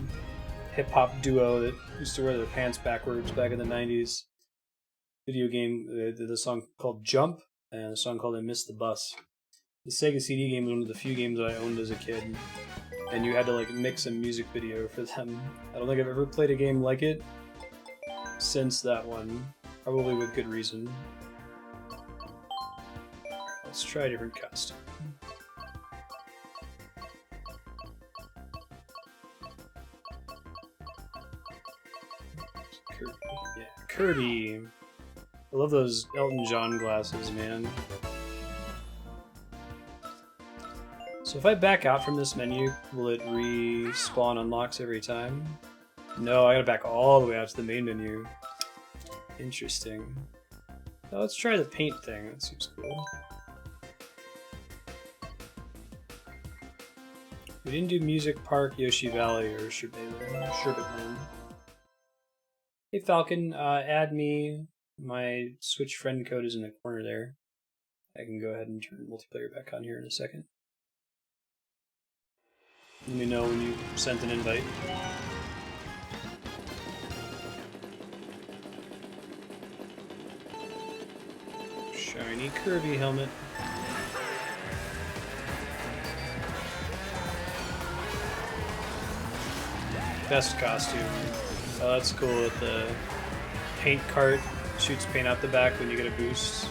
hip-hop duo that used to wear their pants backwards back in the 90s. Video game, they did a song called Jump, and a song called I Missed the Bus. The Sega CD game was one of the few games that I owned as a kid, and you had to like mix a music video for them. I don't think I've ever played a game like it since that one, probably with good reason. Let's try a different costume. Kirby. Yeah, Kirby. I love those Elton John glasses, man. So if I back out from this menu, will it respawn unlocks every time? No, I gotta back all the way out to the main menu. Interesting. Well, let's try the paint thing, that seems cool. We didn't do Music Park, Yoshi Valley, or Sherbet Land. Hey Falcon, add me. My Switch friend code is in the corner there. I can go ahead and turn multiplayer back on here in a second. Let me know when you sent an invite. Shiny Kirby helmet. Best costume. Oh, that's cool with the paint cart. Shoots paint out the back when you get a boost.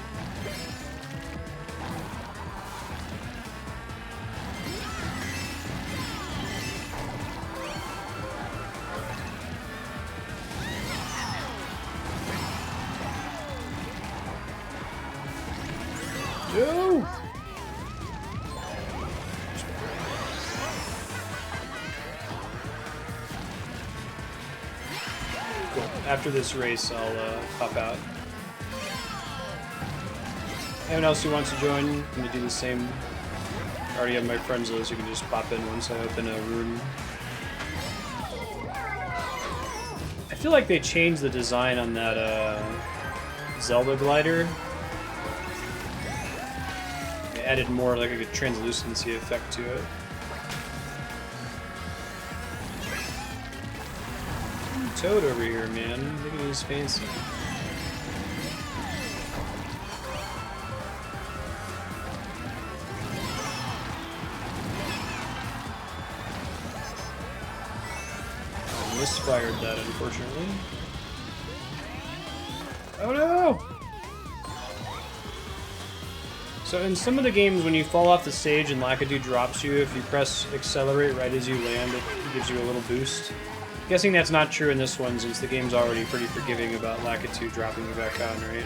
No! Cool. After this race, I'll pop out. Anyone else who wants to join, I'm gonna do the same. I already have my friends list, you can just pop in once I open a room. I feel like they changed the design on that Zelda glider. They added more like a translucency effect to it. Toad over here, man. Look at his fancy. I misfired that, unfortunately. Oh no! So in some of the games, when you fall off the stage and Lakitu drops you, if you press accelerate right as you land, it gives you a little boost. Guessing that's not true in this one, since the game's already pretty forgiving about Lakitu dropping you back on, right?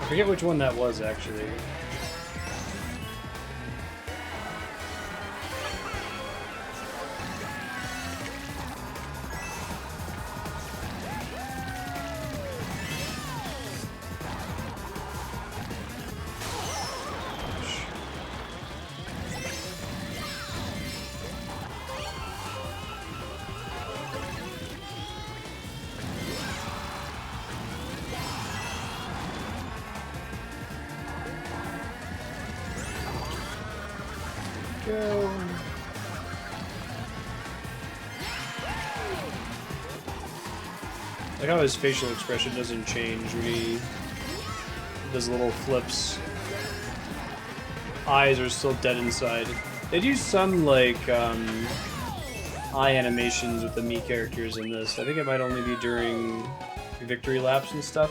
I forget which one that was, actually. Like how his facial expression doesn't change when he does little flips. Eyes are still dead inside. They do some like eye animations with the Mii characters in this. I think it might only be during victory laps and stuff.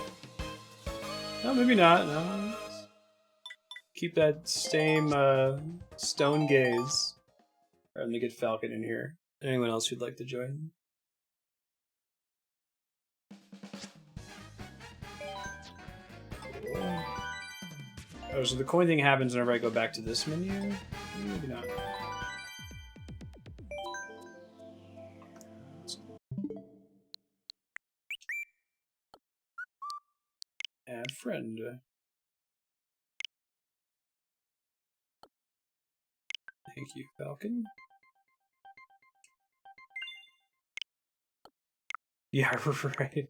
No, maybe not. No. Keep that same stone gaze. Alright, let me get Falcon in here. Anyone else who'd like to join? Oh, so the coin thing happens whenever I go back to this menu? Maybe not. Add friend. Thank you, Falcon. Yeah, right.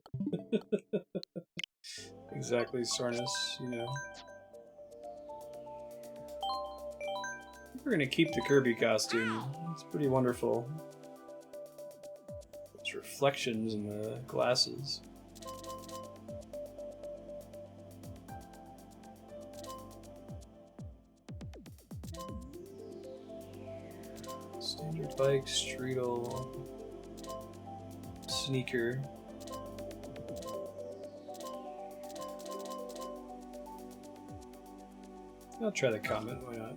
Exactly, Sornus, you know. We're gonna keep the Kirby costume. It's pretty wonderful. It's reflections in the glasses. Standard bike, streetle, sneaker. I'll try the comment, why not?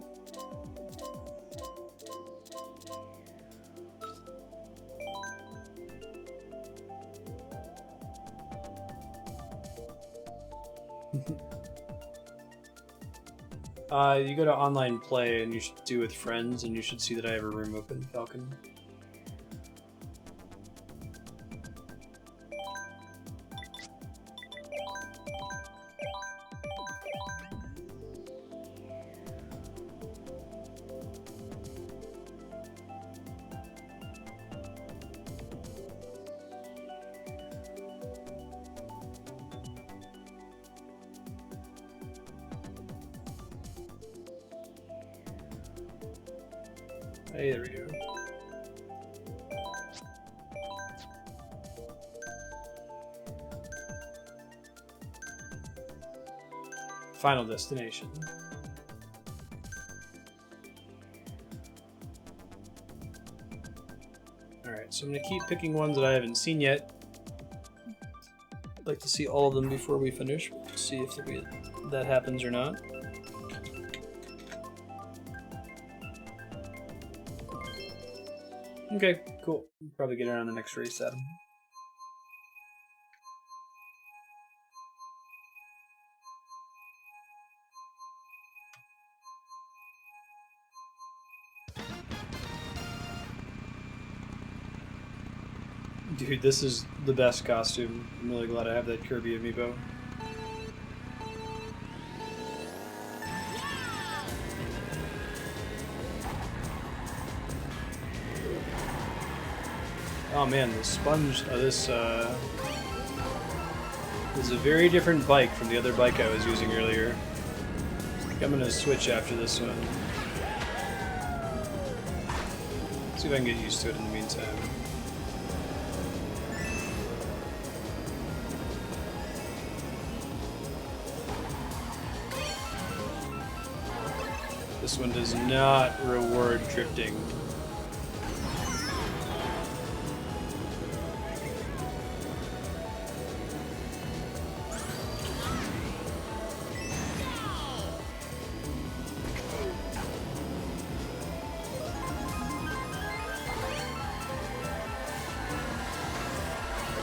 You go to online play and you should do with friends, and you should see that I have a room open, Falcon. Hey, there we go. Final destination. Alright, so I'm going to keep picking ones that I haven't seen yet. I'd like to see all of them before we finish. See if that happens or not. Okay, cool. We'll probably get it on the next race, Adam. Dude, this is the best costume. I'm really glad I have that Kirby amiibo. Oh man, the sponge. This is a very different bike from the other bike I was using earlier. I think I'm gonna switch after this one. See if I can get used to it in the meantime. This one does not reward drifting.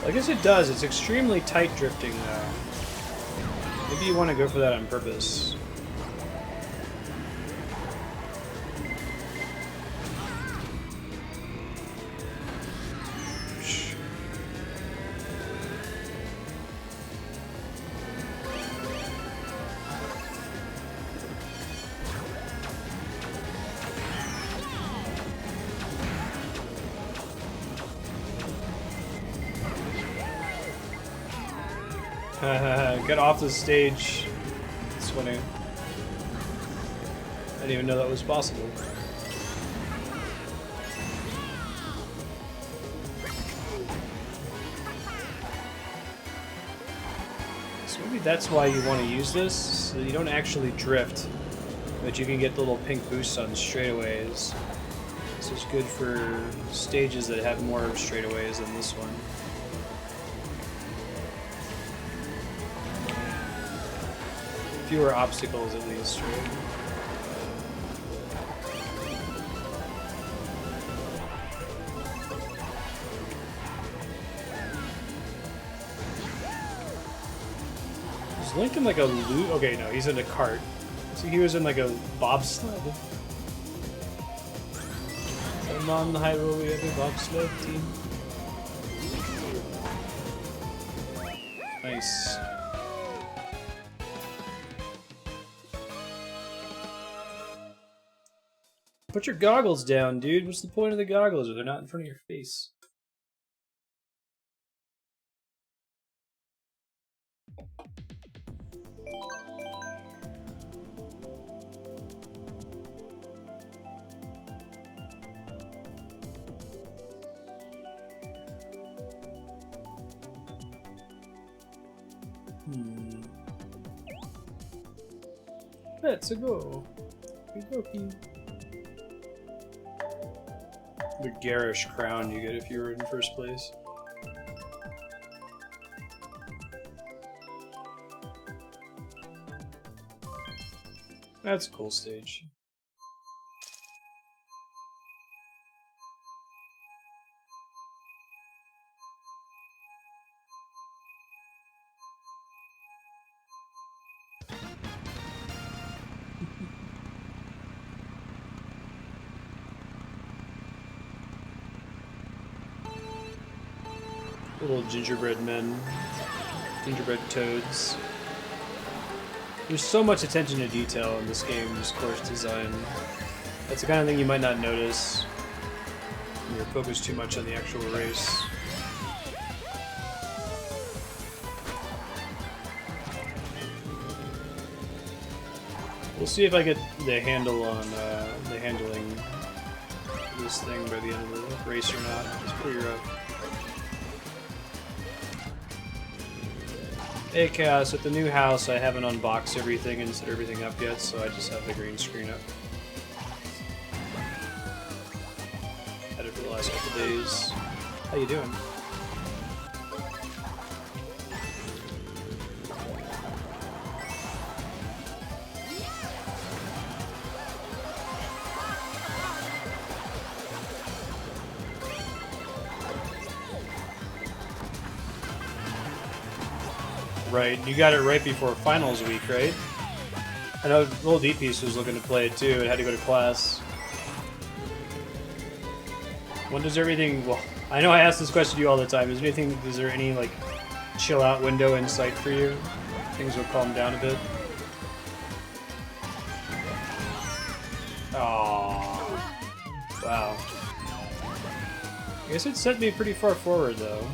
I guess it does. It's extremely tight drifting, though. Maybe you want to go for that on purpose. Get off the stage. It's funny. I didn't even know that was possible. So maybe that's why you want to use this, so that you don't actually drift, but you can get the little pink boosts on straightaways. This is good for stages that have more straightaways than this one. Fewer obstacles at least, right? Is Link in like a loot? Okay, no, he's in a cart. So he was in like a bobsled. Come on, the Hyrule, we have a bobsled team. Nice. Put your goggles down, dude. What's the point of the goggles if they're not in front of your face? Let's go. The garish crown you get if you were in first place. That's a cool stage. Little gingerbread men. Gingerbread toads. There's so much attention to detail in this game's course design. That's the kind of thing you might not notice when you're focused too much on the actual race. We'll see if I get the handle on the handling this thing by the end of the race or not. It's pretty rough. Hey Chaos, at the new house I haven't unboxed everything and set everything up yet, so I just have the green screen up. Had it for the last couple days. How you doing? Right, you got it right before finals week, right? I know Little D-Piece was looking to play it too, it had to go to class. When does everything, well, I know I ask this question to you all the time, is there any like chill out window in sight for you? Things will calm down a bit? Aww. Wow. I guess it set me pretty far forward though.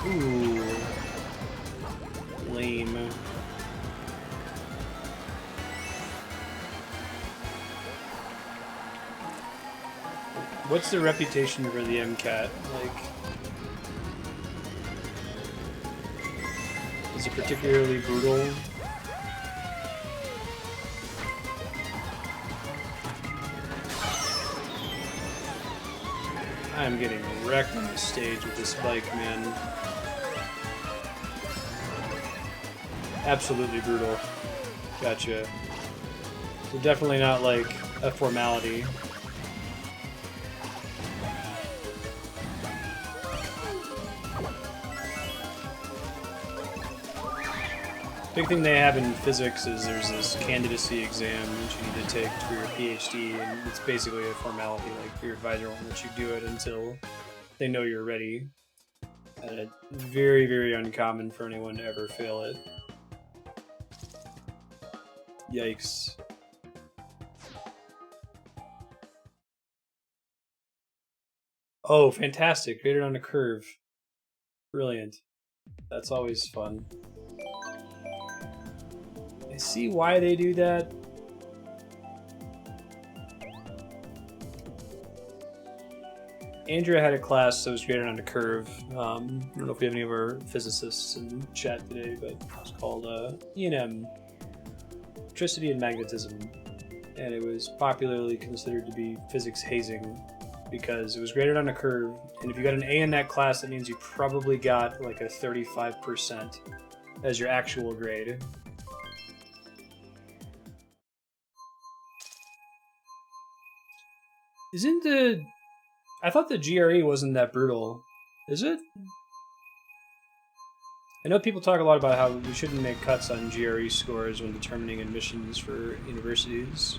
Ooh. Lame. What's the reputation for the MCAT? Like, is it particularly brutal? I'm getting wrecked on the stage with this bike, man. Absolutely brutal. Gotcha. So definitely not like a formality. Big thing they have in physics is there's this candidacy exam that you need to take for your PhD, and it's basically a formality. Like, your advisor won't let you do it until they know you're ready. And it's very, very uncommon for anyone to ever fail it. Yikes. Oh, fantastic. Created on a curve. Brilliant. That's always fun. I see why they do that. Andrea had a class that was graded on a curve. I don't know if we have any of our physicists in chat today, but it's called E&M, Electricity and Magnetism. And it was popularly considered to be physics hazing because it was graded on a curve. And if you got an A in that class, that means you probably got like a 35% as your actual grade. Isn't the... I thought the GRE wasn't that brutal. Is it? I know people talk a lot about how we shouldn't make cuts on GRE scores when determining admissions for universities.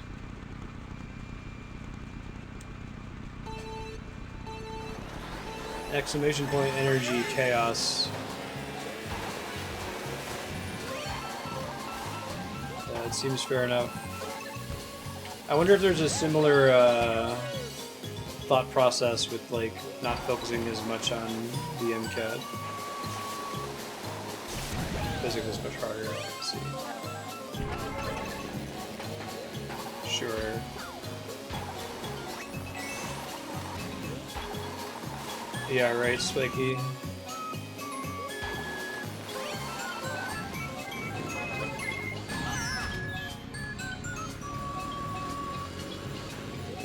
Exclamation point, energy, chaos. It seems fair enough. I wonder if there's a similar thought process with like not focusing as much on the MCAT. Physics is much harder. Let's see. Sure. Yeah, right, Spiky.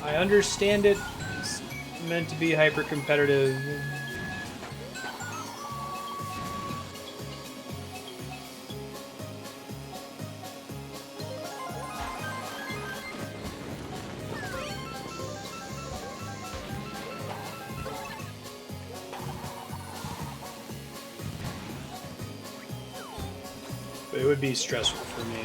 I understand it. It's meant to be hyper competitive. But it would be stressful for me.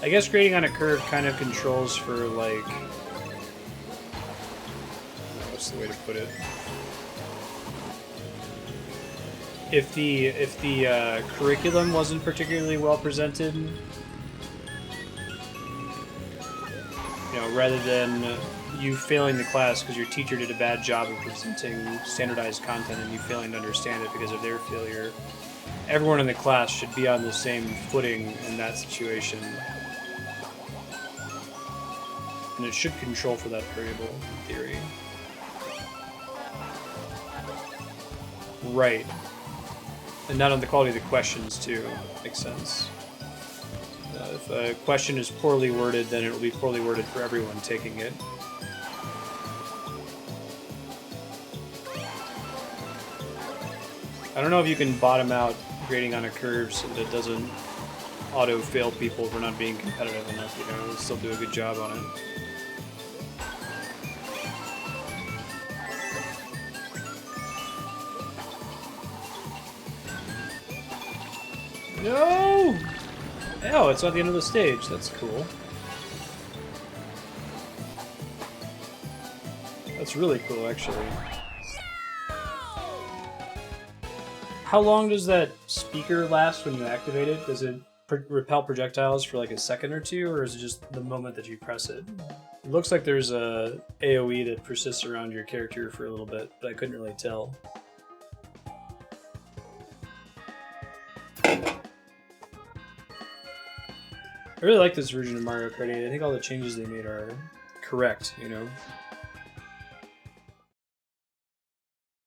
I guess grading on a curve kind of controls for, like... what's the way to put it? If the curriculum wasn't particularly well presented, you know, rather than you failing the class because your teacher did a bad job of presenting standardized content and you failing to understand it because of their failure, everyone in the class should be on the same footing in that situation. And it should control for that variable, in theory. Right. And not on the quality of the questions, too. Makes sense. If a question is poorly worded, then it will be poorly worded for everyone taking it. I don't know if you can bottom out grading on a curve so that it doesn't auto-fail people for not being competitive enough, you know, still do a good job on it. No! Oh, it's at the end of the stage. That's cool. That's really cool, actually. How long does that speaker last when you activate it? Does it repel projectiles for like a second or two, or is it just the moment that you press it? It looks like there's a AoE that persists around your character for a little bit, but I couldn't really tell. I really like this version of Mario Kart 8. I think all the changes they made are correct, you know?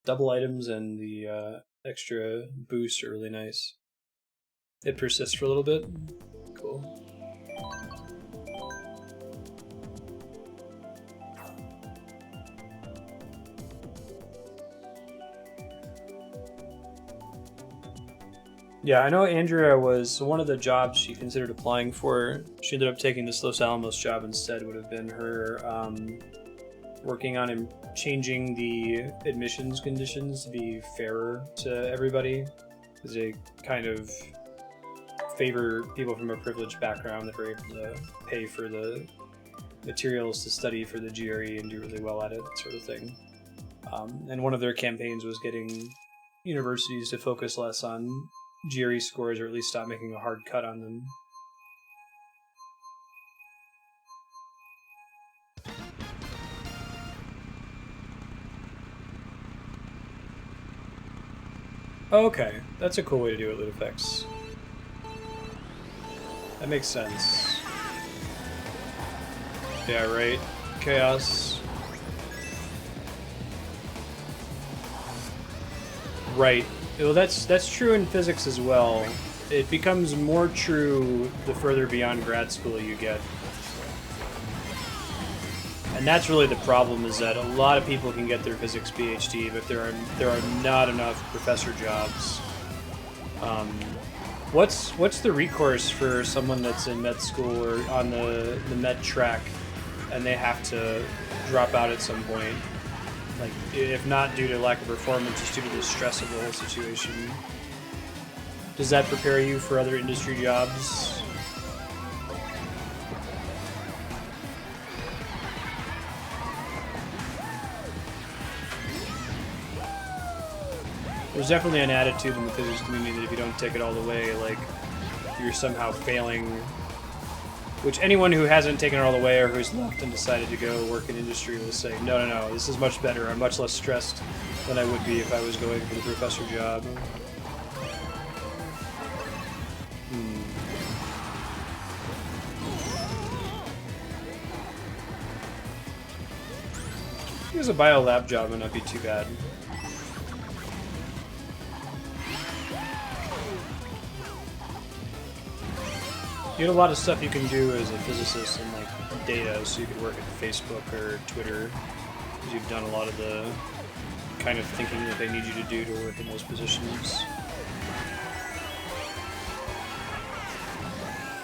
Double items and the extra boosts are really nice. It persists for a little bit. Cool. Yeah, I know Andrea was one of the jobs she considered applying for. She ended up taking this Los Alamos job instead. Would have been her working on changing the admissions conditions to be fairer to everybody, because they kind of favor people from a privileged background that are able to pay for the materials to study for the GRE and do really well at it, sort of thing. And one of their campaigns was getting universities to focus less on GRE scores, or at least stop making a hard cut on them. Okay, that's a cool way to do it, Ludifex. That makes sense. Yeah, right. Chaos. Right. Well, that's true in physics as well. It becomes more true the further beyond grad school you get. And that's really the problem, is that a lot of people can get their physics PhD, but there are not enough professor jobs. What's the recourse for someone that's in med school or on the med track, and they have to drop out at some point? Like, if not due to lack of performance, just due to the stress of the whole situation. Does that prepare you for other industry jobs? There's definitely an attitude in the physics community that if you don't take it all the way, like, you're somehow failing. Which anyone who hasn't taken it all the way or who's left and decided to go work in industry will say, no, this is much better. I'm much less stressed than I would be if I was going for the professor job. I think as a bio lab job would not be too bad. You have a lot of stuff you can do as a physicist and like data, so you could work at Facebook or Twitter, because you've done a lot of the kind of thinking that they need you to do to work in those positions.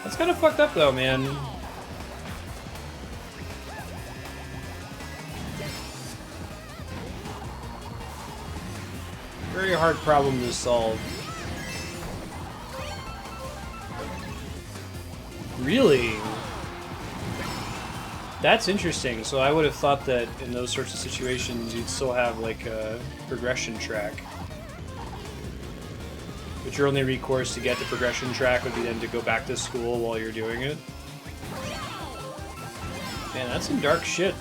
That's kind of fucked up though, man. Very hard problem to solve. Really? That's interesting. So I would have thought that in those sorts of situations you'd still have like a progression track. But your only recourse to get the progression track would be then to go back to school while you're doing it. Man, that's some dark shit.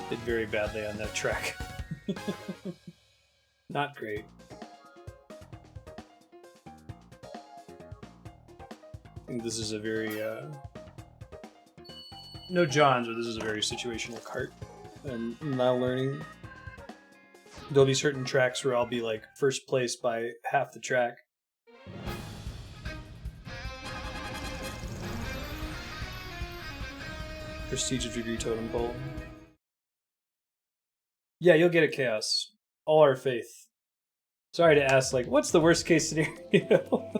Did very badly on that track. Not great. I think this is a very, no Johns, but this is a very situational Kart. And now learning. There'll be certain tracks where I'll be like first place by half the track. Prestige of degree totem pole. Yeah, you'll get a chaos. All our faith. Sorry to ask, like, what's the worst case scenario?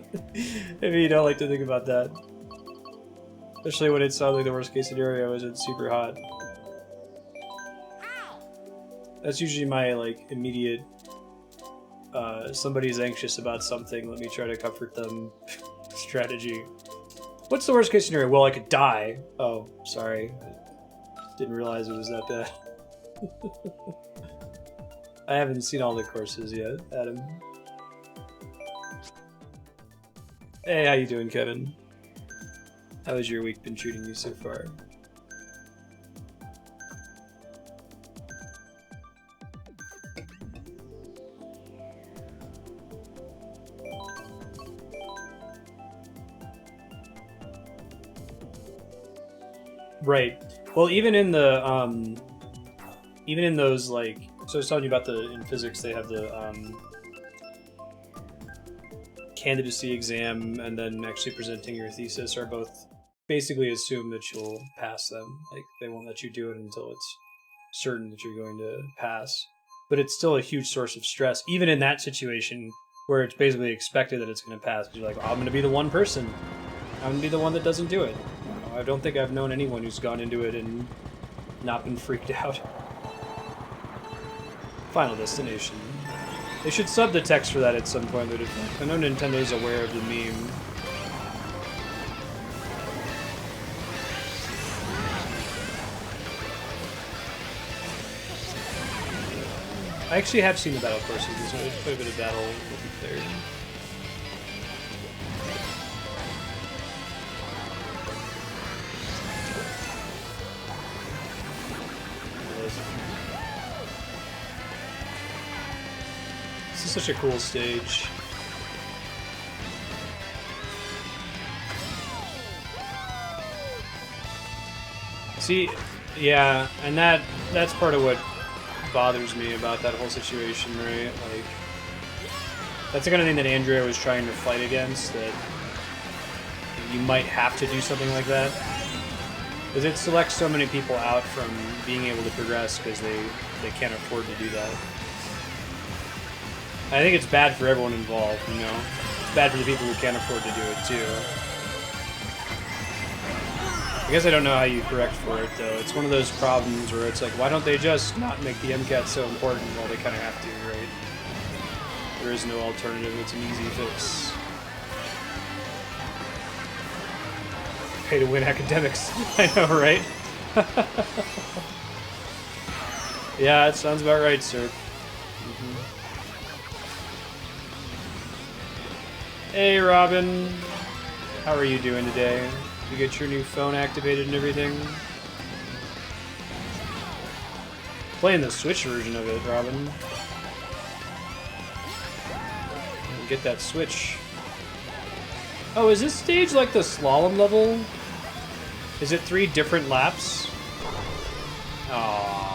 Maybe you don't like to think about that. Especially when it sounds like the worst case scenario is it's super hot. That's usually my, like, immediate, somebody's anxious about something, let me try to comfort them strategy. What's the worst case scenario? Well, I could die. Oh, sorry. I didn't realize it was that bad. I haven't seen all the courses yet, Adam. Hey, how you doing, Kevin? How has your week been treating you so far? Right. Well, even in the even in those, like, so I was telling you about in physics they have the candidacy exam and then actually presenting your thesis are both basically assume that you'll pass them. Like, they won't let you do it until it's certain that you're going to pass. But it's still a huge source of stress, even in that situation where it's basically expected that it's going to pass. You're like, oh, I'm going to be the one person. I'm going to be the one that doesn't do it. I don't think I've known anyone who's gone into it and not been freaked out. Final Destination. They should sub the text for that at some point, but I know Nintendo's aware of the meme. I actually have seen the battle courses. There's quite a bit of battle there. is such a cool stage. See, yeah, and that's part of what bothers me about that whole situation, right? Like, that's the kind of thing that Andrea was trying to fight against, that you might have to do something like that. Because it selects so many people out from being able to progress because they can't afford to do that. I think it's bad for everyone involved, you know? It's bad for the people who can't afford to do it, too. I guess I don't know how you correct for it, though. It's one of those problems where it's like, why don't they just not make the MCAT so important? Well, they kind of have to, right? There is no alternative. It's an easy fix. Pay to win academics. I know, right? Yeah, it sounds about right, sir. Hey, Robin. How are you doing today? You get your new phone activated and everything? Playing the Switch version of it, Robin. Get that Switch. Oh, is this stage like the slalom level? Is it 3 different laps? Aww.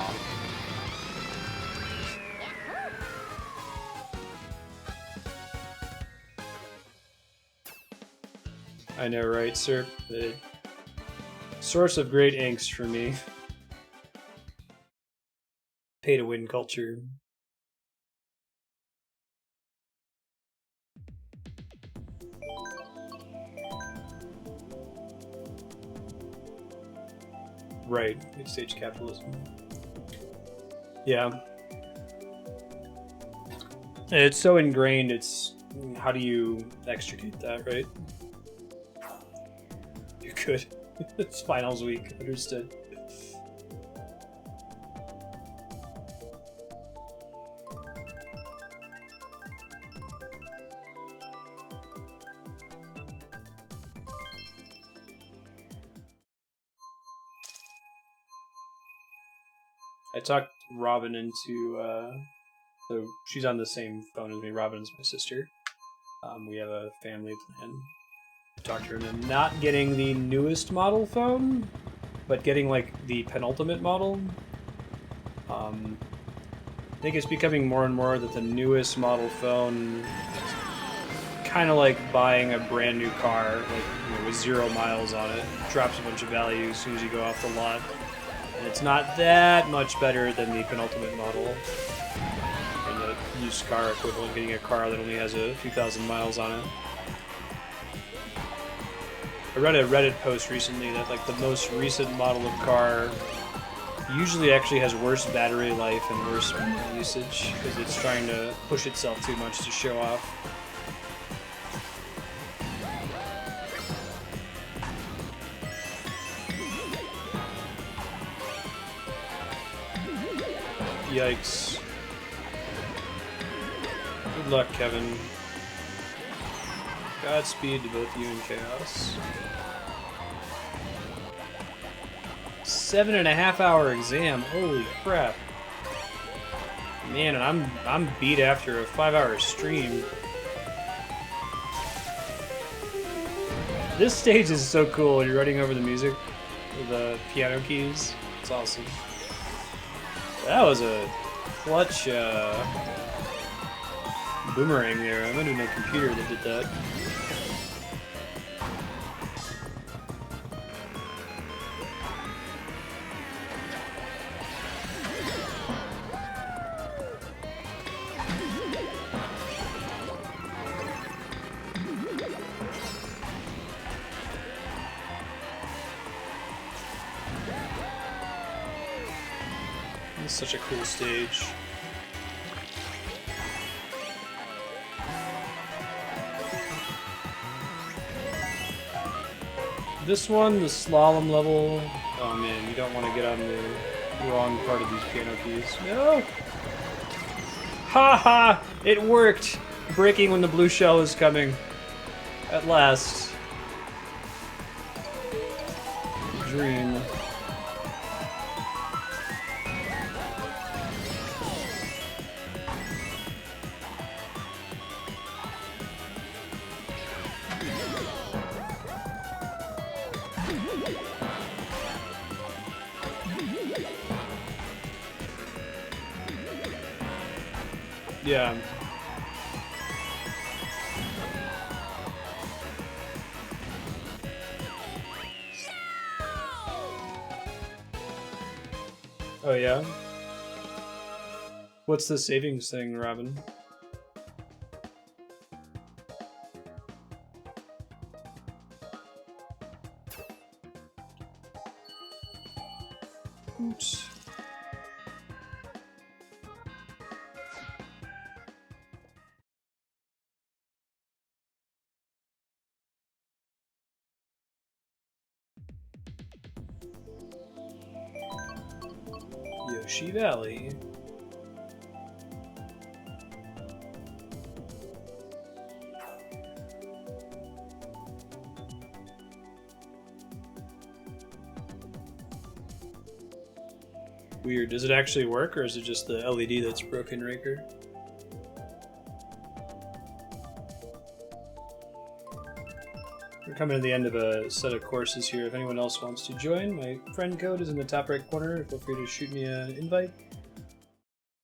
I know, right, sir? The source of great angst for me. Pay-to-win culture. Right, mid-stage capitalism. Yeah. It's so ingrained, it's... How do you extricate that, right? You could. It's finals week, understood. I talked Robin into, so she's on the same phone as me. Robin's my sister. We have a family plan. I talked to her into not getting the newest model phone, but getting, like, the penultimate model. I think it's becoming more and more that the newest model phone is kind of like buying a brand new car, like, you know, with 0 miles on it. Drops a bunch of value as soon as you go off the lot. And it's not that much better than the penultimate model. And the used car equivalent, getting a car that only has a few thousand miles on it. I read a Reddit post recently that, like, the most recent model of car usually actually has worse battery life and worse usage because it's trying to push itself too much to show off. Yikes. Good luck, Kevin. Godspeed to both you and Chaos. 7.5 hour exam. Holy crap. Man, and I'm beat after a 5-hour stream. This stage is so cool. You're running over the music with the piano keys. It's awesome. That was a clutch boomerang there. I'm into a computer that did that. It's such a cool stage. This one, the slalom level. Oh man, you don't want to get on the wrong part of these piano keys. No! Ha ha! It worked! Breaking when the blue shell is coming. At last. Dream. Yeah. Oh yeah? What's the savings thing, Robin? Oops. Yoshi Valley. Weird. Does it actually work, or is it just the LED that's broken, Raker? We're coming to the end of a set of courses here. If anyone else wants to join, my friend code is in the top right corner. Feel free to shoot me an invite.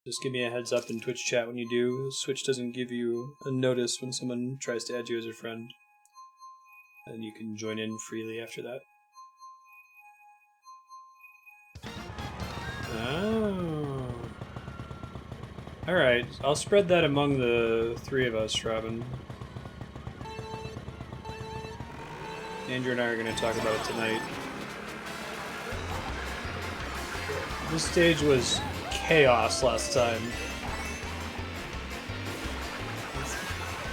Just give me a heads up in Twitch chat when you do. Switch doesn't give you a notice when someone tries to add you as a friend. And you can join in freely after that. Oh. Alright, I'll spread that among the three of us, Robin. Andrew and I are going to talk about it tonight. This stage was chaos last time.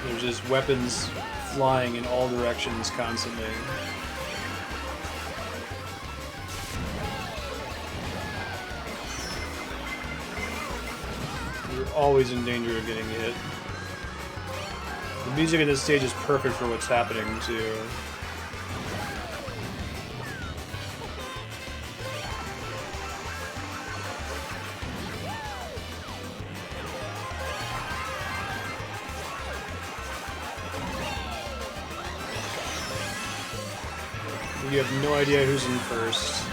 There's just weapons flying in all directions constantly. You're always in danger of getting hit. The music in this stage is perfect for what's happening, too. You have no idea who's in first.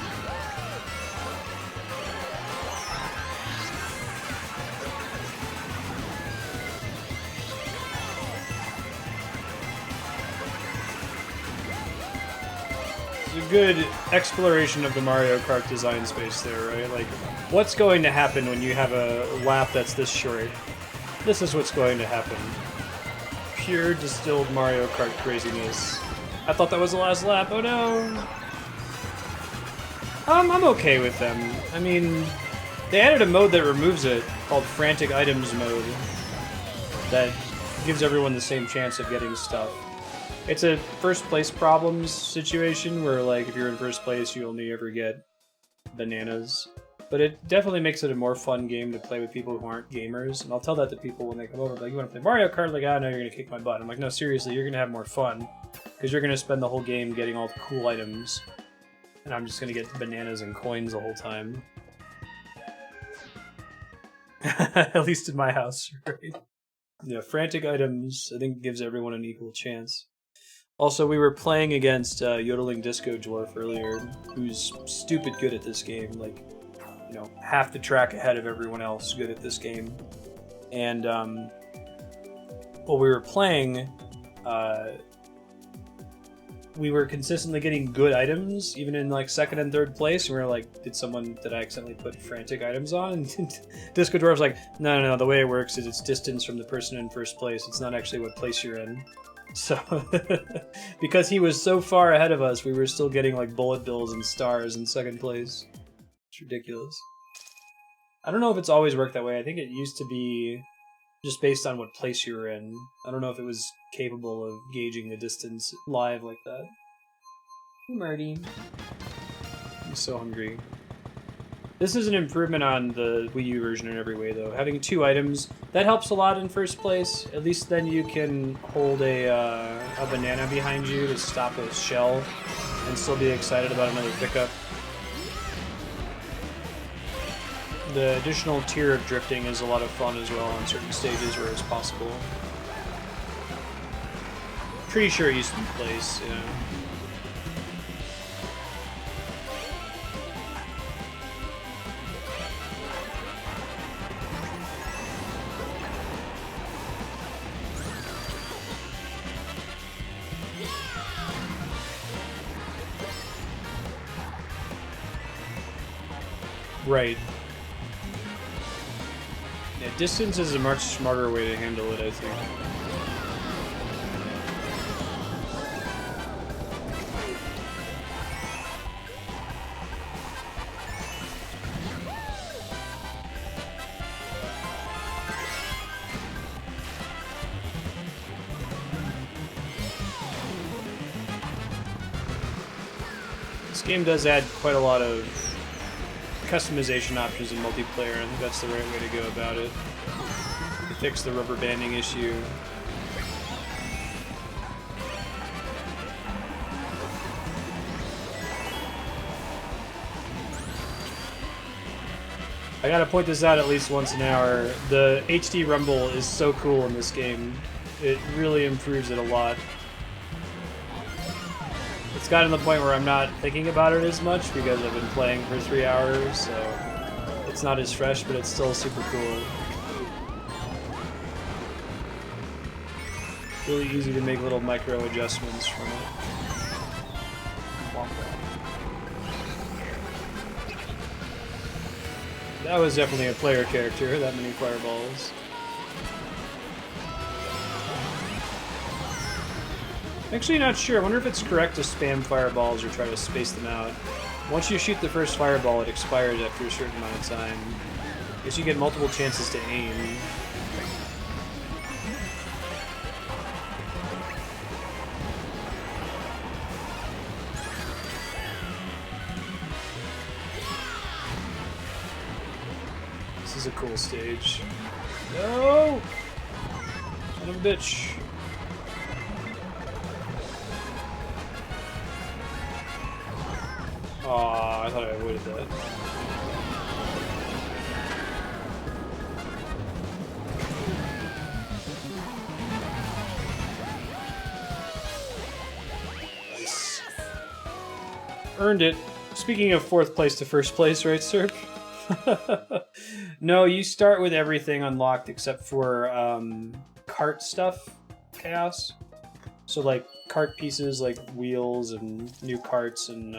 It's a good exploration of the Mario Kart design space there, right? Like, what's going to happen when you have a lap that's this short? This is what's going to happen. Pure distilled Mario Kart craziness. I thought that was the last lap. Oh no! I'm okay with them. I mean, they added a mode that removes it, called Frantic Items mode, that gives everyone the same chance of getting stuff. It's a first place problems situation where, like, if you're in first place, you only ever get bananas. But it definitely makes it a more fun game to play with people who aren't gamers. And I'll tell that to people when they come over. Like, you want to play Mario Kart? Like, oh, no, you're going to kick my butt. I'm like, no, seriously, you're going to have more fun. Because you're going to spend the whole game getting all the cool items. And I'm just going to get bananas and coins the whole time. At least in my house, right? Yeah, Frantic Items, I think, gives everyone an equal chance. Also, we were playing against Yodeling Disco Dwarf earlier, who's stupid good at this game. Like, you know, half the track ahead of everyone else good at this game. And while we were playing, we were consistently getting good items, even in like second and third place. And we were like, did I accidentally put Frantic Items on? And Disco Dwarf's like, no, the way it works is it's distance from the person in first place. It's not actually what place you're in. So, because he was so far ahead of us, we were still getting like bullet bills and stars in second place. It's ridiculous. I don't know if it's always worked that way. I think it used to be just based on what place you were in. I don't know if it was capable of gauging the distance live like that. Hey, Marty. I'm so hungry. This is an improvement on the Wii U version in every way, though. Having 2 items, that helps a lot in first place. At least then you can hold a banana behind you to stop a shell and still be excited about another pickup. The additional tier of drifting is a lot of fun as well on certain stages where it's possible. Pretty sure it used to be place, yeah. Right. Yeah, distance is a much smarter way to handle it, I think. This game does add quite a lot of customization options in multiplayer. I think that's the right way to go about it. To fix the rubber banding issue. I gotta point this out at least once an hour. The HD rumble is so cool in this game. It really improves it a lot. It's gotten to the point where I'm not thinking about it as much because I've been playing for 3 hours, so it's not as fresh, but it's still super cool. Really easy to make little micro adjustments from it. That was definitely a player character, that many fireballs. Actually not sure. I wonder if it's correct to spam fireballs or try to space them out. Once you shoot the first fireball, it expires after a certain amount of time. I guess you get multiple chances to aim. This is a cool stage. No! Son of a bitch. Aw, I thought I avoided that. Nice. Earned it. Speaking of fourth place to first place, right, sir? No, you start with everything unlocked except for cart stuff, chaos. So like cart pieces like wheels and new carts and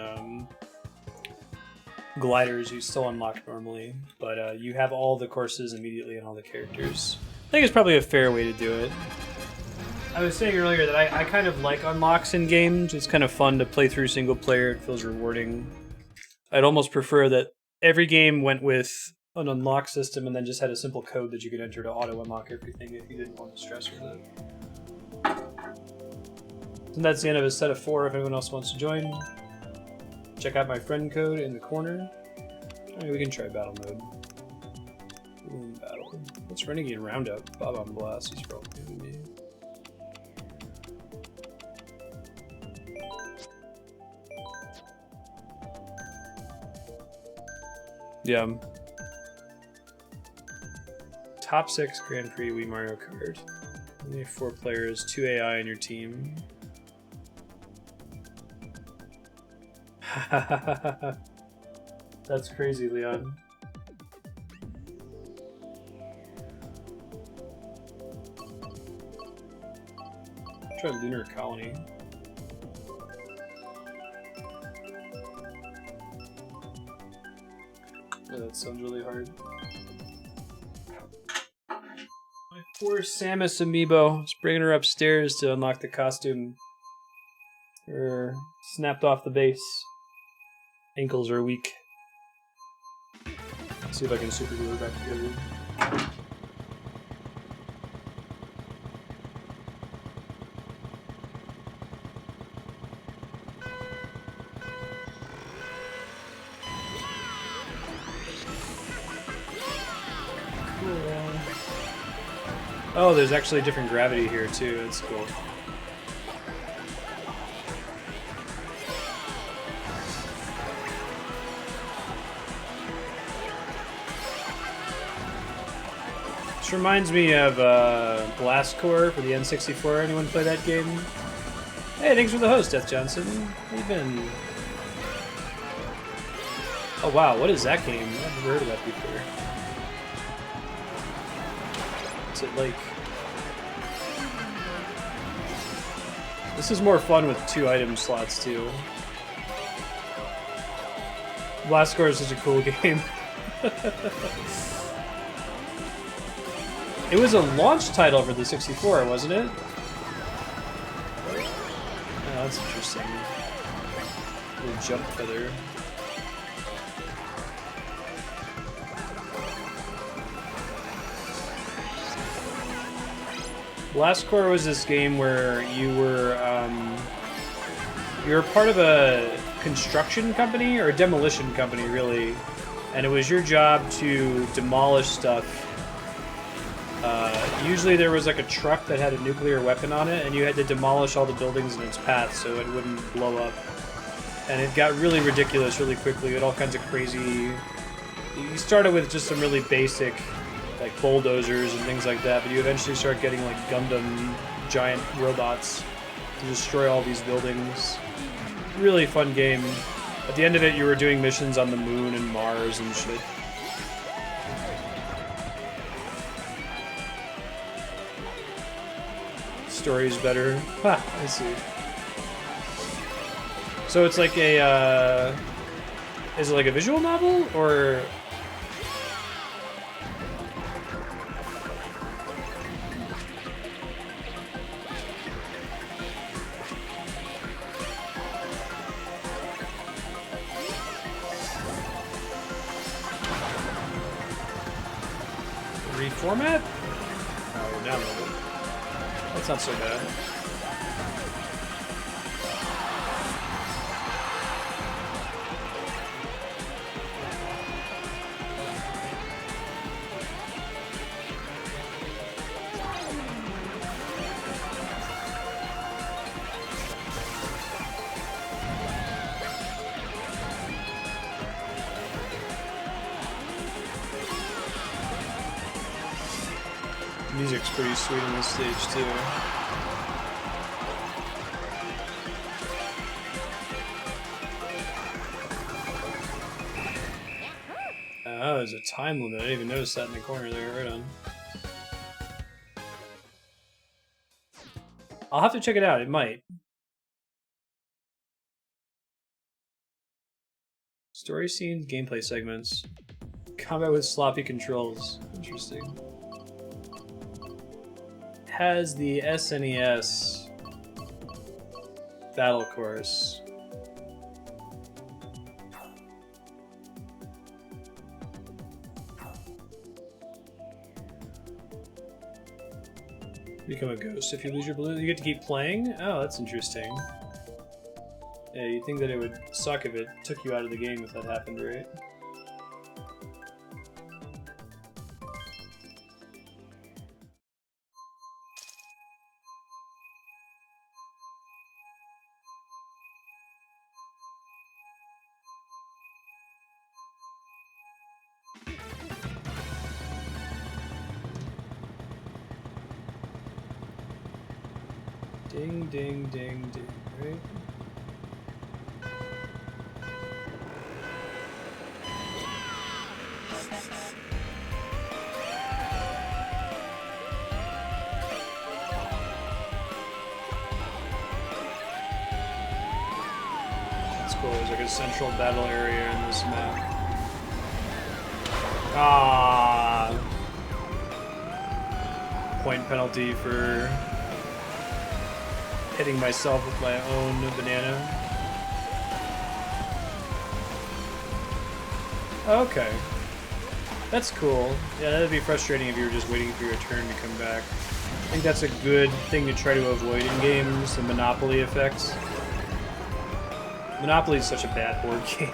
gliders you still unlock normally, but you have all the courses immediately and all the characters. I think it's probably a fair way to do it. I was saying earlier that I kind of like unlocks in games. It's kind of fun to play through single player. It feels rewarding. I'd almost prefer that every game went with an unlock system and then just had a simple code that you could enter to auto-unlock everything if you didn't want to stress with it. And that's the end of a set of 4 if anyone else wants to join. Check out my friend code in the corner. Right, we can try battle mode. Battle. What's Renegade Roundup? Bob on Blast. He's probably new to me. Yeah. Top 6 Grand Prix Wii Mario Kart. Only 4 players, 2 AI on your team. That's crazy, Leon. Try Lunar Colony. Oh, that sounds really hard. My poor Samus amiibo. Just bringing her upstairs to unlock the costume. Her snapped off the base. Ankles are weak. Let's see if I can super glue her back together. Cool. Oh, there's actually a different gravity here too. That's cool. Reminds me of Blast Core for the N64. Anyone play that game? Hey, thanks for the host, Death Johnson. How you been? Oh wow, what is that game? I've never heard of that before. What's it like? This is more fun with 2 item slots too. Blast Core is such a cool game. It was a launch title for the 64, wasn't it? Oh, that's interesting. Little jump feather. Blast Corps was this game where you were part of a construction company or a demolition company, really, and it was your job to demolish stuff. Usually there was like a truck that had a nuclear weapon on it, and you had to demolish all the buildings in its path so it wouldn't blow up. And it got really ridiculous really quickly. You had all kinds of crazy... You started with just some really basic, like bulldozers and things like that, but you eventually start getting like Gundam giant robots to destroy all these buildings. Really fun game. At the end of it, you were doing missions on the moon and Mars and shit. Story's better. Ha, I see. So it's like a, is it like a visual novel, or? Reformat? Oh, download it. That's not so bad. Music's pretty sweet on this stage, too. Oh, there's a time limit. I didn't even notice that in the corner there. Right on. I'll have to check it out. It might. Story scenes, gameplay segments. Combat with sloppy controls. Interesting. Has the SNES battle course. Become a ghost if you lose your balloon. You get to keep playing? Oh, that's interesting. Yeah, you'd think that it would suck if it took you out of the game if that happened, right? Ding, ding, ding, ding, right? That's cool. There's like a central battle area in this map. Ah! Point penalty for hitting myself with my own banana. Okay. That's cool. Yeah, that'd be frustrating if you were just waiting for your turn to come back. I think that's a good thing to try to avoid in games, the Monopoly effects. Monopoly is such a bad board game.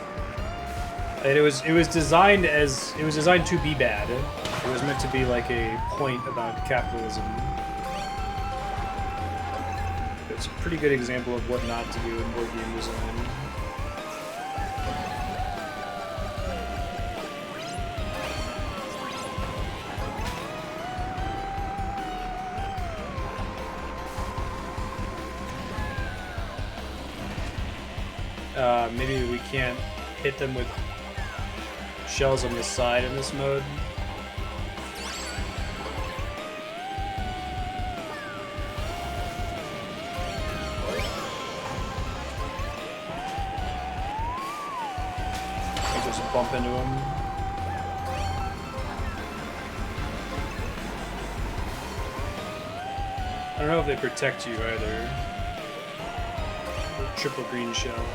And it was designed to be bad. It was meant to be like a point about capitalism. It's a pretty good example of what not to do in board game design. Maybe we can't hit them with shells on the side in this mode. Bump into him. I don't know if they protect you either. Triple green shell.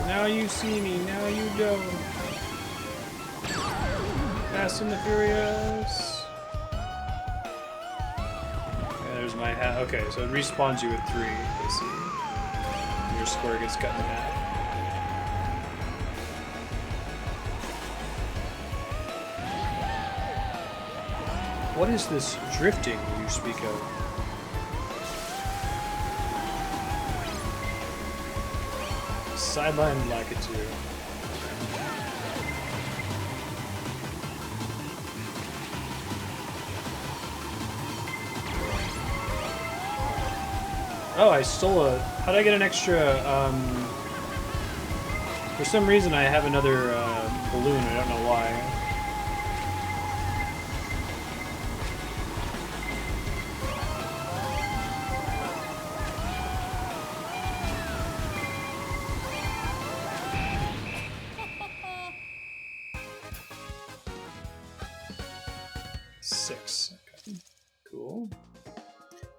Now you see me, now you don't. Fast and the Furious. Yeah, there's my hat. Okay, so it respawns you at 3. Let's see. Your score gets cut in half. What is this drifting you speak of? Sideline Lakitu. Oh, I stole a... How'd I get an extra, For some reason I have another, balloon, I don't know why.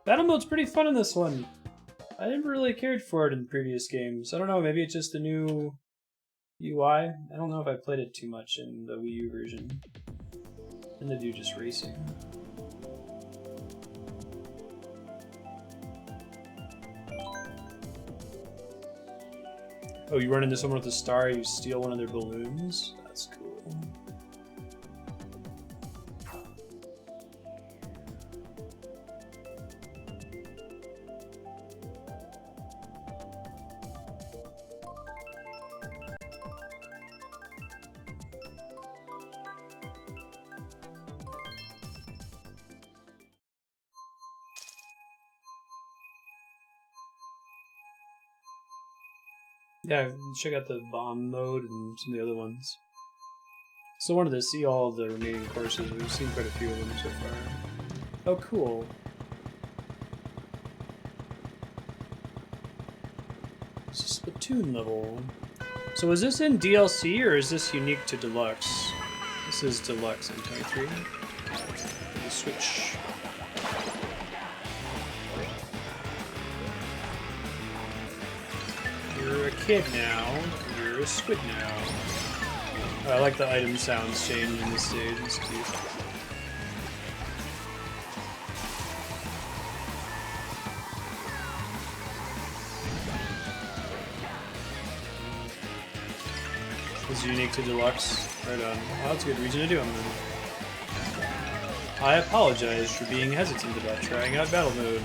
Battle mode's pretty fun in this one. I never really cared for it in previous games. I don't know, maybe it's just the new UI. I don't know if I played it too much in the Wii U version. And they do just racing. Oh, you run into someone with a star, you steal one of their balloons? That's cool. Yeah, check out the bomb mode and some of the other ones. So I wanted to see all the remaining courses. We've seen quite a few of them so far. Oh, cool. It's a Splatoon level. So is this in DLC or is this unique to Deluxe? This is Deluxe in 23. The Switch. You're a kid now. You're a squid now. Oh, I like the item sounds change in this stage. It's cute. This is unique to Deluxe. Right on. Oh, that's a good reason to do them then. I apologize for being hesitant about trying out battle mode.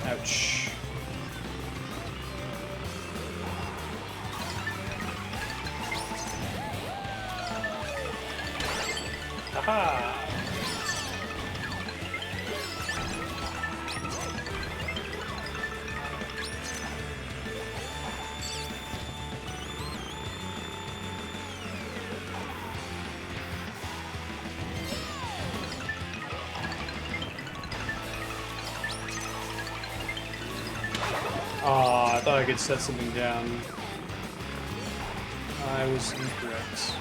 Ouch. Haha! Aw, I thought I could set something down. I was incorrect.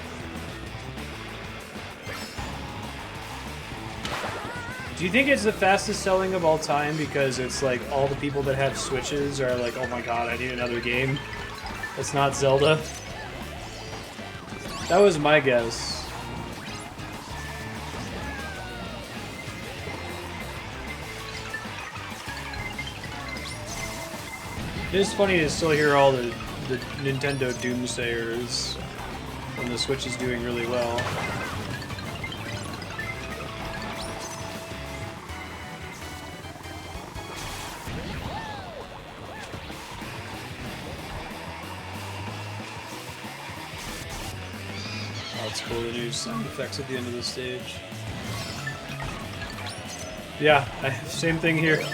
Do you think it's the fastest selling of all time because it's like all the people that have Switches are like, oh my god, I need another game that's not Zelda? That was my guess. It is funny to still hear all the Nintendo doomsayers when the Switch is doing really well. Oh, it's cool, the new sound effects at the end of the stage. Yeah, same thing here.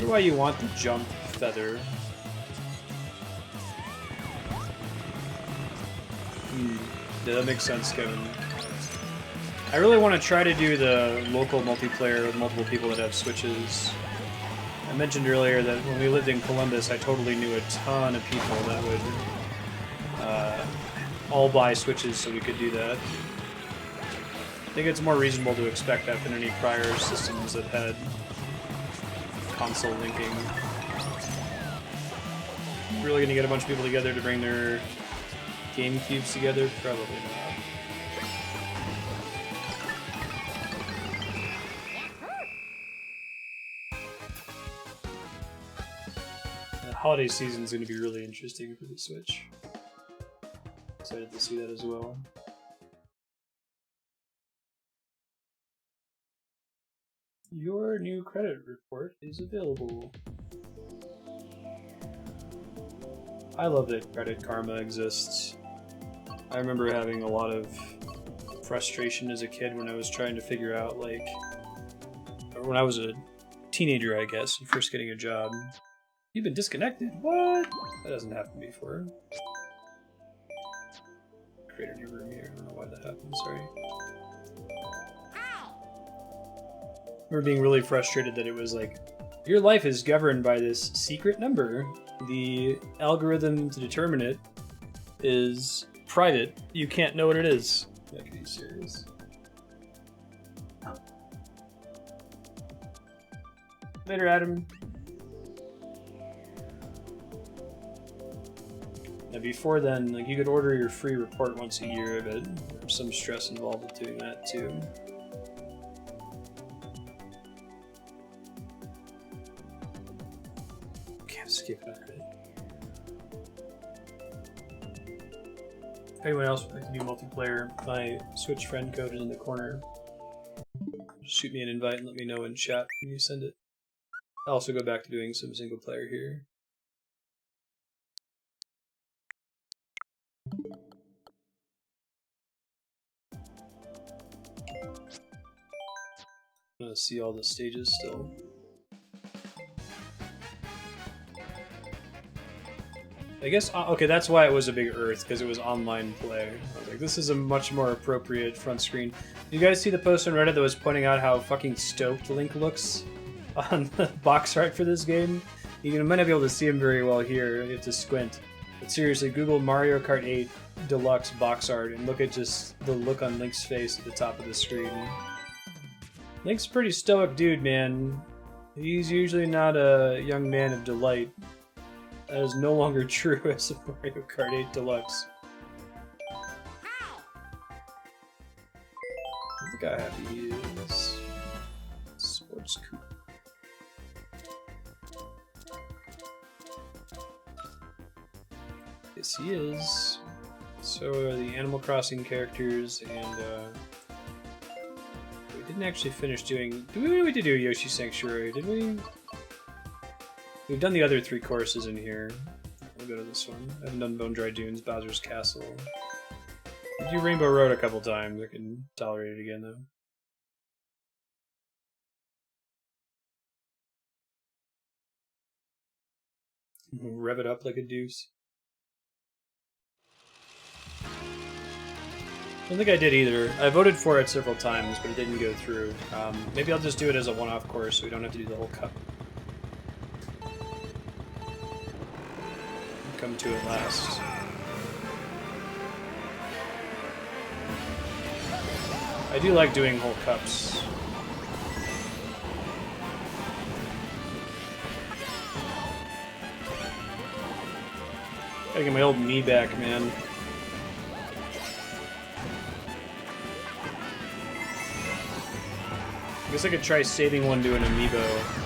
wonder why you want the jump feather. Yeah, that makes sense, Kevin. I really want to try to do the local multiplayer with multiple people that have Switches. I mentioned earlier that when we lived in Columbus, I totally knew a ton of people that would all buy Switches so we could do that. I think it's more reasonable to expect that than any prior systems that had console linking. Really gonna get a bunch of people together to bring their GameCubes together? Probably not. The holiday season is gonna be really interesting for the Switch. Excited to see that as well. Your new credit report is available. I love that Credit Karma exists. I remember having a lot of frustration as a kid when I was trying to figure out, like, when I was a teenager, I guess, and first getting a job. You've been disconnected? What? That doesn't happen before. Create a new room here. I don't know why that happened, sorry. I remember being really frustrated that it was like, your life is governed by this secret number. The algorithm to determine it is private. You can't know what it is. That could be serious. Later, Adam. Now before then, like, you could order your free report once a year, but there's some stress involved with doing that too. Skip that. If anyone else would like to do multiplayer, my Switch friend code is in the corner. Just shoot me an invite and let me know in chat when you send it. I'll also go back to doing some single player here. I'm gonna see all the stages still. I guess, okay, that's why it was a big Earth, because it was online play. I was like, this is a much more appropriate front screen. You guys see the post on Reddit that was pointing out how fucking stoked Link looks on the box art for this game? You might not be able to see him very well here, you have to squint. But seriously, Google Mario Kart 8 Deluxe box art and look at just the look on Link's face at the top of the screen. Link's a pretty stoic dude, man. He's usually not a young man of delight. That is no longer true as a Mario Kart 8 Deluxe. Look how happy he is. Sports coupe. Yes, he is. So are the Animal Crossing characters, and we didn't actually finish doing. We did do Yoshi Sanctuary, did we? We've done the other 3 courses in here. We'll go to this one. I haven't done Bone Dry Dunes, Bowser's Castle. We do Rainbow Road a couple times. I can tolerate it again, though. Rev it up like a deuce. I don't think I did either. I voted for it several times, but it didn't go through. Maybe I'll just do it as a one-off course so we don't have to do the whole cup. Come to it last. I do like doing whole cups. Gotta get my old knee back, man. I guess I could try saving one to an Amiibo.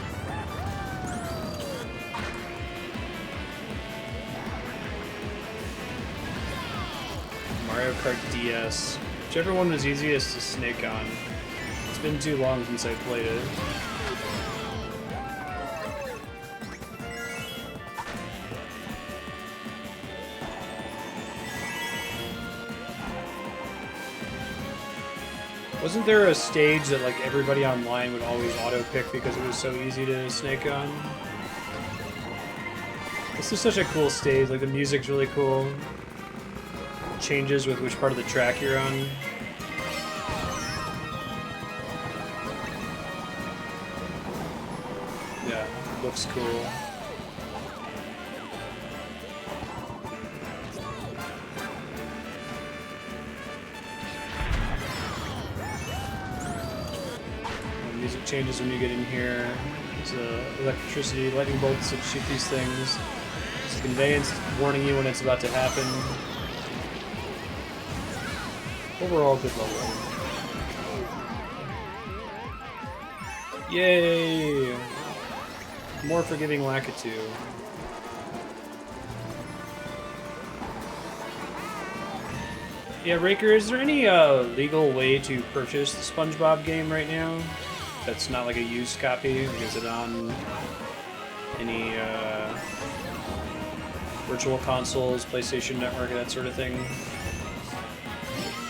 Mario Kart DS. Whichever one was easiest to snake on. It's been too long since I played it. Wasn't there a stage that like everybody online would always auto-pick because it was so easy to snake on? This is such a cool stage, like the music's really cool. It changes with which part of the track you're on. Yeah, it looks cool. Music changes when you get in here. There's electricity, lightning bolts that shoot these things. There's a conveyance warning you when it's about to happen. Overall, good level. Yay! More forgiving Lakitu. Yeah, Raker, is there any legal way to purchase the SpongeBob game right now? That's not like a used copy? Like, is it on any virtual consoles, PlayStation Network, that sort of thing?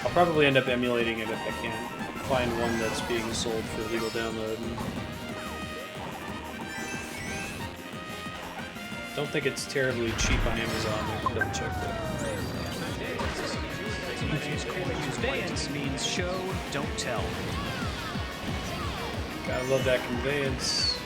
I'll probably end up emulating it if I can't find one that's being sold for legal download. Don't think it's terribly cheap on Amazon. I can double check that. Conveyance means show, don't tell. Gotta love that conveyance.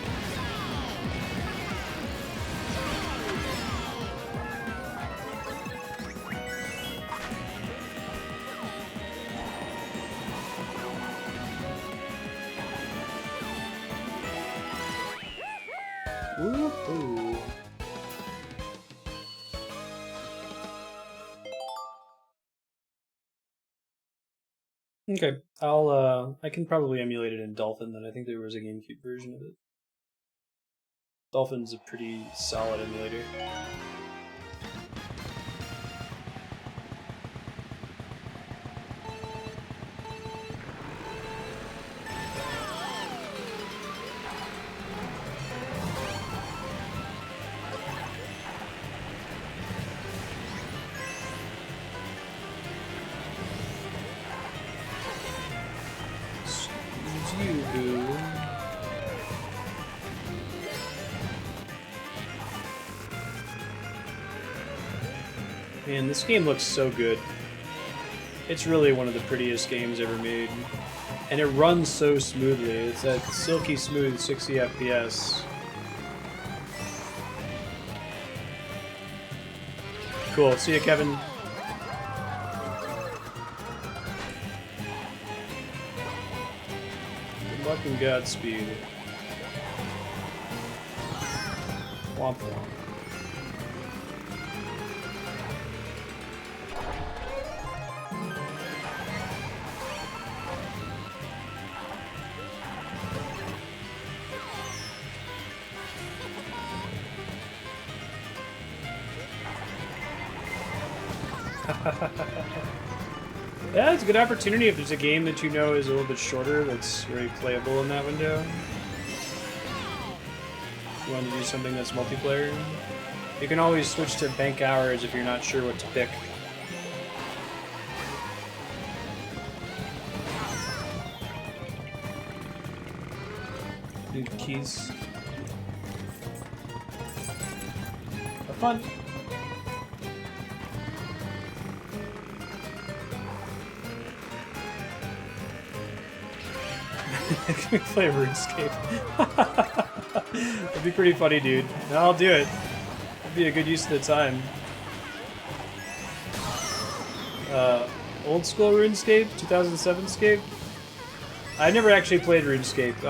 Woohoo! Okay, I can probably emulate it in Dolphin then. I think there was a GameCube version of it. Dolphin's a pretty solid emulator. Man, this game looks so good. It's really one of the prettiest games ever made. And it runs so smoothly. It's that silky smooth 60 FPS. Cool. See ya, Kevin. Good luck and Godspeed. Womp womp. Yeah, it's a good opportunity if there's a game that you know is a little bit shorter that's very playable in that window. If you want to do something that's multiplayer, you can always switch to bank hours if you're not sure what to pick. Need keys. Have fun. Can we play RuneScape? That'd be pretty funny, dude. No, I'll do it. It'd be a good use of the time. Old school RuneScape? 2007 Scape? I never actually played RuneScape.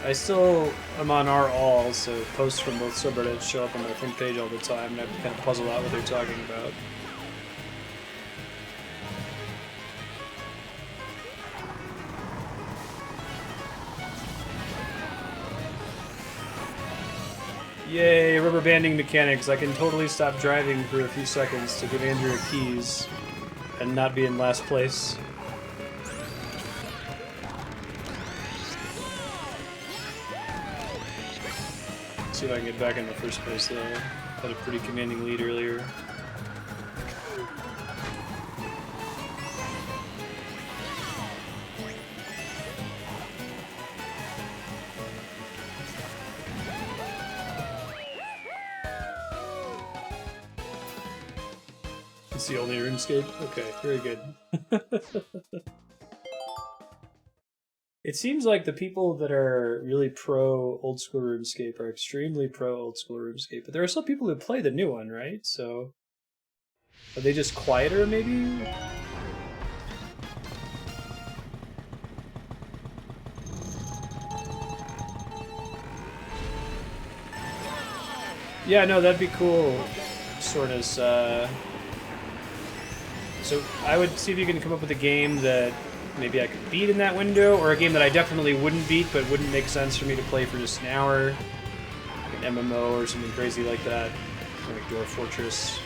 I still am on r/all, so posts from both subreddits show up on my front page all the time, and I kind of puzzle out what they're talking about. Yay, rubber banding mechanics. I can totally stop driving for a few seconds to give Andrew keys and not be in last place. Let's see if I can get back in the first place though. Had a pretty commanding lead earlier. That's the only RuneScape? Okay, very good. It seems like the people that are really pro old school RuneScape are extremely pro old school RuneScape, but there are still people who play the new one, right? So are they just quieter, maybe? Yeah, no, that'd be cool. Sortus. So I would see if you can come up with a game that maybe I could beat in that window, or a game that I definitely wouldn't beat, but wouldn't make sense for me to play for just an hour. Like an MMO or something crazy like that. Like Dwarf Fortress.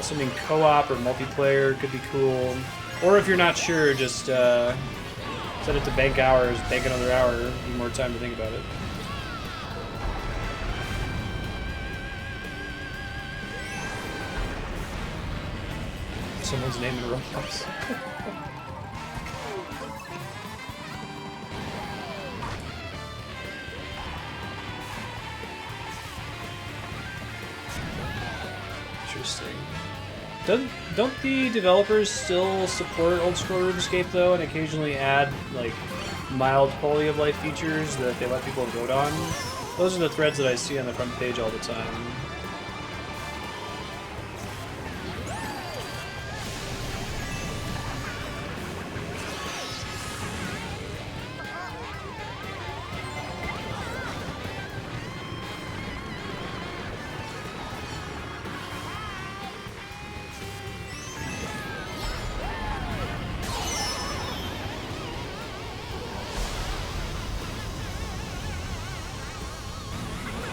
Something co-op or multiplayer could be cool. Or if you're not sure, just set it to bank hours, bank another hour, give you more time to think about it. Someone's name in Roblox. Interesting. Don't the developers still support old school RuneScape though, and occasionally add like mild quality of life features that they let people vote on? Those are the threads that I see on the front page all the time.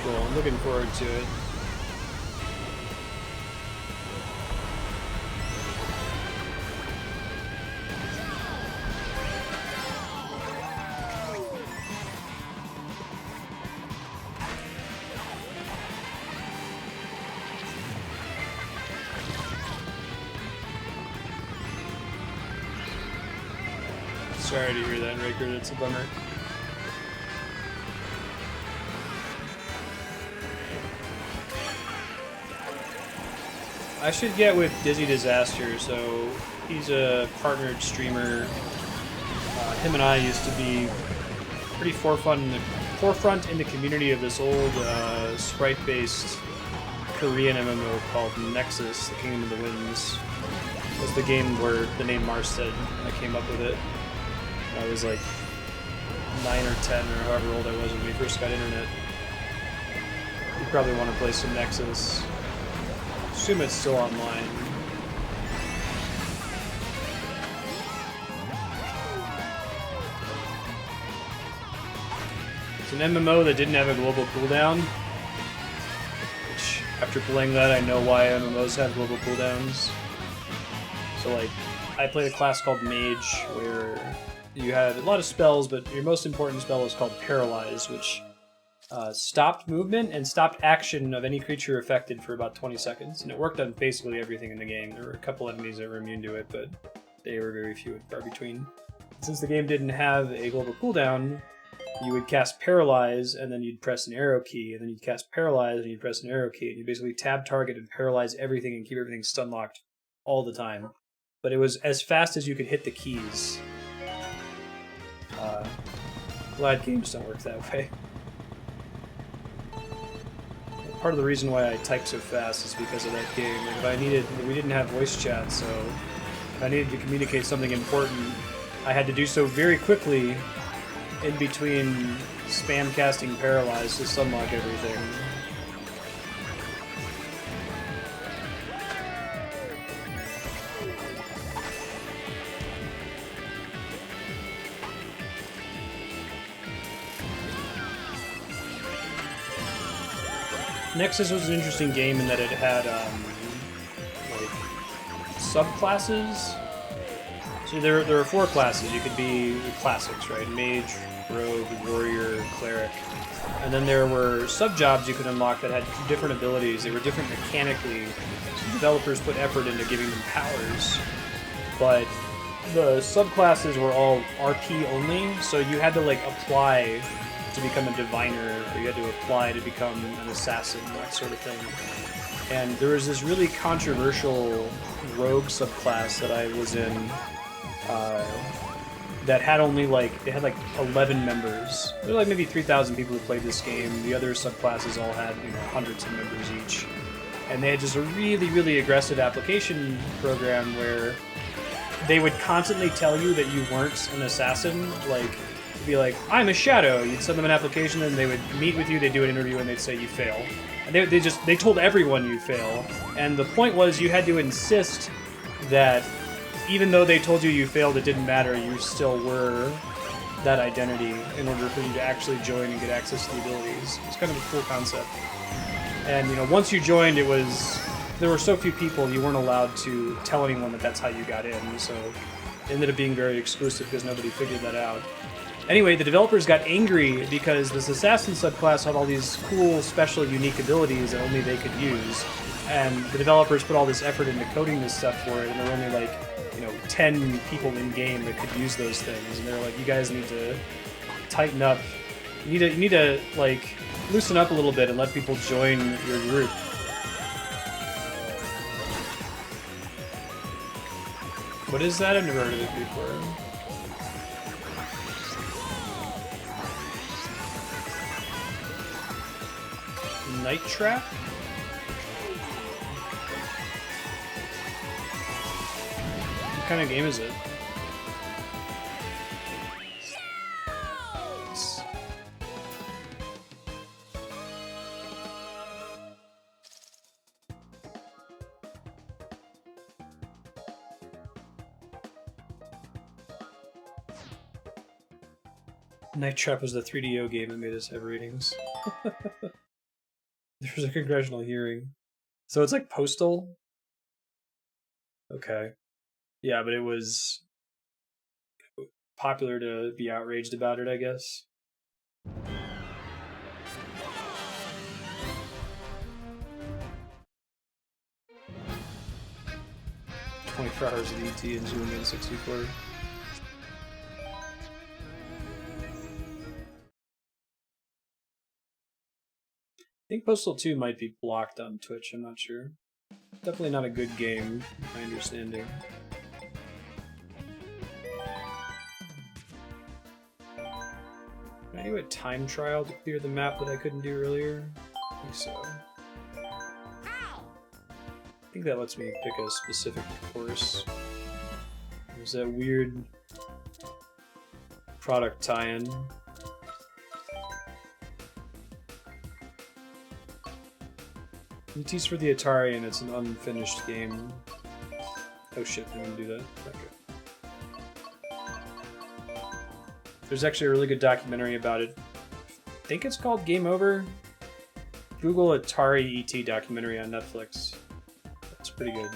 I'm looking forward to it. Sorry to hear that, Rickard. It's a bummer. I should get with Dizzy Disaster, so he's a partnered streamer. Him and I used to be pretty forefront in the community of this old sprite-based Korean MMO called Nexus, The Kingdom of the Winds. It was the game where the name Marstead, I came up with it. I was like 9 or 10 or however old I was when we first got internet. You probably want to play some Nexus. Assume it's still online. It's an MMO that didn't have a global cooldown. Which, after playing that, I know why MMOs have global cooldowns. So, like, I played a class called Mage, where you had a lot of spells, but your most important spell is called Paralyze, which stopped movement and stopped action of any creature affected for about 20 seconds. And it worked on basically everything in the game. There were a couple enemies that were immune to it, but they were very few and far between. Since the game didn't have a global cooldown, you would cast Paralyze, and then you'd press an arrow key, and then you'd cast Paralyze, and you'd press an arrow key, and you basically tab target and paralyze everything and keep everything stun locked all the time. But it was as fast as you could hit the keys. Glad games don't work that way. Part of the reason why I type so fast is because of that game. Like we didn't have voice chat, so if I needed to communicate something important, I had to do so very quickly in between spam casting Paralyze to sunlock everything. Nexus was an interesting game in that it had like subclasses. So there are 4 classes. You could be the classics, right? Mage, Rogue, Warrior, Cleric. And then there were subjobs you could unlock that had different abilities. They were different mechanically. So developers put effort into giving them powers. But the subclasses were all RP only, so you had to like apply to become a diviner, or you had to apply to become an assassin, that sort of thing. And there was this really controversial rogue subclass that I was in that had only like, it had like 11 members. There were like maybe 3,000 people who played this game. The other subclasses all had, you know, hundreds of members each. And they had just a really, really aggressive application program where they would constantly tell you that you weren't an assassin. Like, be like, I'm a shadow. You'd send them an application, and they would meet with you. They'd do an interview, and they'd say you fail. And they told everyone you fail. And the point was, you had to insist that even though they told you you failed, it didn't matter. You still were that identity in order for you to actually join and get access to the abilities. It's kind of a cool concept. And you know, once you joined, there were so few people, you weren't allowed to tell anyone that that's how you got in. So it ended up being very exclusive because nobody figured that out. Anyway, the developers got angry because this assassin subclass had all these cool, special, unique abilities that only they could use. And the developers put all this effort into coding this stuff for it, and there were only like, you know, 10 people in game that could use those things. And they're like, you guys need to tighten up. You need to like loosen up a little bit and let people join your group. What is that? I've never heard of it before. Night Trap? What kind of game is it? Night Trap was the 3DO game that made us have ratings. There was a congressional hearing. So it's like Postal? Okay. Yeah, but it was popular to be outraged about it, I guess. 24 hours of ET and Zoom in 64. I think Postal 2 might be blocked on Twitch, I'm not sure. Definitely not a good game, my understanding. Can I do a time trial to clear the map that I couldn't do earlier? I think so. I think that lets me pick a specific course. There's that weird product tie-in. ET's for the Atari and it's an unfinished game. Oh shit, I didn't do that. Okay. There's actually a really good documentary about it. I think it's called Game Over. Google Atari ET documentary on Netflix. That's pretty good.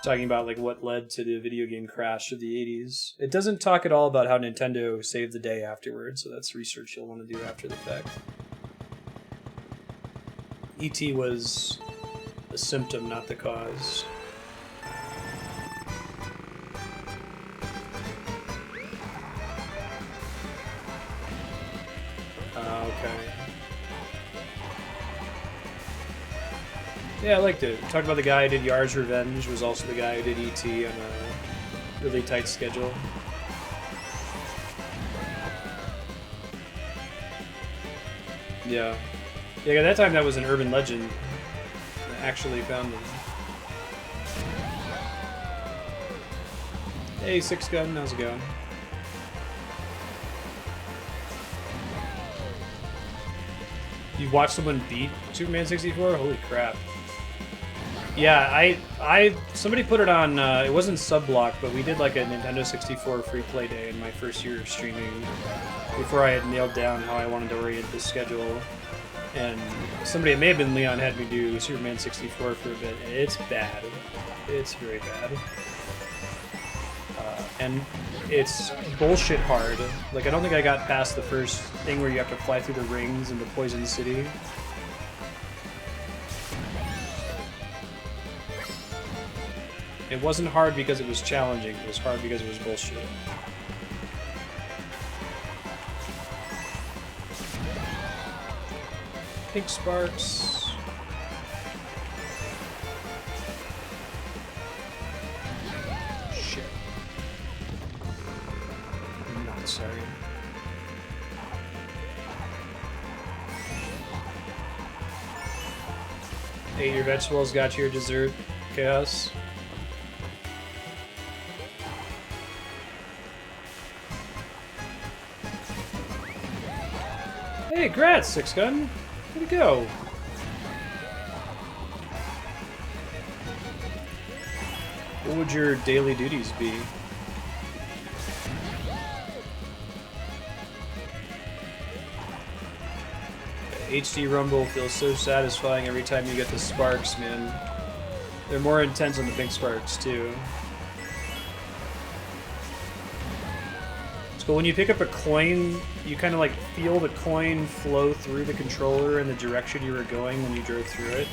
Talking about like what led to the video game crash of the 80s. It doesn't talk at all about how Nintendo saved the day afterwards, so that's research you'll want to do after the fact. E.T. was a symptom, not the cause. Okay. Yeah, I liked it. Talked about the guy who did Yar's Revenge, was also the guy who did E.T. on a really tight schedule. Yeah. Yeah, at that time that was an urban legend. I actually found them. Hey, Six Gun, how's it going? You watched someone beat Superman 64? Holy crap. Yeah, somebody put it on, it wasn't Subblock, but we did like a Nintendo 64 Freeplay day in my first year of streaming, before I had nailed down how I wanted to orient the schedule. And somebody, it may have been Leon, had me do Superman 64 for a bit. It's bad. It's very bad. And it's bullshit hard. Like, I don't think I got past the first thing where you have to fly through the rings into Poison City. It wasn't hard because it was challenging. It was hard because it was bullshit. Pink Sparks. Sorry. Ate your vegetables, got your dessert, Chaos. Hey, grats, Six Gun. Where'd it go? What would your daily duties be? HD Rumble feels so satisfying every time you get the sparks, man. They're more intense on the big sparks, too. So when you pick up a coin, you kind of like feel the coin flow through the controller in the direction you were going when you drove through it.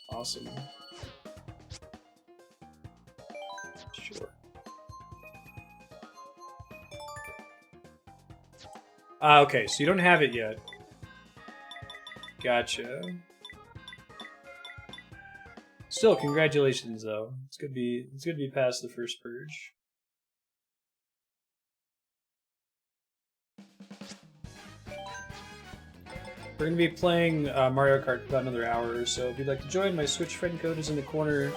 Awesome. Sure. Okay, so you don't have it yet. Gotcha. Still, congratulations though. It's good to be past the first purge. We're gonna be playing Mario Kart for about another hour or so. If you'd like to join, my Switch friend code is in the corner.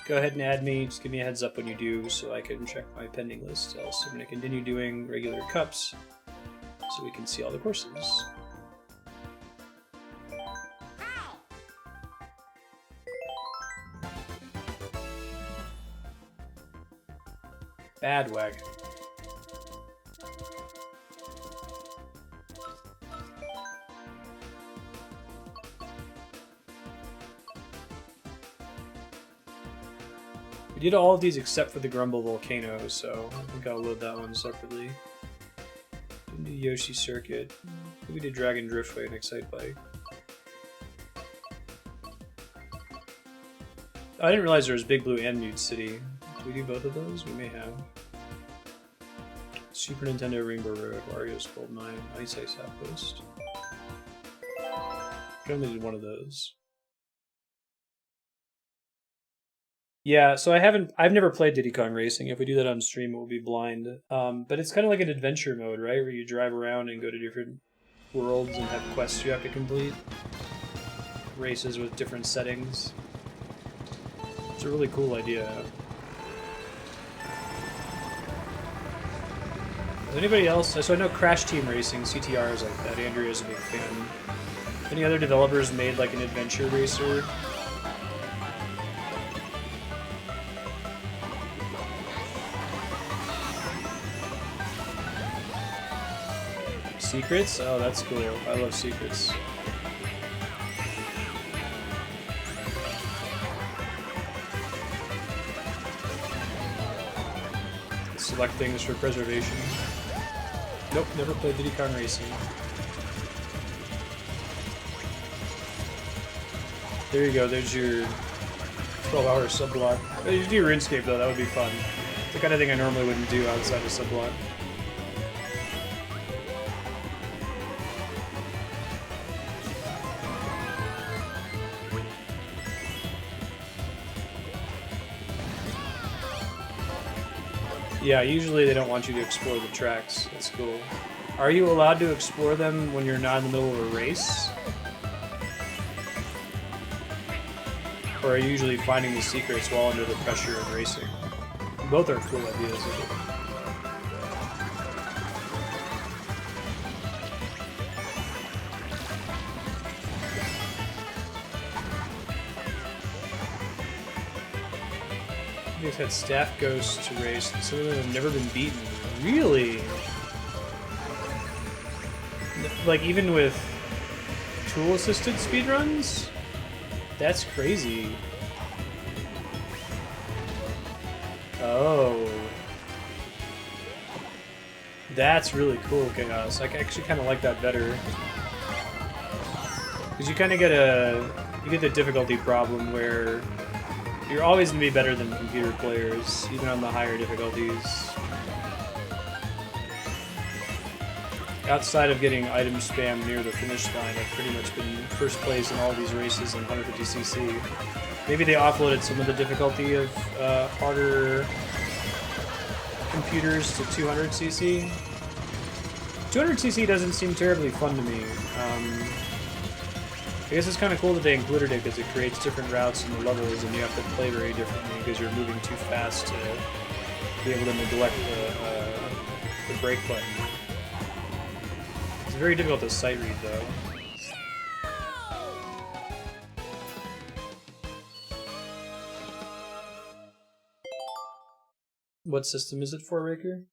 Go ahead and add me. Just give me a heads up when you do so I can check my pending list. Also, I'm gonna continue doing regular cups so we can see all the courses. Bad wagon. We did all of these except for the Grumble Volcano, so I think I'll load that one separately. Didn't do Yoshi Circuit. We did Dragon Driftway and Excite Bike. I didn't realize there was Big Blue and Mute City. Did we do both of those? We may have. Super Nintendo Rainbow Road, Wario's Gold Mine, Ice Ice Outpost. I only did one of those. Yeah, so I've never played Diddy Kong Racing. If we do that on stream, it will be blind. But it's kind of like an adventure mode, right? Where you drive around and go to different worlds and have quests you have to complete. Races with different settings. It's a really cool idea. Is anybody else? So I know Crash Team Racing, CTR is like that. Andrea's a big fan. Any other developers made like an adventure racer? Secrets? Oh, that's cool. I love secrets. Select things for preservation. Nope, never played Diddy Kong Racing. There you go, there's your 12-hour subblock. You should do RuneScape though, that would be fun. The kind of thing I normally wouldn't do outside of subblock. Yeah, usually they don't want you to explore the tracks. That's cool. Are you allowed to explore them when you're not in the middle of a race? Or are you usually finding the secrets while under the pressure of racing? Both are cool ideas. They've had staff ghosts to race, and some of them have never been beaten. Really? Like, even with tool-assisted speedruns? That's crazy. Oh. That's really cool, Chaos. I actually kind of like that better. Because you kind of get the difficulty problem where you're always going to be better than computer players, even on the higher difficulties. outside of getting item spam near the finish line, I've pretty much been first place in all these races in 150cc. Maybe they offloaded some of the difficulty of harder computers to 200cc. 200cc doesn't seem terribly fun to me. I guess it's kind of cool that they included it because it creates different routes in the levels and you have to play very differently because you're moving too fast to be able to neglect the brake button. It's very difficult to sight read though. What system is it for, Raker?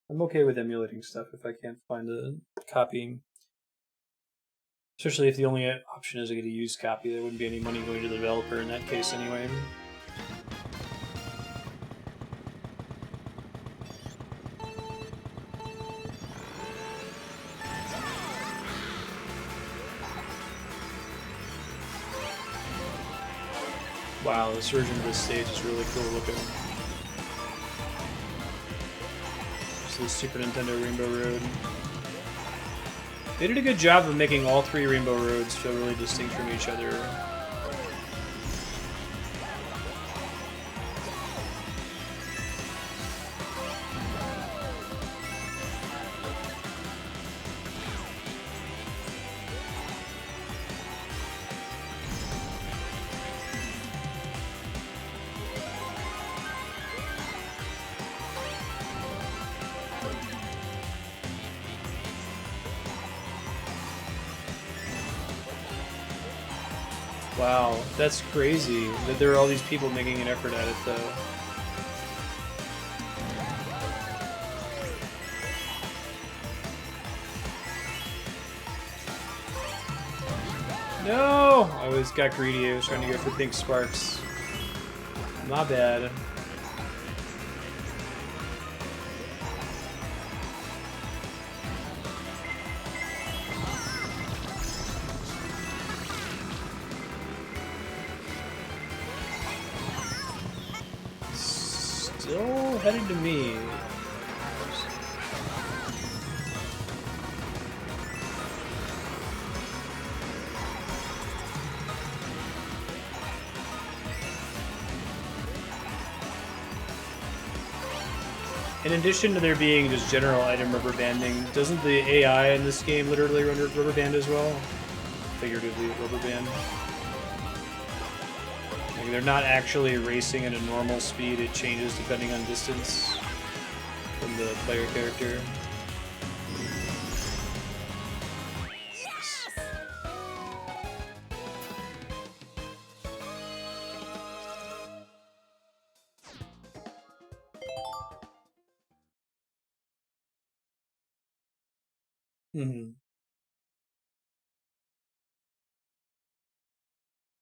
I'm okay with emulating stuff if I can't find a copying. Especially if the only option is to get a used copy, there wouldn't be any money going to the developer in that case anyway. Wow, this version of this stage is really cool looking. It's the Super Nintendo Rainbow Road. They did a good job of making all three Rainbow Roads feel really distinct from each other. Wow, that's crazy that there are all these people making an effort at it, though. No! I always got greedy. I was trying to go for pink sparks. My bad. Still headed to me. In addition to there being just general item rubber banding, doesn't the AI in this game literally rubber band as well? Figuratively rubber band. Like they're not actually racing at a normal speed, it changes depending on distance from the player character.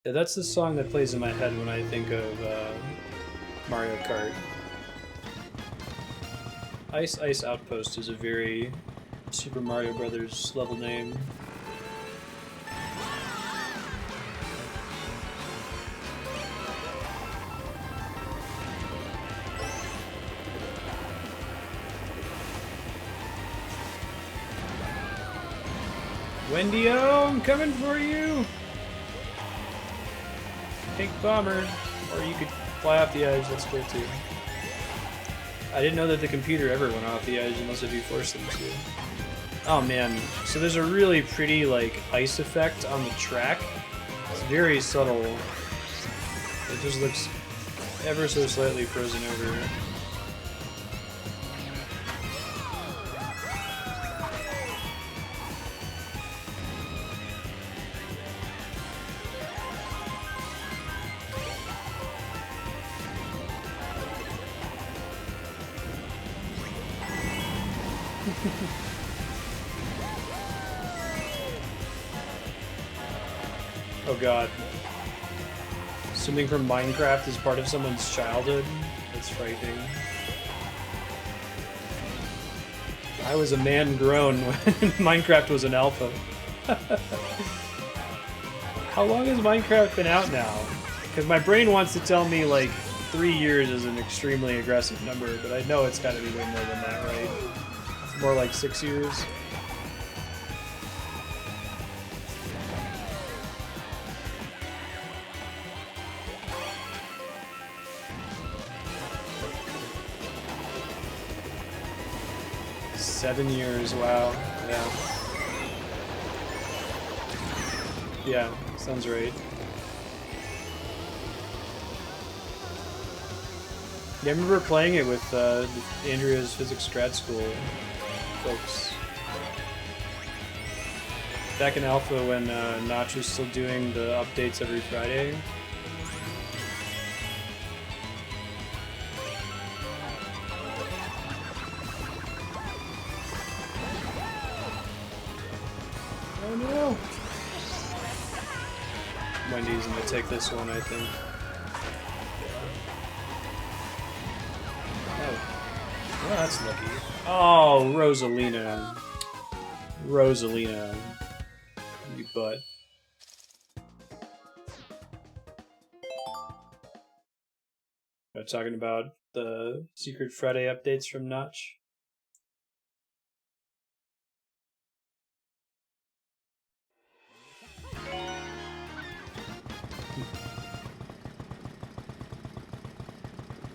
Yeah, that's the song that plays in my head when I think of Mario Kart. Ice Ice Outpost is a very Super Mario Brothers level name. Wendy-O, I'm coming for you! Pink bomber, or you could fly off the edge, that's cool too. I didn't know that the computer ever went off the edge unless if you forced them to. Oh man, so there's a really pretty like ice effect on the track. It's very subtle. It just looks ever so slightly frozen over. Oh god. Something from Minecraft is part of someone's childhood? That's frightening. I was a man grown when Minecraft was an alpha. How long has Minecraft been out now? Because my brain wants to tell me like 3 years is an extremely aggressive number, but I know it's gotta be way more than that, right? It's more like 6 years. 7 years, wow. Yeah. Yeah, sounds right. Yeah, I remember playing it with Andrea's physics grad school folks. Back in Alpha when Notch was still doing the updates every Friday. Oh no! Wendy's gonna take this one, I think. Oh. Well, that's lucky. Oh, Rosalina. Rosalina. You butt. I'm talking about the Secret Friday updates from Notch.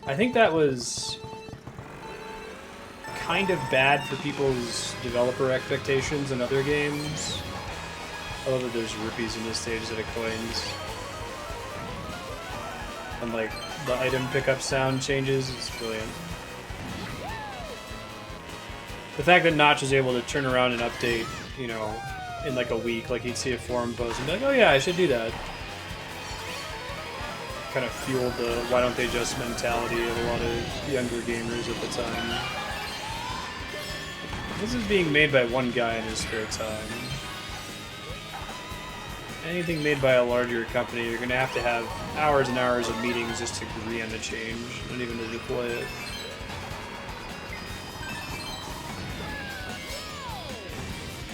I think that was kind of bad for people's developer expectations in other games. I love that there's rupees in this stage instead of coins. And like the item pickup sound changes, it's brilliant. The fact that Notch is able to turn around and update, you know, in like a week, like he'd see a forum post and be like, oh yeah, I should do that. Kind of fueled the why don't they just mentality of a lot of younger gamers at the time. This is being made by one guy in his spare time. Anything made by a larger company, you're going to have hours and hours of meetings just to agree on the change, not even to deploy it.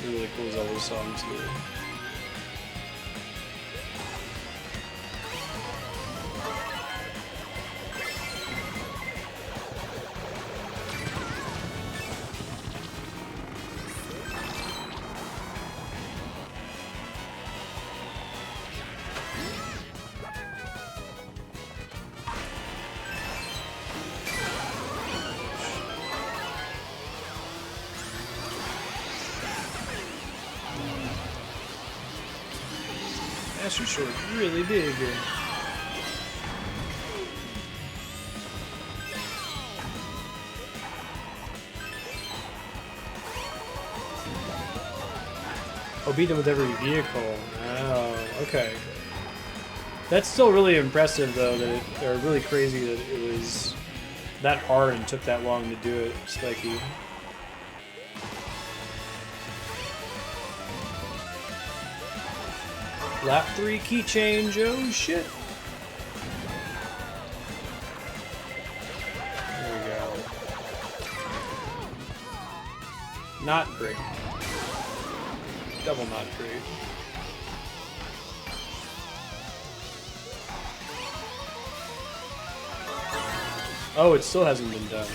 It really cool Zelda song too. Master Sword really big. Oh, beat them with every vehicle. Oh, okay. That's still really impressive, though, or really crazy that it was that hard and took that long to do it, Spiky. Lap 3 key change, oh shit! There we go. Not great. Double not great. Oh, it still hasn't been done.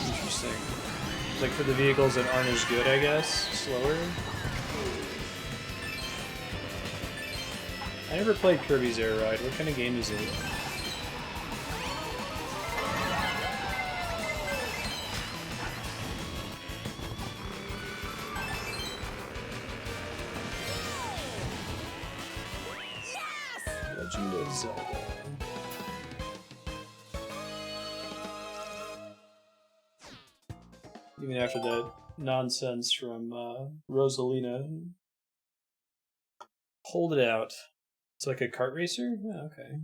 Interesting. Like for the vehicles that aren't as good, I guess? Slower? I never played Kirby's Air Ride. What kind of game is it? Legend of Zelda. Even after that nonsense from Rosalina. Hold it out. It's like a kart racer? Oh, okay.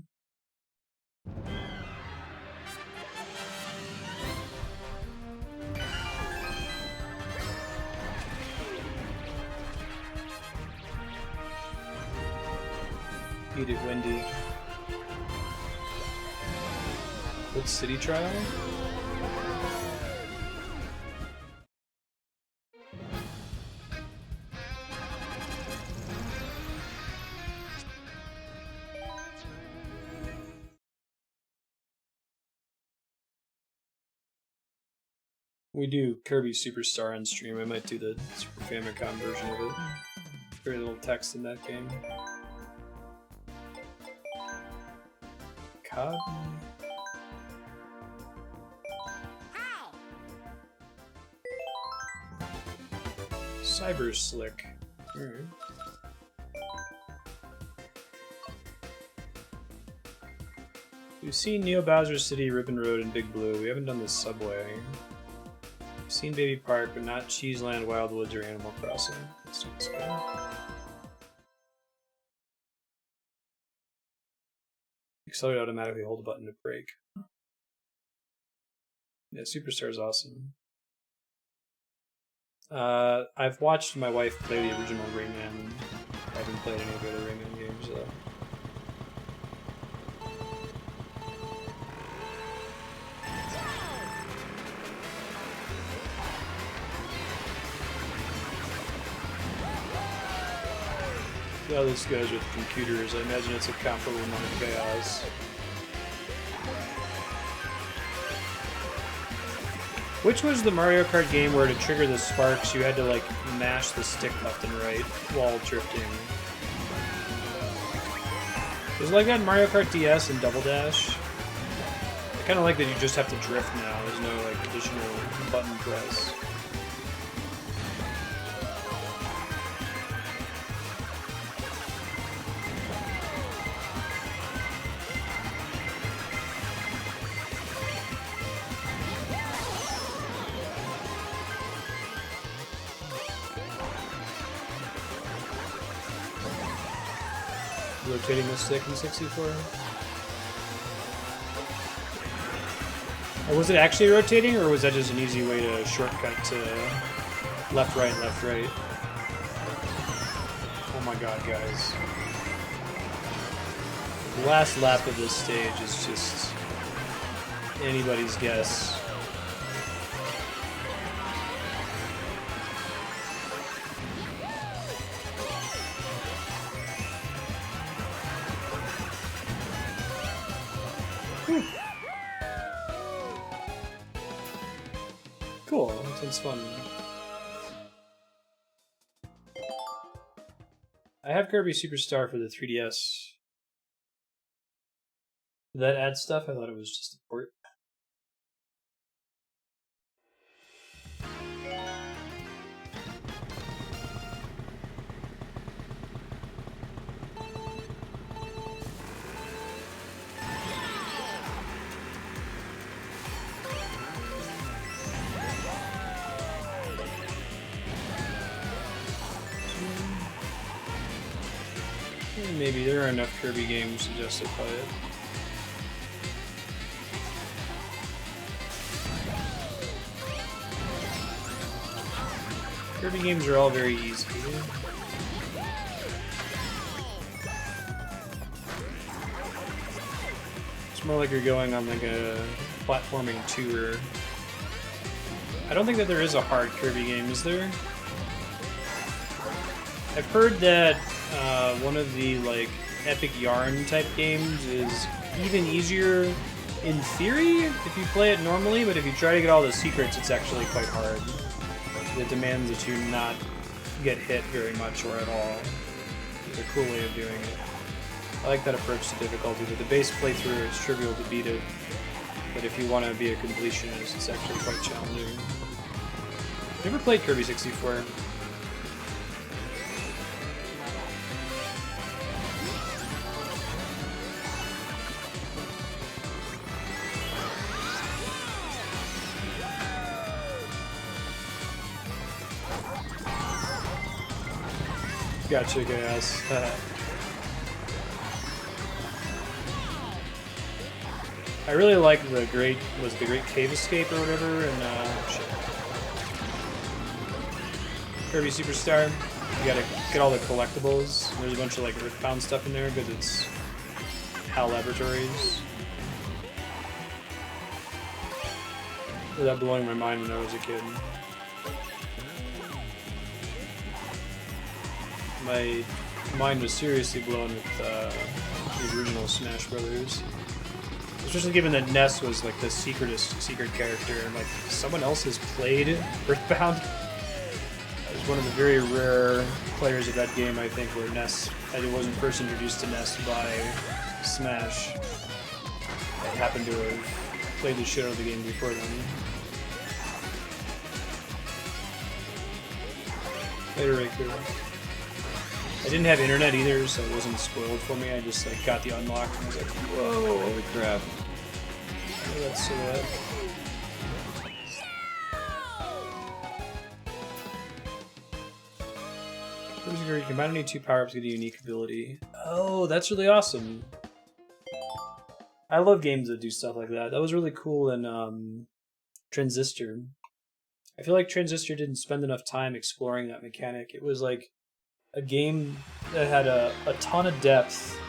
Eat it, Wendy. What city trial? We do Kirby Superstar on stream. I might do the Super Famicom version of it. Very little text in that game. Cod? Cyber Slick. Alright. We've seen Neo Bowser City, Ribbon Road, and Big Blue. We haven't done the subway. We've seen Baby Park, but not Cheeseland, Wildwoods, or Animal Crossing. Let's do this guy. Accelerate automatically, hold a button to brake. Yeah, Superstar is awesome. I've watched my wife play the original Rayman. I haven't played any of the other Rayman games though. See how this goes with computers. I imagine it's a comparable amount of chaos. Which was the Mario Kart game where to trigger the sparks you had to like mash the stick left and right while drifting? Was it like that in Mario Kart DS and Double Dash? I kind of like that you just have to drift now. There's no like additional button press. Rotating the stick in 64? Or was it actually rotating, or was that just an easy way to shortcut to left, right, left, right? Oh my god, guys. The last lap of this stage is just anybody's guess. Cool, that sounds fun. I have Kirby Superstar for the 3DS. Did that add stuff? I thought it was just a port. Maybe there are enough Kirby games to justify it. Kirby games are all very easy. It's more like you're going on like a platforming tour. I don't think that there is a hard Kirby game, is there? I've heard that one of the like epic yarn type games is even easier in theory if you play it normally, but if you try to get all the secrets, it's actually quite hard. It demands that you not get hit very much or at all. It's a cool way of doing it. I like that approach to difficulty, but the base playthrough is trivial to beat it. But if you want to be a completionist, it's actually quite challenging. Never played Kirby 64. Gotcha, guys. I really like the Great Cave Escape or whatever, and Kirby Superstar. You gotta get all the collectibles. There's a bunch of like Earthbound stuff in there because it's HAL Laboratories. That blowing my mind when I was a kid. My mind was seriously blown with the original Smash Brothers. Especially given that Ness was like the secret character, and like someone else has played Earthbound. I was one of the very rare players of that game, I think, where Ness, I wasn't first introduced to Ness by Smash. I happened to have played the shit out of the game before then. Later, Riku. I didn't have internet either, so it wasn't spoiled for me. I just like got the unlock and I was like, whoa, holy crap. Oh, that's silhouette. You combine any two power-ups to get a unique ability. Oh, that's really awesome. I love games that do stuff like that. That was really cool in Transistor. I feel like Transistor didn't spend enough time exploring that mechanic. It was like a game that had a ton of depth,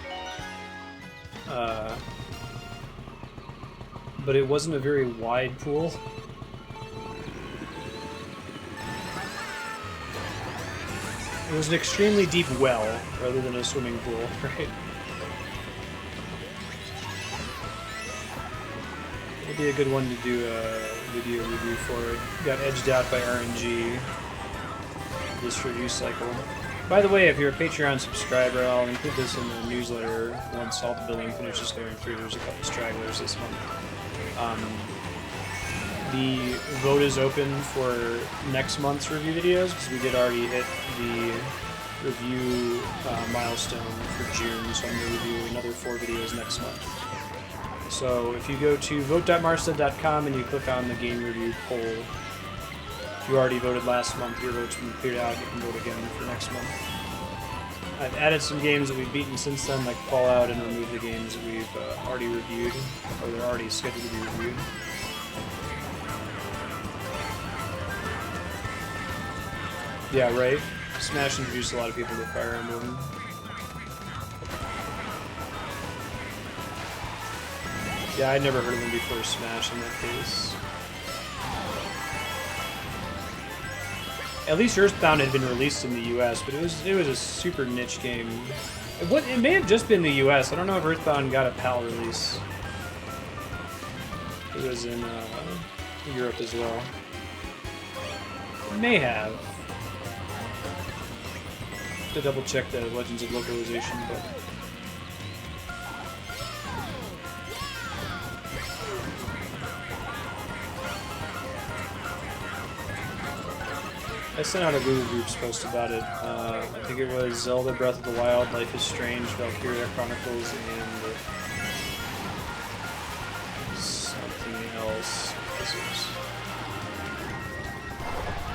but it wasn't a very wide pool. It was an extremely deep well, rather than a swimming pool, right? It'd be a good one to do a video review for it. Got edged out by RNG this review cycle. By the way, if you're a Patreon subscriber, I'll include this in the newsletter once all the billing finishes going through. There's a couple stragglers this month. The vote is open for next month's review videos, because we did already hit the review milestone for June, so I'm going to review another 4 videos next month. So if you go to vote.marstead.com and you click on the game review poll, if you already voted last month, your vote's been cleared out, you can vote again for next month. I've added some games that we've beaten since then, like Fallout, and removed the games that we've already reviewed, or they're already scheduled to be reviewed. Yeah, right. Smash introduced a lot of people to Fire Emblem. Yeah, I'd never heard of them before Smash in that case. At least Earthbound had been released in the US, but it was a super niche game. It may have just been the US. I don't know if Earthbound got a PAL release. It was in Europe as well. It may have. To double check the Legends of Localization, but I sent out a Google Groups post about it. I think it was Zelda Breath of the Wild, Life is Strange, Valkyria Chronicles, and something else.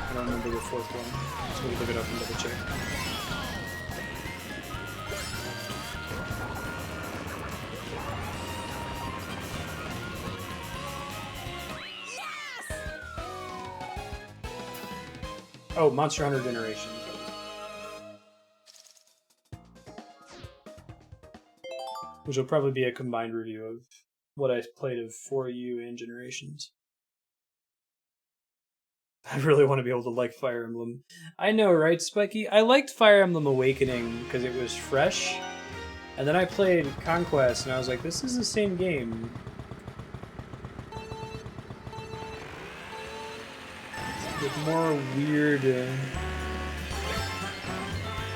I don't remember the 4th one. Let's go look it up and double check. Oh, Monster Hunter Generations. Which will probably be a combined review of what I played of 4U and Generations. I really want to be able to like Fire Emblem. I know, right, Spiky? I liked Fire Emblem Awakening because it was fresh. And then I played Conquest and I was like, this is the same game. With more weird,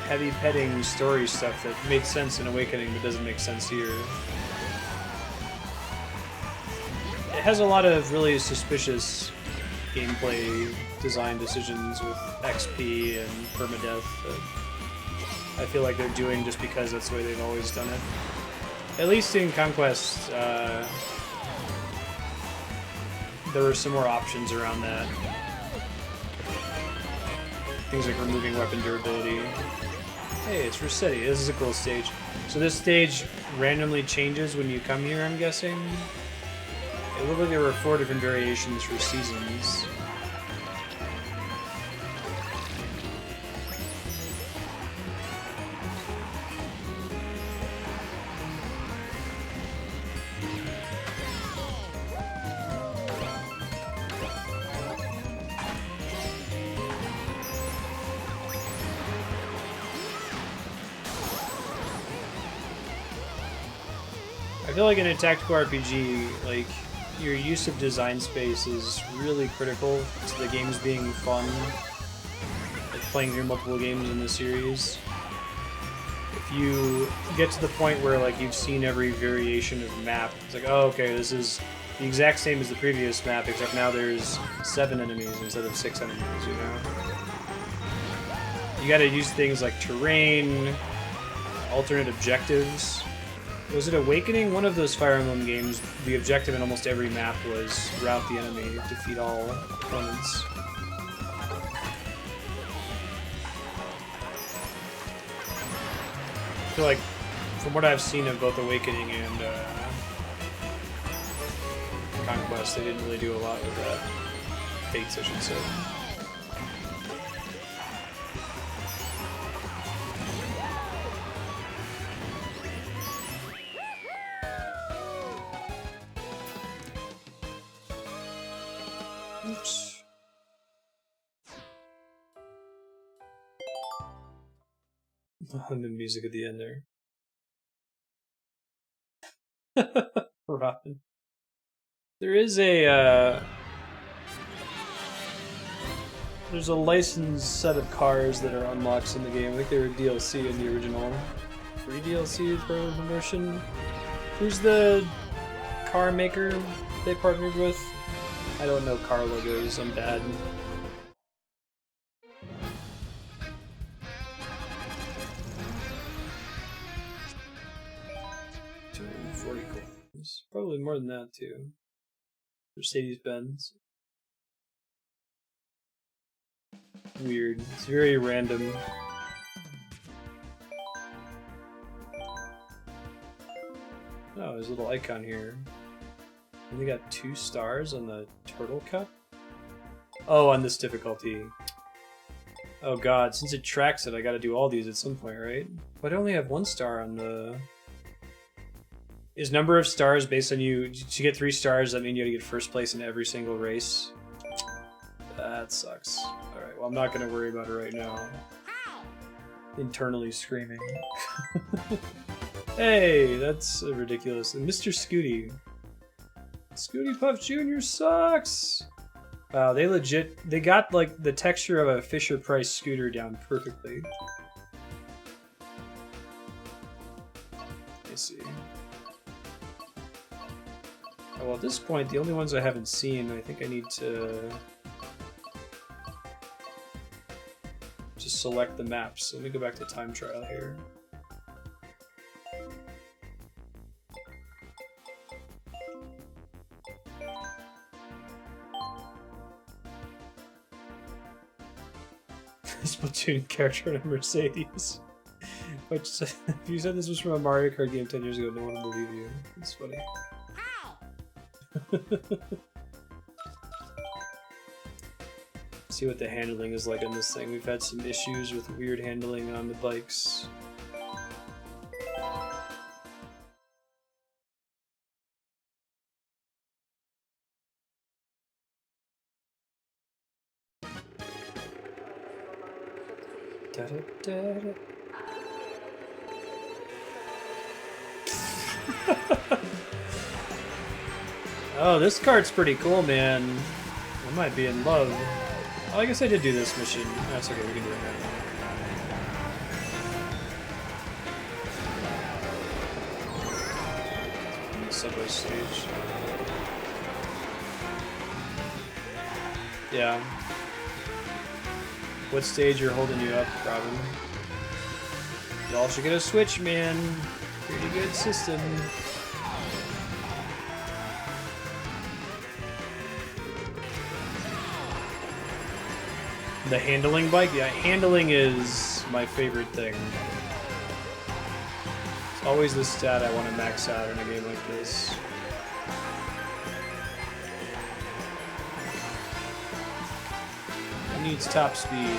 heavy-petting story stuff that made sense in Awakening but doesn't make sense here. It has a lot of really suspicious gameplay design decisions with XP and permadeath that I feel like they're doing just because that's the way they've always done it. At least in Conquest, there were some more options around that. Things like removing weapon durability. Hey, it's Rossetti. This is a cool stage. So this stage randomly changes when you come here, I'm guessing? It looked like there were 4 different variations for seasons. I feel like in a tactical RPG, like, your use of design space is really critical to the games being fun, like playing through multiple games in the series. If you get to the point where like you've seen every variation of the map, it's like, oh, okay, this is the exact same as the previous map, except now there's 7 enemies instead of 6 enemies, you know? You gotta use things like terrain, alternate objectives. Was it Awakening? One of those Fire Emblem games, the objective in almost every map was rout the enemy, defeat all opponents. I feel like, from what I've seen of both Awakening and Conquest, they didn't really do a lot with that. Fates, I should say. Oops. The music at the end there. Robin. There is a there's a licensed set of cars that are unlocks in the game. I think they were DLC in the original. Free DLC for promotion. Who's the car maker they partnered with? I don't know car logos, I'm bad. Probably more than that too. Mercedes-Benz. Weird. It's very random. Oh, there's a little icon here. And they got 2 stars on the Turtle Cup? Oh, on this difficulty. Oh god, since it tracks it, I gotta do all these at some point, right? But I only have 1 star on the... Is number of stars based on you... To get 3 stars, that mean you gotta get first place in every single race? That sucks. Alright, well I'm not gonna worry about it right now. Internally screaming. Hey, that's ridiculous. And Mr. Scooty. Scooty Puff Jr. sucks! Wow, they got like the texture of a Fisher-Price scooter down perfectly. Let me see. Oh, well, at this point, the only ones I haven't seen, I think I need to just select the maps. So let me go back to time trial here. Splatoon character in a Mercedes. Which, if you said this was from a Mario Kart game 10 years ago, no one would believe you. It's funny. See what the handling is like on this thing. We've had some issues with weird handling on the bikes. Da-da-da-da. Oh, this kart's pretty cool, man. I might be in love. Oh, I guess I did do this mission. That's okay, we can do it now. Subway stage. Yeah. What stage are holding you up, Robin? Y'all should get a Switch, man. Pretty good system. The handling bike? Yeah, handling is my favorite thing. It's always the stat I want to max out in a game like this. It needs top speed.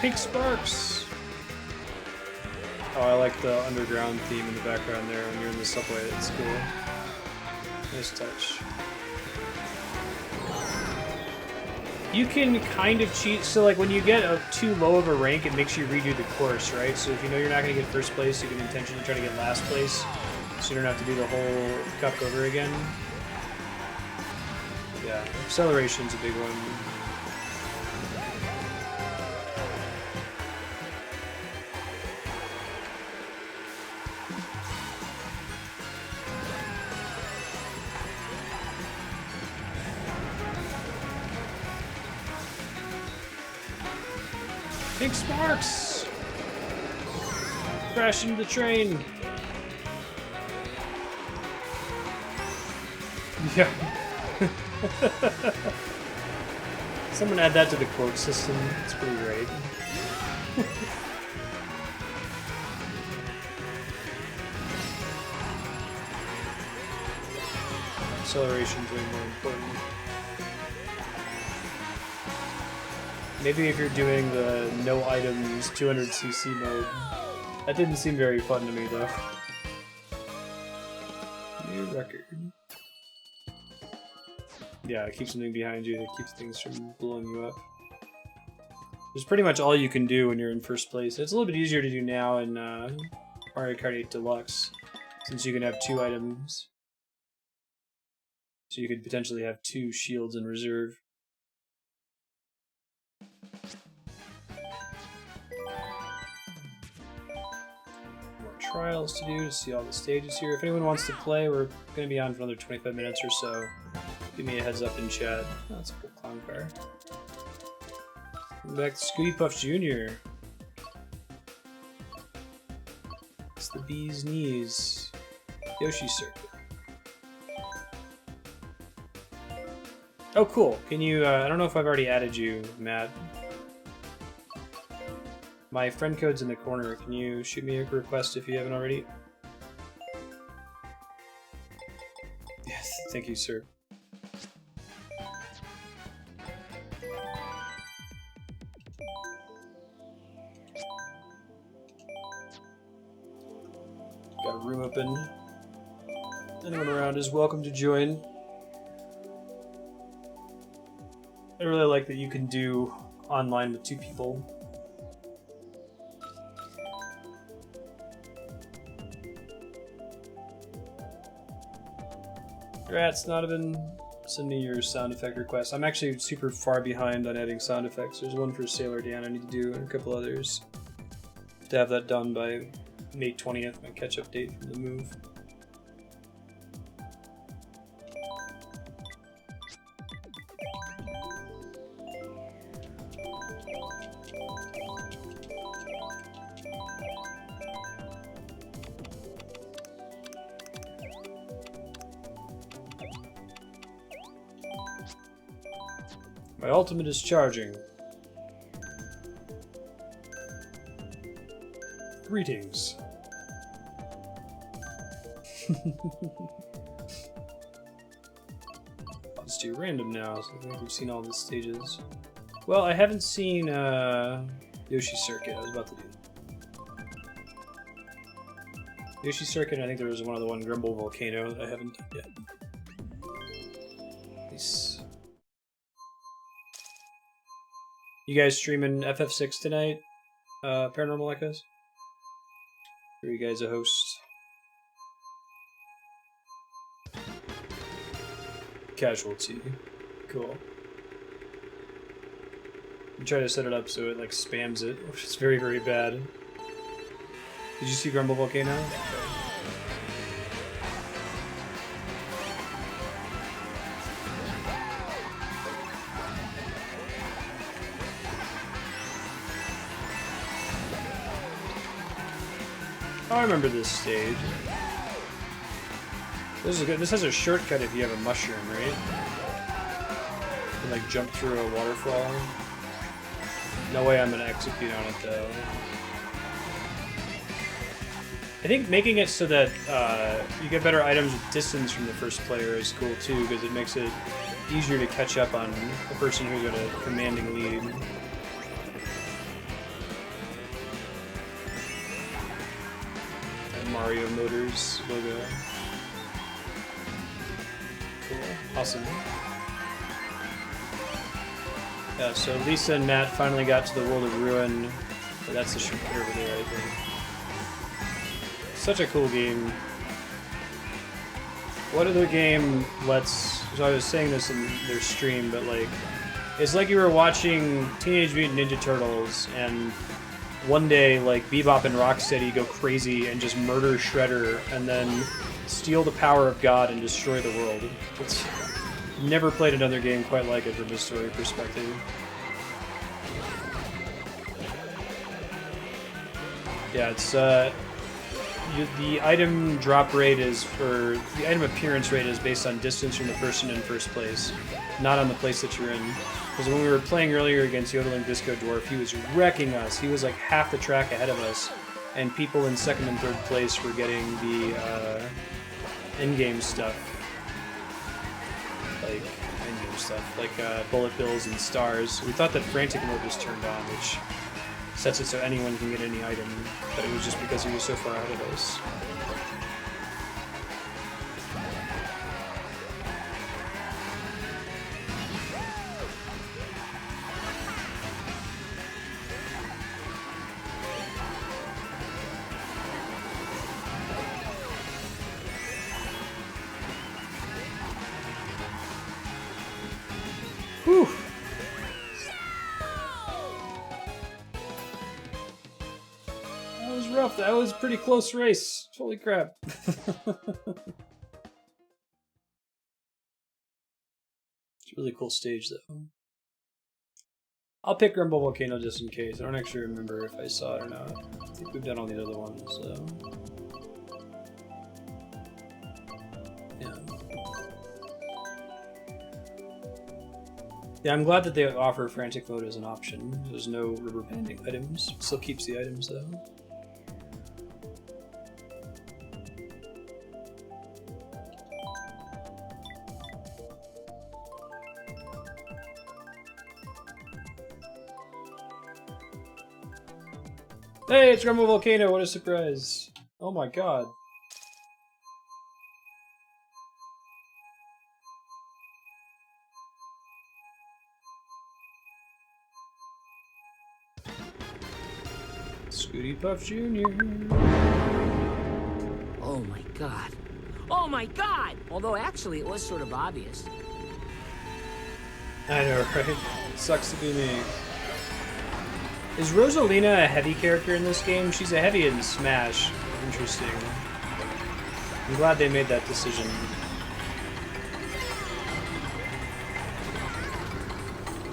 Pink sparks! Oh, I like the underground theme in the background there when you're in the subway. It's cool. Nice touch. You can kind of cheat. So, like, when you get too low of a rank, it makes you redo the course, right? So if you know you're not going to get first place, you can intentionally try to get last place, so you don't have to do the whole cup over again. Yeah, acceleration's a big one. Pink sparks! Crash into the train! Yeah. Someone add that to the quote system. It's pretty great. Acceleration's way more important. Maybe if you're doing the no items 200cc mode. That didn't seem very fun to me though. New record. Yeah, keep something behind you that keeps things from blowing you up. There's pretty much all you can do when you're in first place. It's a little bit easier to do now in Mario Kart 8 Deluxe, since you can have 2 items. So you could potentially have 2 shields in reserve. More trials to do to see all the stages here. If anyone wants to play, we're going to be on for another 25 minutes or so. Give me a heads up in chat. Oh, that's a cool clown car. Welcome back to Scooty Puff Jr. It's the bee's knees. Yoshi Circuit. Oh, cool. Can you, I don't know if I've already added you, Matt. My friend code's in the corner. Can you shoot me a request if you haven't already? Yes, thank you, sir. Got a room open. Anyone around is welcome to join. I really like that you can do online with 2 people. Rats, Nodovan, send me your sound effect request. I'm actually super far behind on adding sound effects. There's one for Sailor Dan I need to do, and a couple others. To have that done by May 20th, my catch-up date from the move. My ultimate is charging. Greetings. Let's do random now, so I think we've seen all the stages. Well, I haven't seen Yoshi Circuit. I was about to do Yoshi Circuit. I think there was one Grumble Volcano that I haven't done yet. Nice. You guys streaming FF6 tonight? Paranormal Echoes? Are you guys a host? Casualty. Cool. I'm trying to set it up so it like spams it, which is very, very bad. Did you see Grumble Volcano? Oh, I remember this stage. This is good. This has a shortcut if you have a mushroom, right? You can, like, jump through a waterfall. No way I'm gonna execute on it, though. I think making it so that you get better items with distance from the first player is cool, too, because it makes it easier to catch up on a person who's got a commanding lead. Mario Motors logo. Cool. Awesome. Yeah, so Lisa and Matt finally got to the World of Ruin. But that's the shortcut over there, I think. Such a cool game. What other game lets... So I was saying this in their stream, but like... It's like you were watching Teenage Mutant Ninja Turtles and... One day, like, Bebop and Rocksteady go crazy and just murder Shredder and then steal the power of God and destroy the world. It's never played another game quite like it from a story perspective. Yeah, it's the item drop rate is for the item appearance rate is based on distance from the person in first place, not on the place that you're in. Because when we were playing earlier against Yodeling Disco Dwarf, he was wrecking us. He was like half the track ahead of us, and people in second and third place were getting the in-game stuff, like in-game stuff, like bullet bills and stars. We thought that frantic mode was turned on, which sets it so anyone can get any item, but it was just because he was so far ahead of us. Whew. That was rough. That was a pretty close race. Holy crap. It's a really cool stage, though. I'll pick Rumble Volcano just in case. I don't actually remember if I saw it or not. I think we've done all these other ones, so... yeah. Yeah, I'm glad that they offer Frantic Mode as an option. There's no rubber banding items. Still keeps the items, though. Hey, it's Rumble Volcano, what a surprise. Oh my god. Scooty Puff Jr. Oh my god. Oh my god! Although actually it was sort of obvious. I know, right? Sucks to be me. Is Rosalina a heavy character in this game? She's a heavy in Smash. Interesting. I'm glad they made that decision.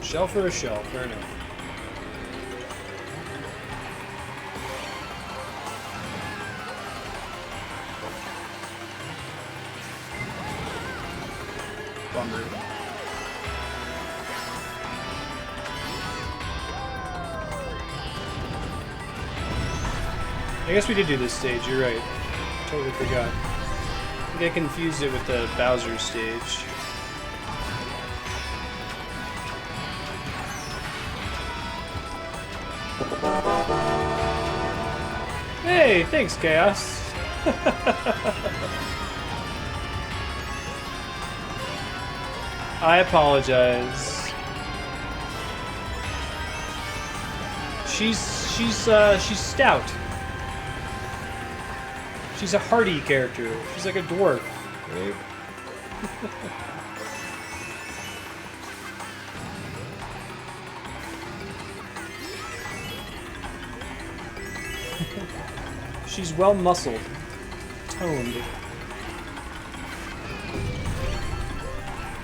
Shell for a shell, fair enough. Bummer. I guess we did do this stage, you're right. Totally forgot. I think I confused it with the Bowser stage. Hey, thanks, Chaos. I apologize. She's stout. She's a hardy character. She's like a dwarf, right? She's well muscled, toned.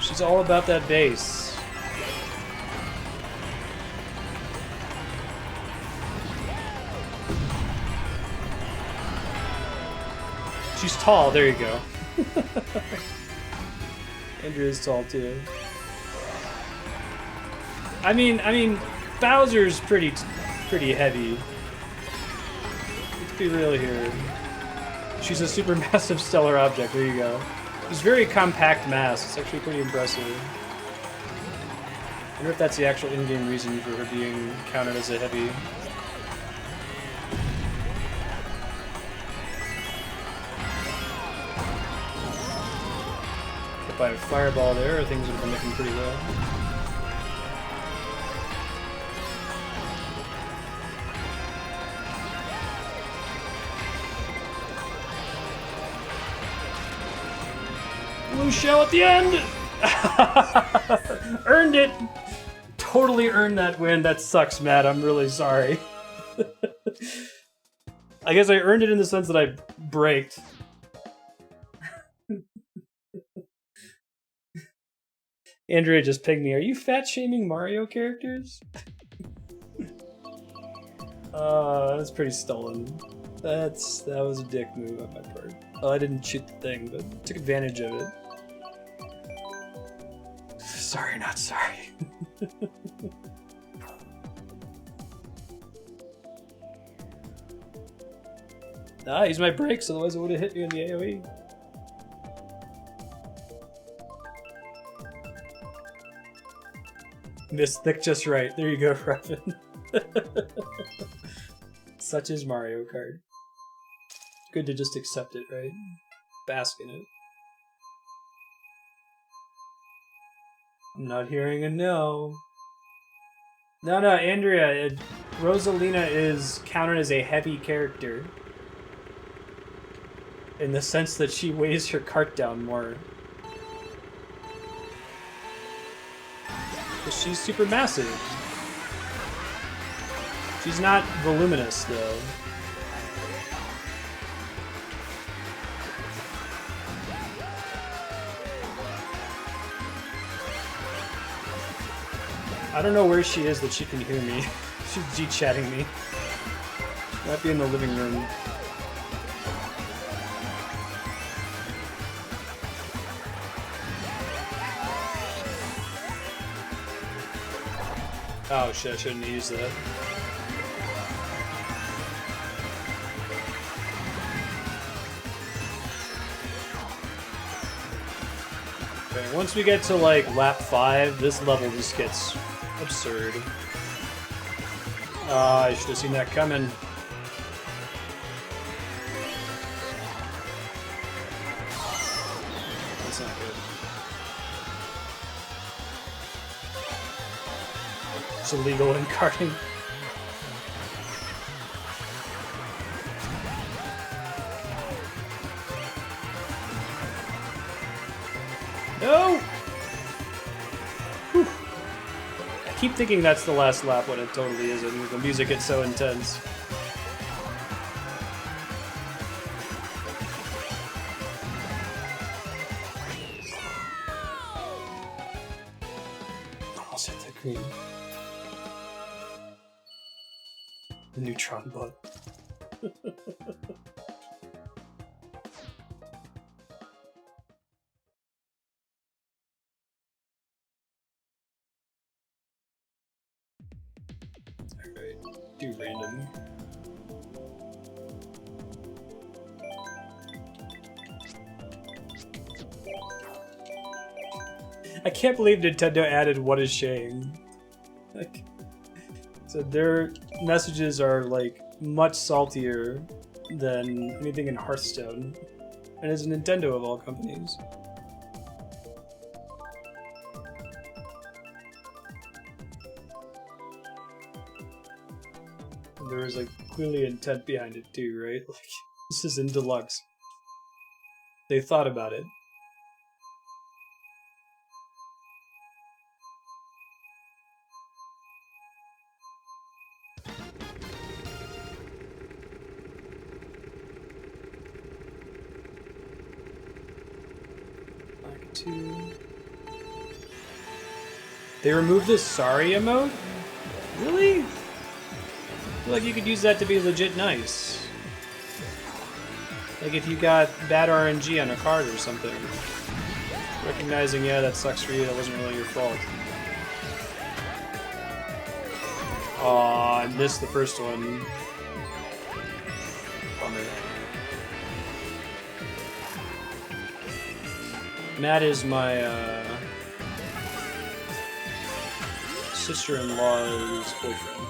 She's all about that bass. She's tall, there you go. Andrew is tall too. I mean, Bowser's pretty heavy. Let's be real here. She's a supermassive stellar object, there you go. She's very compact mass, it's actually pretty impressive. I wonder if that's the actual in-game reason for her being counted as a heavy. If I had a fireball there, things would have been looking pretty well. Blue shell at the end! Earned it! Totally earned that win. That sucks, Matt. I'm really sorry. I guess I earned it in the sense that I braked. Andrea just pinged me. Are you fat-shaming Mario characters? That's pretty stolen. That was a dick move on my part. Oh, I didn't shoot the thing, but took advantage of it. Sorry, not sorry. Ah, use my brakes, otherwise it would have hit me in the AoE. Mystic just right. There you go, Robin. Such is Mario Kart. Good to just accept it, right? Bask in it. I'm not hearing a no. No, Andrea, Rosalina is counted as a heavy character. In the sense that she weighs her cart down more. But she's super massive. She's not voluminous, though. I don't know where she is that she can hear me. She's G-chatting me. Might be in the living room. Oh shit, I shouldn't have used that. Okay, once we get to like lap 5, this level just gets absurd. I should have seen that coming. That's not good. It's illegal in karting. No! Whew. I keep thinking that's the last lap when it totally isn't. The music gets so intense. Almost hit the green. The neutron bug. Alright, do random. I can't believe Nintendo added "What is Shame." Like, so their messages are like much saltier than anything in Hearthstone, and it's Nintendo of all companies. And there was like clearly intent behind it too, right? Like, this is in Deluxe. They thought about it. They removed the sorry emote? Really? I feel like you could use that to be legit nice. Like if you got bad RNG on a card or something. Recognizing, yeah, that sucks for you, that wasn't really your fault. Aw, I missed the first one. Bummer. Matt is my, sister-in-law's boyfriend.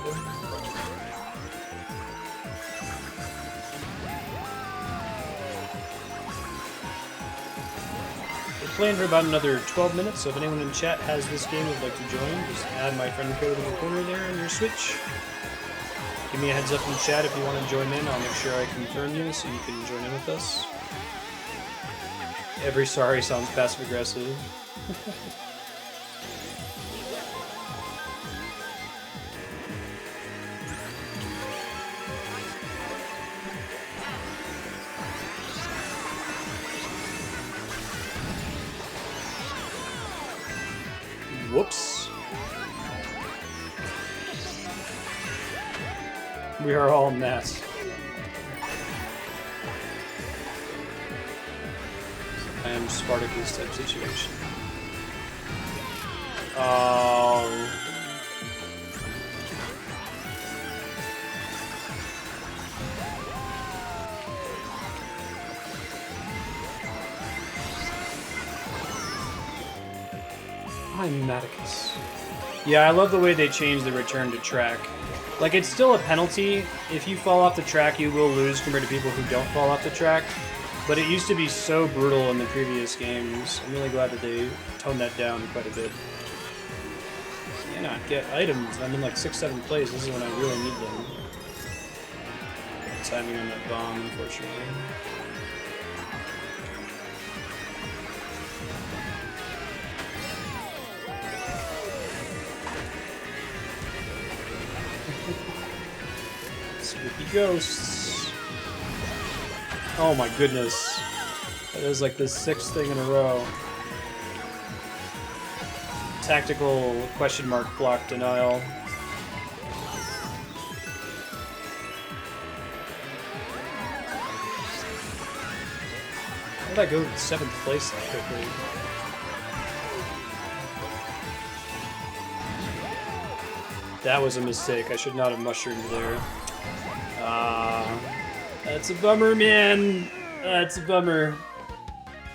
We're playing for about another 12 minutes, so if anyone in chat has this game and would like to join, just add my friend code in the corner there on your Switch. Give me a heads up in chat if you want to join in. I'll make sure I confirm you so you can join in with us. Every sorry sounds passive-aggressive. Whoops. We are all mess. I am Spartacus type situation. Oh. I'm Maticus. Yeah, I love the way they changed the return to track. Like, it's still a penalty. If you fall off the track, you will lose compared to people who don't fall off the track. But it used to be so brutal in the previous games. I'm really glad that they toned that down quite a bit. Cannot get items. I'm in like 6-7 plays. This is when I really need them. Timing on that bomb, unfortunately. Spooky ghosts. Oh my goodness. That is like the 6th thing in a row. Tactical question mark block denial. How did I go to 7th place that quickly? That was a mistake. I should not have mushroomed there. That's a bummer, man. That's a bummer.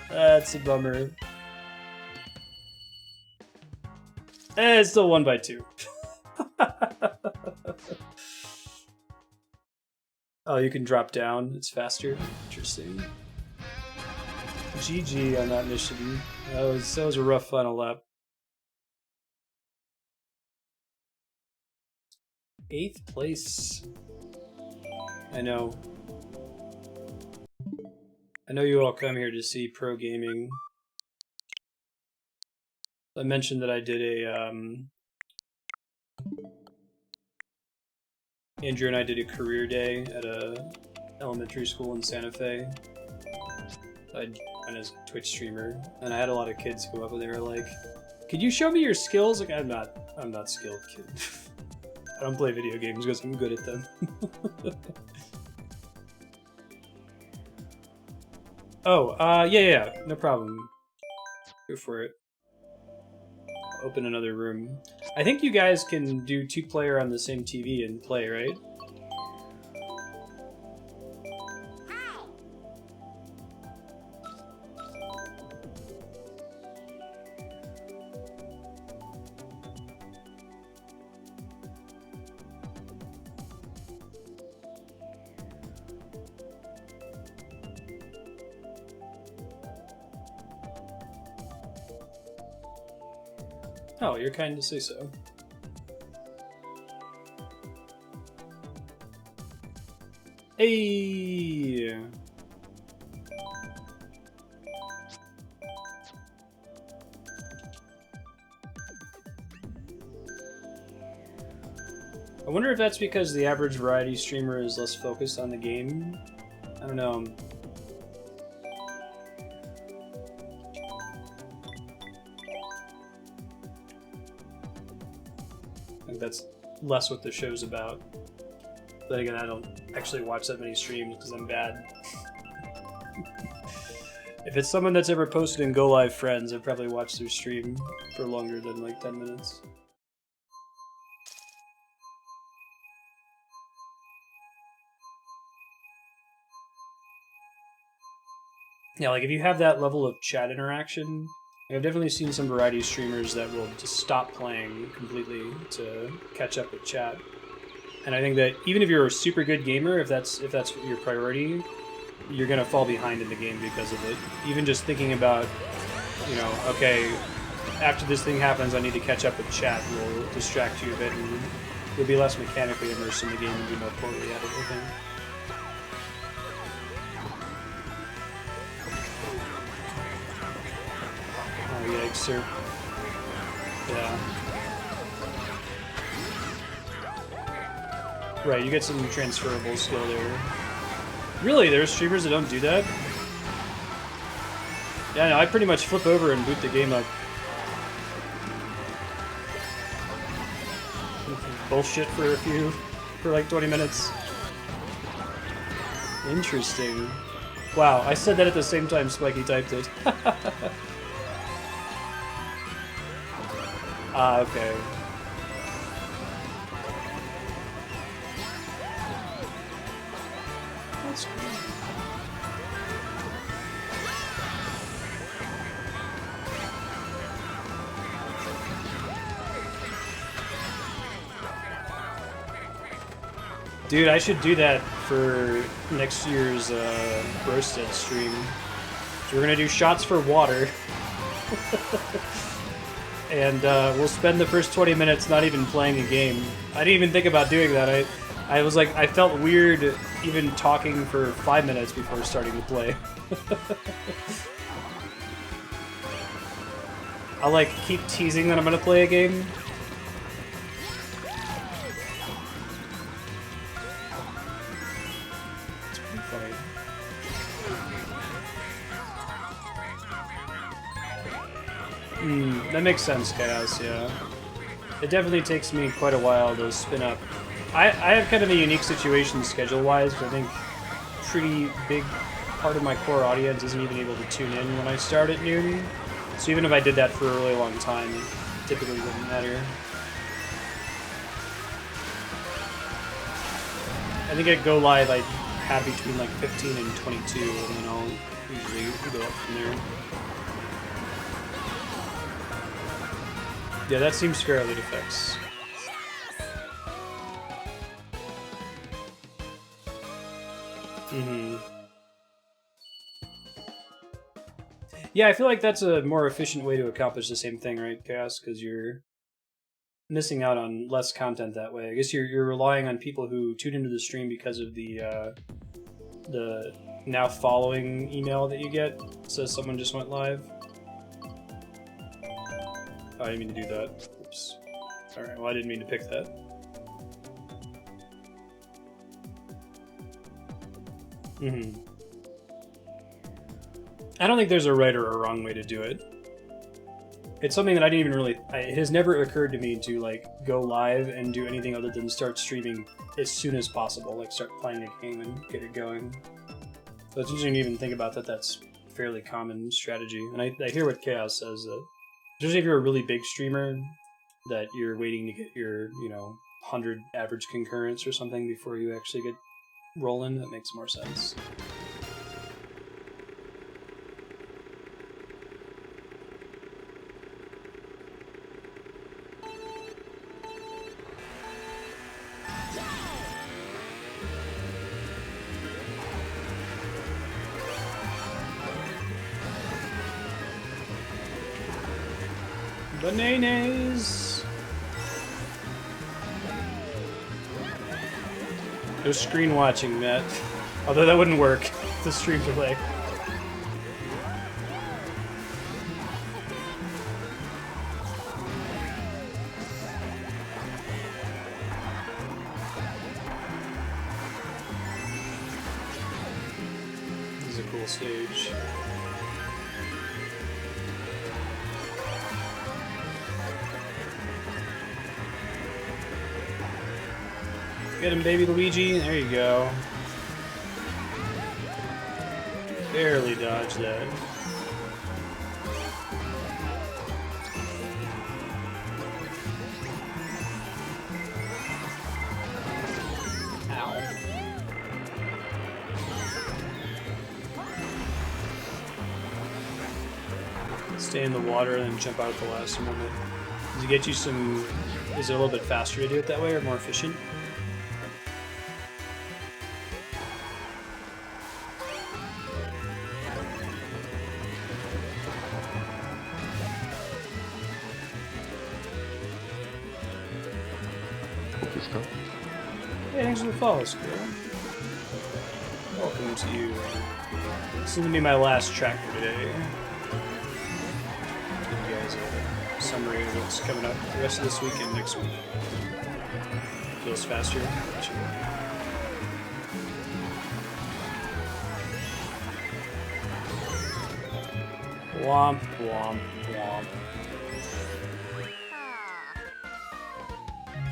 That's a bummer. It's still 1 by 2. Oh, you can drop down. It's faster. Interesting. GG on that mission. That was a rough final lap. 8th place. I know. I know you all come here to see pro gaming. I mentioned that I did a, Andrew and I did a career day at a elementary school in Santa Fe. I'm a Twitch streamer, and I had a lot of kids come up and they were like, "Could you show me your skills?" Like, I'm not skilled, kid. I don't play video games because I'm good at them. Oh, yeah, no problem. Go for it. Open another room. I think you guys can do 2-player on the same TV and play, right? Oh, you're kind to say so. Hey! I wonder if that's because the average variety streamer is less focused on the game. I don't know. That's less what the show's about. But again, I don't actually watch that many streams because I'm bad. If it's someone that's ever posted in Go Live Friends, I've probably watched their stream for longer than like 10 minutes. Yeah, like if you have that level of chat interaction, I've definitely seen some variety streamers that will just stop playing completely to catch up with chat. And I think that even if you're a super good gamer, if that's your priority, you're gonna fall behind in the game because of it. Even just thinking about, you know, okay, after this thing happens, I need to catch up with chat will distract you a bit, and you'll be less mechanically immersed in the game and be more poorly at it, I think. Oh, yikes, sir. Yeah. Right, you get some transferable skill there. Really? There's streamers that don't do that? Yeah, no, I pretty much flip over and boot the game up. Bullshit for like 20 minutes. Interesting. Wow, I said that at the same time Spiky typed it. Ah, okay. That's cool. Dude, I should do that for next year's Marstead stream. So we're gonna do shots for water. And we'll spend the first 20 minutes not even playing a game. I didn't even think about doing that. I was like, I felt weird even talking for 5 minutes before starting to play. I'll like keep teasing that I'm gonna play a game. It's pretty funny. That makes sense, Chaos, yeah. It definitely takes me quite a while to spin up. I have kind of a unique situation schedule-wise, but I think pretty big part of my core audience isn't even able to tune in when I start at noon. So even if I did that for a really long time, it typically wouldn't matter. I think at Go Live I have between like 15 and 22, and then I'll usually go up from there. Yeah, that seems fair, Elite Effects. Yeah, I feel like that's a more efficient way to accomplish the same thing, right, Chaos? Because you're missing out on less content that way. I guess you're relying on people who tune into the stream because of the now following email that you get. It says someone just went live. Oh, I didn't mean to do that. Oops. Alright, well I didn't mean to pick that. I don't think there's a right or a wrong way to do it. It's something that I didn't even really... it has never occurred to me to, like, go live and do anything other than start streaming as soon as possible. Like, start playing a game and get it going. So it's interesting to even think about that. That's a fairly common strategy. And I hear what Chaos says, that especially if you're a really big streamer, that you're waiting to get your, 100 average concurrence or something before you actually get rolling. That makes more sense. Bananas! No screen watching, Matt. Although that wouldn't work. The stream delay. This is a cool stage. Get him, baby Luigi. There you go. Barely dodged that. Ow. Stay in the water and then jump out at the last moment. Does it get you some... Is it a little bit faster to do it that way or more efficient? Hey, thanks for the follow, Squirrel. Welcome to you. This is going to be my last track for today. Give you guys a summary of what's coming up the rest of this week and next week. Feels faster. Womp, womp, womp.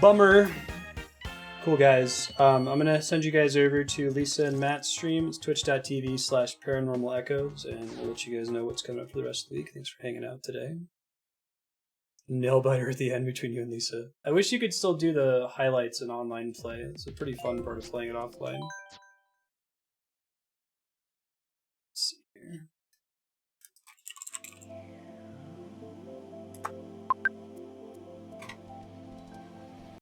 Bummer. Cool, guys. I'm going to send you guys over to Lisa and Matt's stream. It's twitch.tv/paranormal echoes, and we'll let you guys know what's coming up for the rest of the week. Thanks for hanging out today. Nail biter at the end between you and Lisa. I wish you could still do the highlights in online play. It's a pretty fun part of playing it offline.